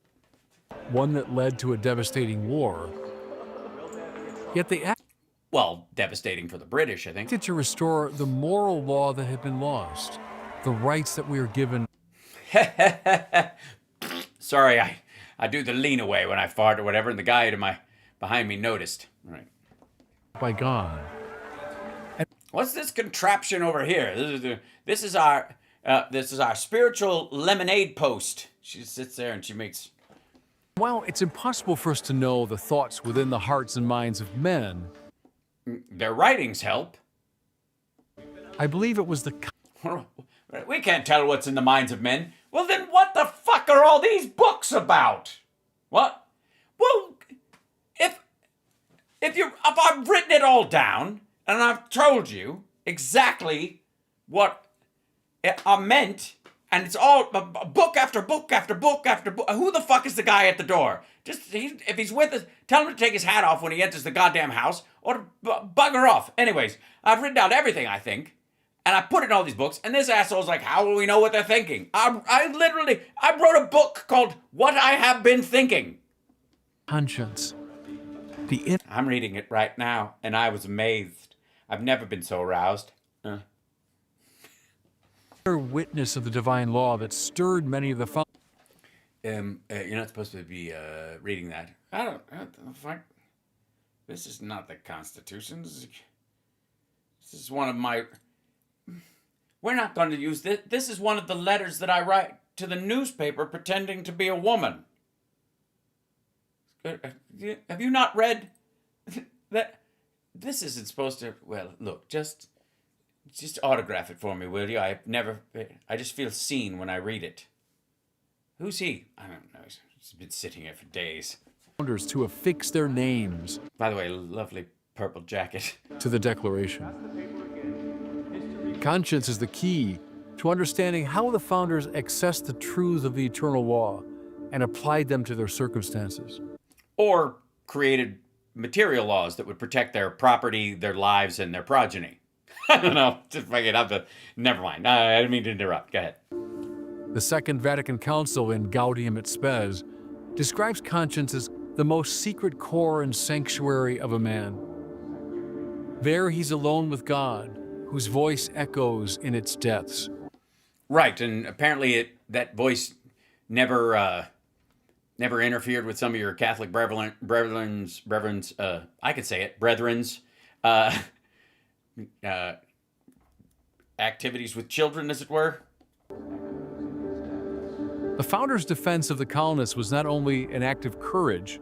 One that led to a devastating war. Yet they acted. Well, devastating for the British, I think. To restore the moral law that had been lost, the rights that we are given. Sorry, I do the lean away when I fart or whatever, and the guy behind me noticed. All right. By God. What's this contraption over here? This is our spiritual lemonade post. She sits there and she makes. While it's impossible for us to know the thoughts within the hearts and minds of men, their writings help. I believe it was the. We can't tell what's in the minds of men. Well, then what the fuck are all these books about? What? Well, if I've written it all down and I've told you exactly what I meant, and it's all book after book after book after book. Who the fuck is the guy at the door? If he's with us, tell him to take his hat off when he enters the goddamn house, or to bugger off. Anyways, I've written down everything, I think, and I put it in all these books, and this asshole's like, how will we know what they're thinking? I wrote a book called What I Have Been Thinking. Conscience. I'm reading it right now, and I was amazed. I've never been so aroused. Witness of the divine law that stirred many of the founders. You're not supposed to be reading that. I don't fuck. This is not the Constitution. This is one of my. We're not going to use this. This is one of the letters that I write to the newspaper pretending to be a woman. Have you not read that? This isn't supposed to. Well, look, just autograph it for me, will you? I just feel seen when I read it. Who's he? I don't know. He's been sitting here for days. Founders to affix their names. By the way, lovely purple jacket. To the Declaration. Conscience is the key to understanding how the founders accessed the truths of the eternal law and applied them to their circumstances. Or created material laws that would protect their property, their lives, and their progeny. I don't know. Just fucking up the. Never mind. I didn't mean to interrupt. Go ahead. The Second Vatican Council in Gaudium et Spes describes conscience as the most secret core and sanctuary of a man. There he's alone with God, whose voice echoes in its depths. Right, and apparently that voice never never interfered with some of your Catholic brethren's, I could say it, brethren's activities with children, as it were. The founders' defense of the colonists was not only an act of courage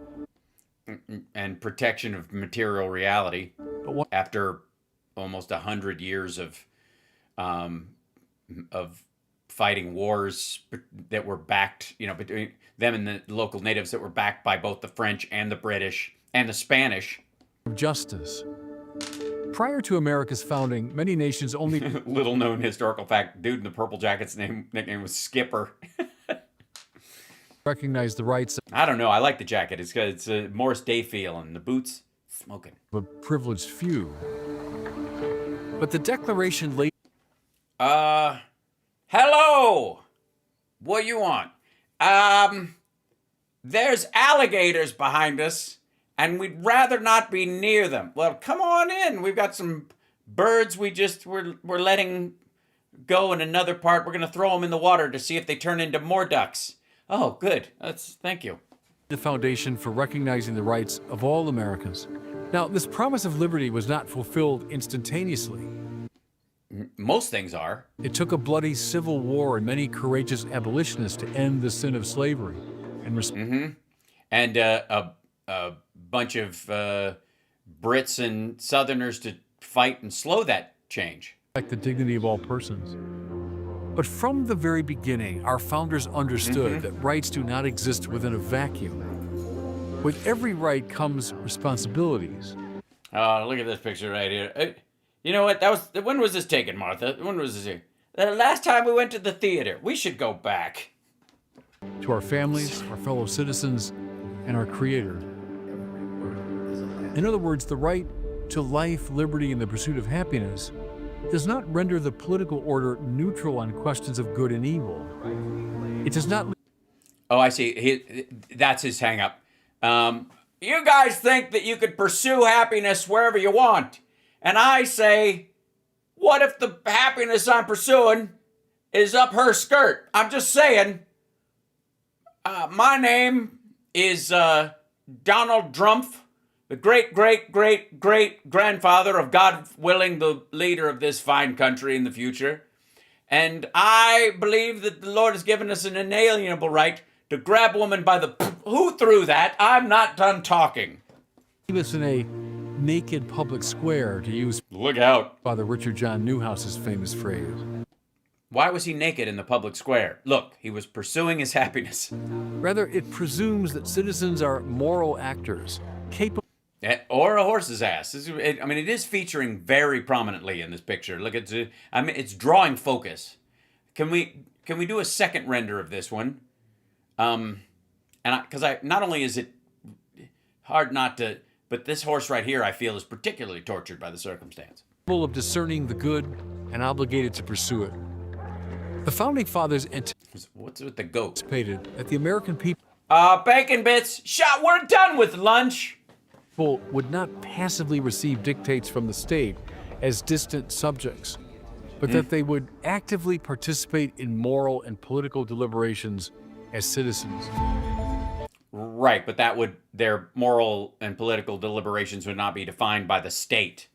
and protection of material reality, but after almost 100 years of fighting wars that were backed, between them and the local natives, that were backed by both the French and the British and the Spanish. Justice. Prior to America's founding, many nations only... Little known historical fact, dude in the purple jacket's nickname was Skipper. recognize the rights... I don't know, I like the jacket. It's a Morris Day feel, and the boots, smoking. ...of a privileged few. But the Declaration laid... Hello! What you want? There's alligators behind us, and we'd rather not be near them. Well, come on in. We've got some birds we're letting go in another part. We're going to throw them in the water to see if they turn into more ducks. Oh, good. Thank you. The foundation for recognizing the rights of all Americans. Now, this promise of liberty was not fulfilled instantaneously. Most things are. It took a bloody civil war and many courageous abolitionists to end the sin of slavery. And a bunch of Brits and Southerners to fight and slow that change. Like the dignity of all persons. But from the very beginning, our founders understood that rights do not exist within a vacuum. With every right comes responsibilities. Oh, look at this picture right here. You know what? When was this taken, Martha? When was this here? The last time we went to the theater. We should go back. To our families, our fellow citizens, and our Creator. In other words, the right to life, liberty, and the pursuit of happiness does not render the political order neutral on questions of good and evil. It does not... Oh, I see. That's his hang-up. You guys think that you could pursue happiness wherever you want. And I say, what if the happiness I'm pursuing is up her skirt? I'm just saying. My name is Donald Drumpf, the great-great-great-great-grandfather of, God willing, the leader of this fine country in the future. And I believe that the Lord has given us an inalienable right to grab a woman by the... Who threw that? I'm not done talking. He was in a naked public square, to use... Look out. Father Richard John Newhouse's famous phrase. Why was he naked in the public square? Look, he was pursuing his happiness. Rather, it presumes that citizens are moral actors, capable... Or a horse's ass. It is featuring very prominently in this picture. Look, it's drawing focus. Can we do a second render of this one? Not only is it hard not to, but this horse right here, I feel, is particularly tortured by the circumstance. Capable of discerning the good and obligated to pursue it. The founding fathers what's with the goat? Anticipated that the American people... Bacon bits. We're done with lunch. Would not passively receive dictates from the state as distant subjects, but that they would actively participate in moral and political deliberations as citizens. Right, but their moral and political deliberations would not be defined by the state.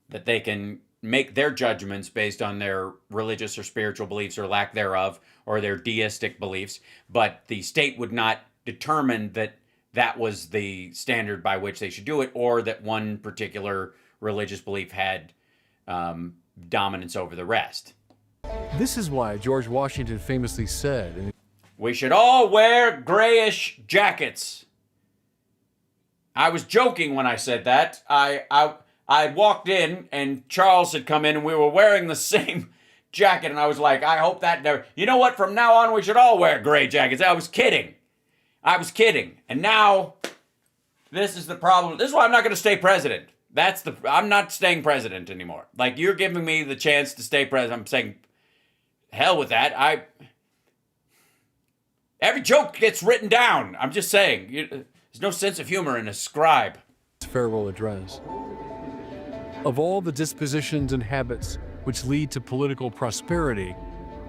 That they can make their judgments based on their religious or spiritual beliefs or lack thereof, or their deistic beliefs, but the state would not determine that was the standard by which they should do it, or that one particular religious belief had dominance over the rest. This is why George Washington famously said, "We should all wear grayish jackets." I was joking when I said that. I walked in and Charles had come in and we were wearing the same jacket, and I was like, I hope that never... You know what? From now on, we should all wear gray jackets. I was kidding. And now, this is the problem. This is why I'm not going to stay president. I'm not staying president anymore. Like, you're giving me the chance to stay president. I'm saying, hell with that. Every joke gets written down. I'm just saying. There's no sense of humor in a scribe. Farewell address. Of all the dispositions and habits which lead to political prosperity,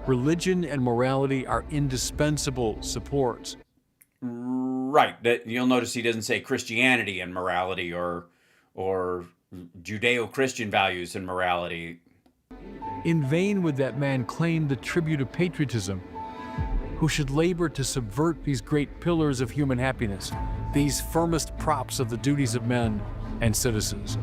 religion and morality are indispensable supports. Right. You'll notice he doesn't say Christianity and morality or Judeo-Christian values and morality. In vain would that man claim the tribute of patriotism, who should labor to subvert these great pillars of human happiness, these firmest props of the duties of men and citizens.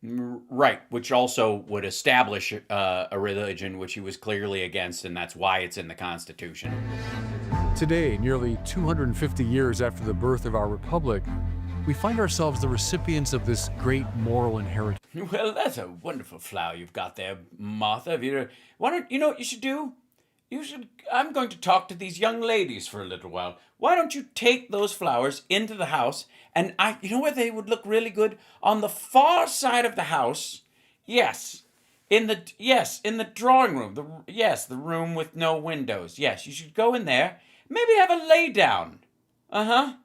Right, which also would establish a religion which he was clearly against, and that's why it's in the Constitution. Today, nearly 250 years after the birth of our republic, we find ourselves the recipients of this great moral inheritance. Well, that's a wonderful flower you've got there, Martha. Why don't you know what you should do? I'm going to talk to these young ladies for a little while. Why don't you take those flowers into the house, and you know where they would look really good? On the far side of the house. Yes. In the drawing room. The room with no windows. Yes, you should go in there. Maybe have a lay down. No,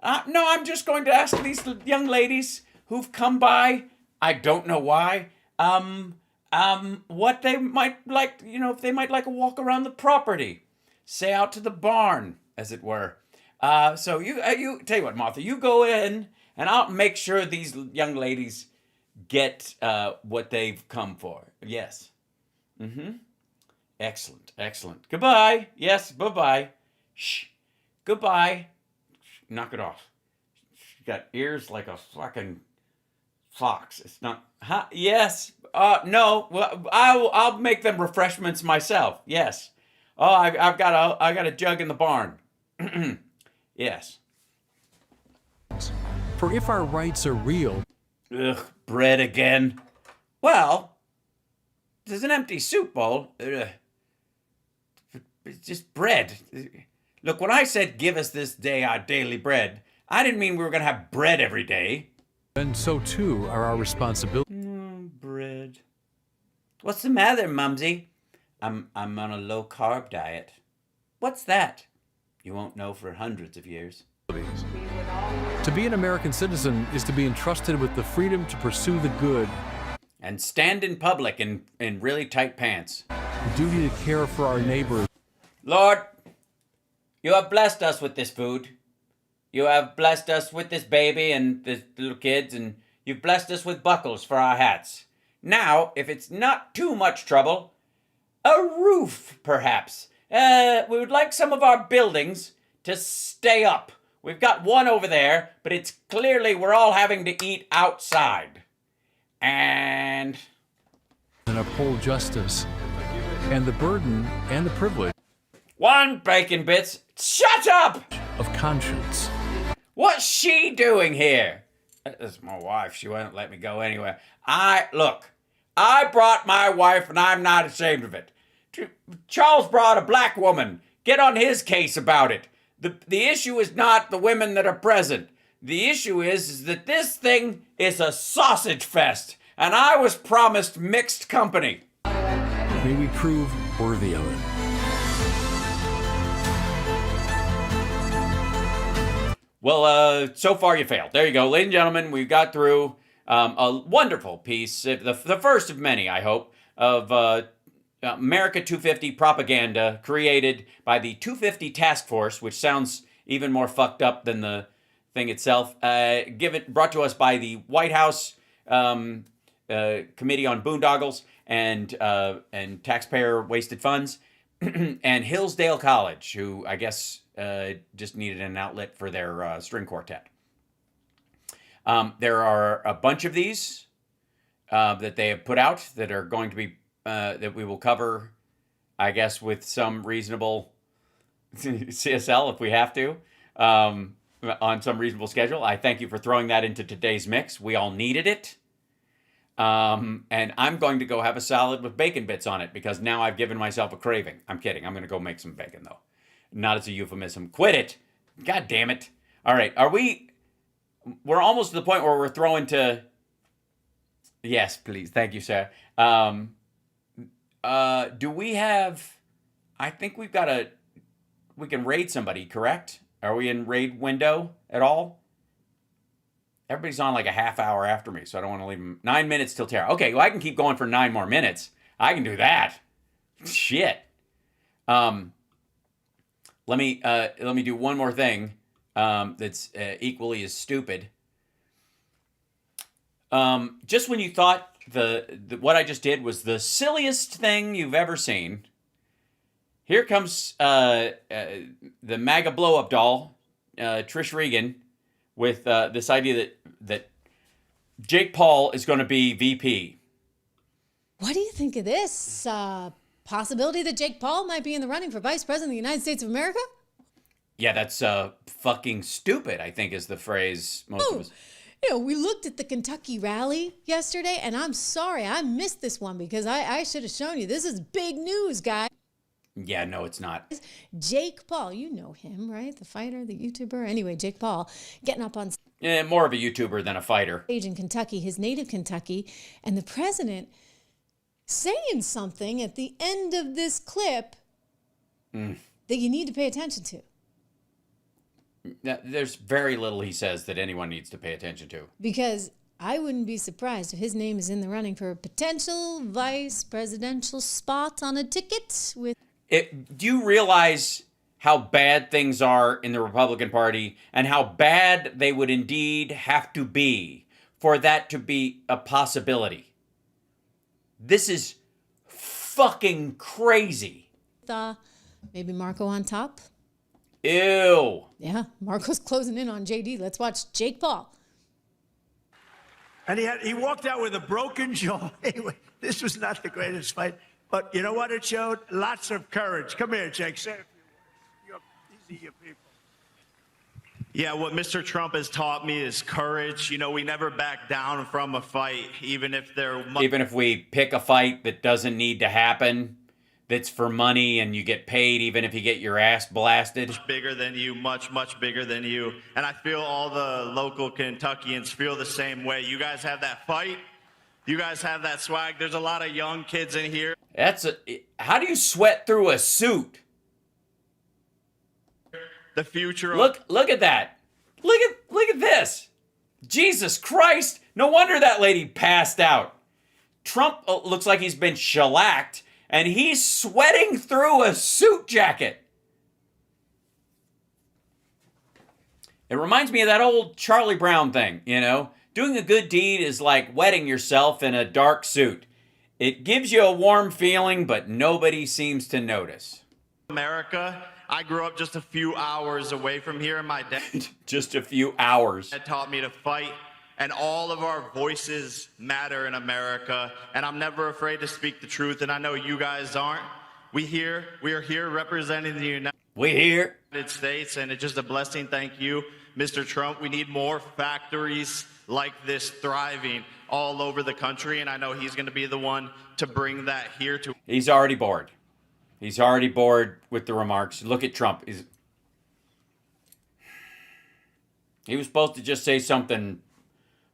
I'm just going to ask these young ladies who've come by, I don't know why, what they might like, if they might like a walk around the property, say out to the barn, as it were. So you tell you what, Martha, you go in, and I'll make sure these young ladies get what they've come for. Yes. Excellent. Goodbye. Yes, bye-bye. Shh. Goodbye. Knock it off. She's got ears like a fucking fox. It's not. Huh? Yes. No. Well, I'll make them refreshments myself. Yes. Oh, I got a jug in the barn. Yes. For if our rights are real. Ugh, bread again. Well, there's an empty soup bowl. It's just bread. Look, when I said give us this day our daily bread, I didn't mean we were going to have bread every day. And so too are our responsibilities. Bread. What's the matter, Mumsy? I'm on a low-carb diet. What's that? You won't know for hundreds of years. To be an American citizen is to be entrusted with the freedom to pursue the good. And stand in public in really tight pants. The duty to care for our neighbors. Lord, you have blessed us with this food. You have blessed us with this baby and the little kids, and you've blessed us with buckles for our hats. Now, if it's not too much trouble, a roof, perhaps. We would like some of our buildings to stay up. We've got one over there, but it's clearly we're all having to eat outside. And uphold justice and the burden and the privilege. One bacon bits. Shut up! Of conscience. What's she doing here? That's my wife. She won't let me go anywhere. I brought my wife, and I'm not ashamed of it. Charles brought a black woman. Get on his case about it. The issue is not the women that are present. The issue is that this thing is a sausage fest, and I was promised mixed company. May we prove worthy of it. Well, so far you failed. There you go. Ladies and gentlemen, we got through a wonderful piece, the first of many, I hope, of America 250 propaganda created by the 250 Task Force, which sounds even more fucked up than the thing itself. Brought to us by the White House Committee on Boondoggles and Taxpayer Wasted Funds, and Hillsdale College, who I guess just needed an outlet for their string quartet. There are a bunch of these that they have put out that are going to be that we will cover, I guess, with some reasonable CSL if we have to, on some reasonable schedule. I thank you for throwing that into today's mix. We all needed it. And I'm going to go have a salad with bacon bits on it because now I've given myself a craving. I'm kidding. I'm going to go make some bacon, though. Not as a euphemism. Quit it. God damn it. All right. We're almost to the point where we're throwing to... Yes, please. Thank you, sir. Do we have... I think we've got we can raid somebody, correct? Are we in raid window at all? Everybody's on like a half hour after me, so I don't want to leave them. 9 minutes till Tara. Okay, well, I can keep going for 9 more minutes. I can do that. Shit. Let me do one more thing. that's equally as stupid. Just when you thought what I just did was the silliest thing you've ever seen, here comes the MAGA blow-up doll, Trish Regan, with this idea that Jake Paul is going to be VP. What do you think of this possibility that Jake Paul might be in the running for vice president of the United States of America? Yeah, that's fucking stupid, I think is the phrase most of us. You know, we looked at the Kentucky rally yesterday, and I'm sorry I missed this one because I should have shown you. This is big news, guys. Yeah, no, it's not. Jake Paul, you know him, right? The fighter, the YouTuber. Anyway, Jake Paul getting up on Yeah, more of a YouTuber than a fighter. stage in Kentucky, his native Kentucky, and the president saying something at the end of this clip that you need to pay attention to. There's very little he says that anyone needs to pay attention to. Because I wouldn't be surprised if his name is in the running for a potential vice presidential spot on a ticket with... Do you realize how bad things are in the Republican Party and how bad they would indeed have to be for that to be a possibility? This is fucking crazy. Maybe Marco on top? Ew. Yeah, Marco's closing in on JD. Let's watch Jake Paul. And he walked out with a broken jaw. Anyway, this was not the greatest fight. But you know what it showed? Lots of courage. Come here, Jake. Say a few words. These are your people. Yeah, what Mr. Trump has taught me is courage. You know, we never back down from a fight, even if we pick a fight that doesn't need to happen, that's for money, and you get paid even if you get your ass blasted. Much bigger than you, much bigger than you. And I feel all the local Kentuckians feel the same way. You guys have that fight. You guys have that swag. There's a lot of young kids in here. How do you sweat through a suit? The future. Look at that. Look at this. Jesus Christ. No wonder that lady passed out. Trump looks like he's been shellacked, and he's sweating through a suit jacket. It reminds me of that old Charlie Brown thing, you know? Doing a good deed is like wetting yourself in a dark suit. It gives you a warm feeling, but nobody seems to notice. America. I grew up just a few hours away from here, and my dad just a few hours taught me to fight, and all of our voices matter in America, and I'm never afraid to speak the truth, and I know you guys aren't. We are here representing the United States, and it's just a blessing. Thank you, Mr. Trump. We need more factories like this thriving all over the country, and I know he's going to be the one to bring that here to. He's already bored. He's already bored with the remarks. Look at Trump. He was supposed to just say something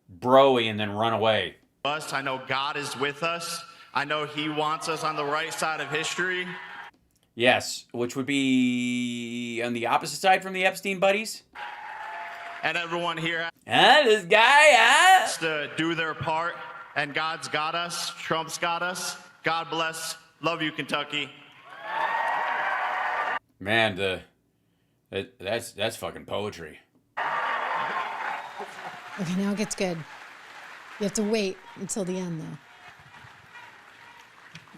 bro-y and then run away. I know God is with us. I know he wants us on the right side of history. Yes, which would be on the opposite side from the Epstein buddies. And everyone here this guy has to do their part, and God's got us. Trump's got us. God bless. Love you, Kentucky. Man, that's fucking poetry. Okay, now it gets good. You have to wait until the end, though.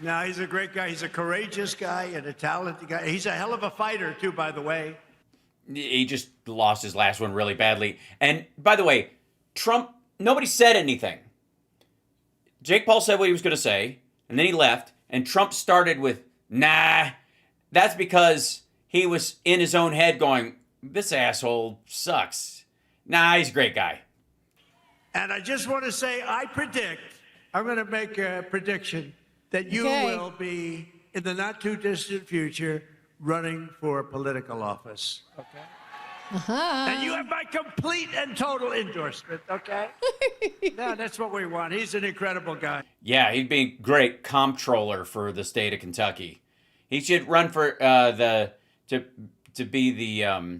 No, he's a great guy. He's a courageous guy and a talented guy. He's a hell of a fighter, too, by the way. He just lost his last one really badly. And by the way, Trump, nobody said anything. Jake Paul said what he was going to say, and then he left, and Trump started with, nah. That's because he was in his own head going, this asshole sucks. Nah, he's a great guy. And I just want to say, I'm going to make a prediction that you will be, in the not-too-distant future, running for political office. Okay? And you have my complete and total endorsement, okay? No, that's what we want. He's an incredible guy. Yeah, he'd be a great comptroller for the state of Kentucky. He should run for to be the I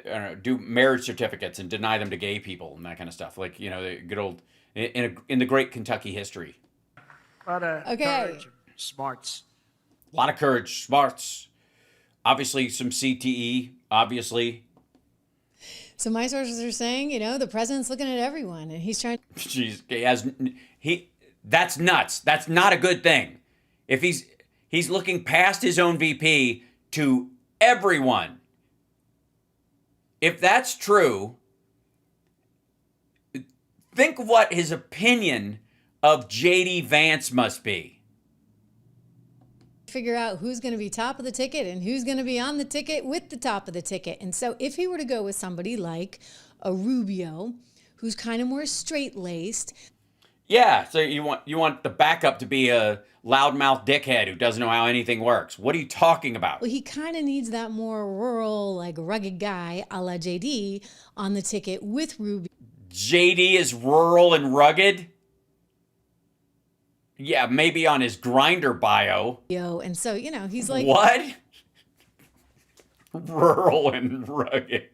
don't know, do marriage certificates and deny them to gay people and that kind of stuff. Like, you know, the good old in the great Kentucky history. A lot of courage, smarts. A lot of courage, smarts. Obviously, some CTE. Obviously, So my sources are saying, the president's looking at everyone, and he's trying. Jeez, that's nuts. That's not a good thing. If he's looking past his own VP to everyone. If that's true, think what his opinion of JD Vance must be. Figure out who's going to be top of the ticket and who's going to be on the ticket with the top of the ticket. And so if he were to go with somebody like a Rubio, who's kind of more straight-laced. Yeah, so you want the backup to be a loudmouth dickhead who doesn't know how anything works. What are you talking about? Well, he kind of needs that more rural, like rugged guy a la JD on the ticket with Rubio. JD is rural and rugged? Yeah, maybe on his Grindr bio. And so, he's like... What? Rural and rugged.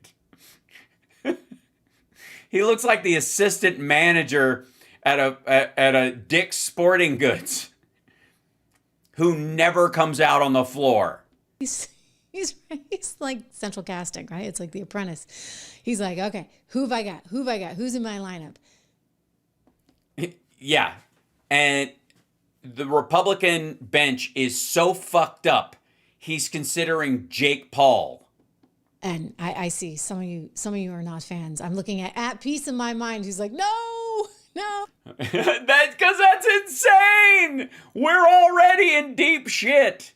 He looks like the assistant manager at a Dick's Sporting Goods who never comes out on the floor. He's like central casting, right? It's like The Apprentice. He's like, okay, who have I got? Who's in my lineup? Yeah. And the Republican bench is so fucked up, he's considering Jake Paul. And I see some of you are not fans. I'm looking at Peace in My Mind. He's like, no. That's because that's insane. We're already in deep shit.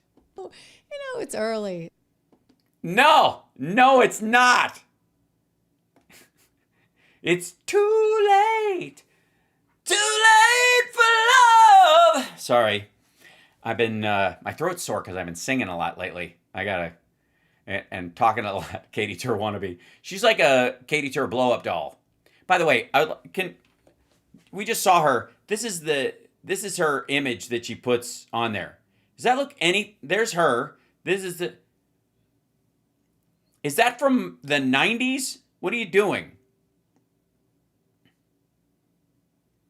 It's early. No, it's not. It's too late. Too late for love. Sorry. I've been, my throat's sore because I've been singing a lot lately. And talking a lot. Katie Tur wannabe. She's like a Katie Tur blow-up doll. By the way, we just saw her. This is her image that she puts on there. Does that look there's her. Is that from the 90s? What are you doing?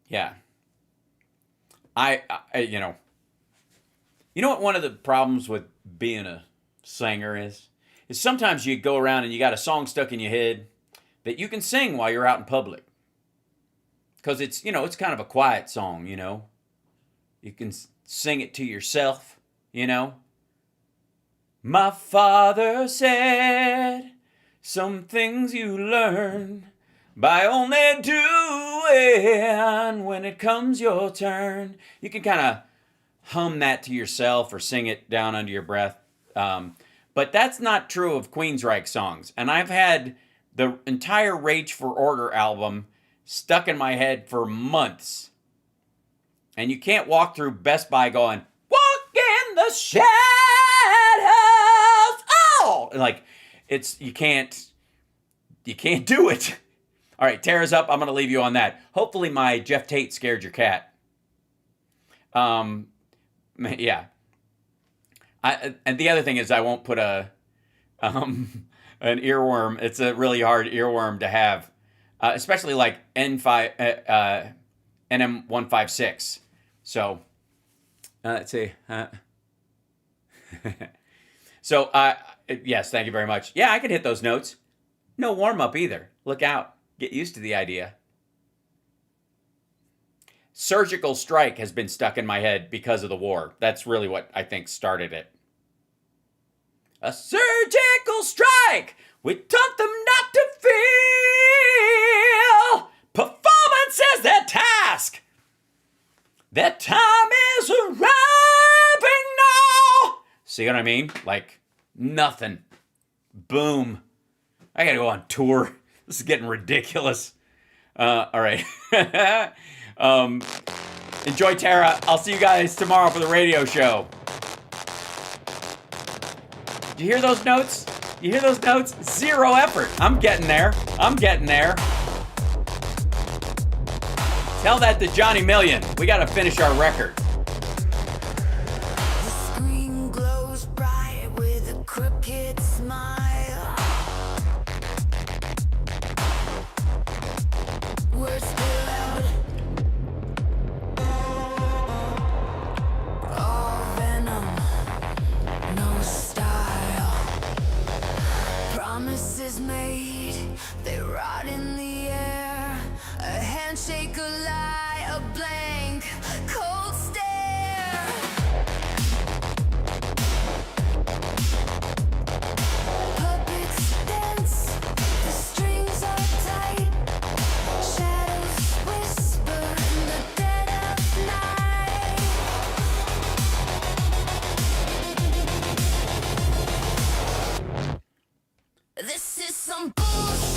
Yeah. You know what one of the problems with being a singer is sometimes you go around and you got a song stuck in your head that you can sing while you're out in public. Because it's kind of a quiet song, You can sing it to yourself, My father said, some things you learn by only doing when it comes your turn. You can kind of hum that to yourself or sing it down under your breath. But that's not true of Queensryche songs. And I've had the entire Rage for Order album stuck in my head for months. And you can't walk through Best Buy going, walk in the shadows. Oh! Like, you can't do it. All right, Tara's up. I'm going to leave you on that. Hopefully my Jeff Tate scared your cat. Yeah. And the other thing is I won't put an earworm. It's a really hard earworm to have, especially like NM156. So let's see. So yes, thank you very much. Yeah, I could hit those notes. No warm up either. Look out. Get used to the idea. Surgical strike has been stuck in my head because of the war. That's really what I think started it. A surgical strike! We taught them not to feel. Performance is their task. Their time is arriving now. See what I mean? Like nothing. Boom. I gotta go on tour. This is getting ridiculous. All right. Enjoy Tara. I'll see you guys tomorrow for the radio show. Did you hear those notes? You hear those notes? Zero effort. I'm getting there. Tell that to Johnny Million. We got to finish our record. The screen glows bright with a crooked smile. We're still out. All venom, no style. Promises made, they some bullshit.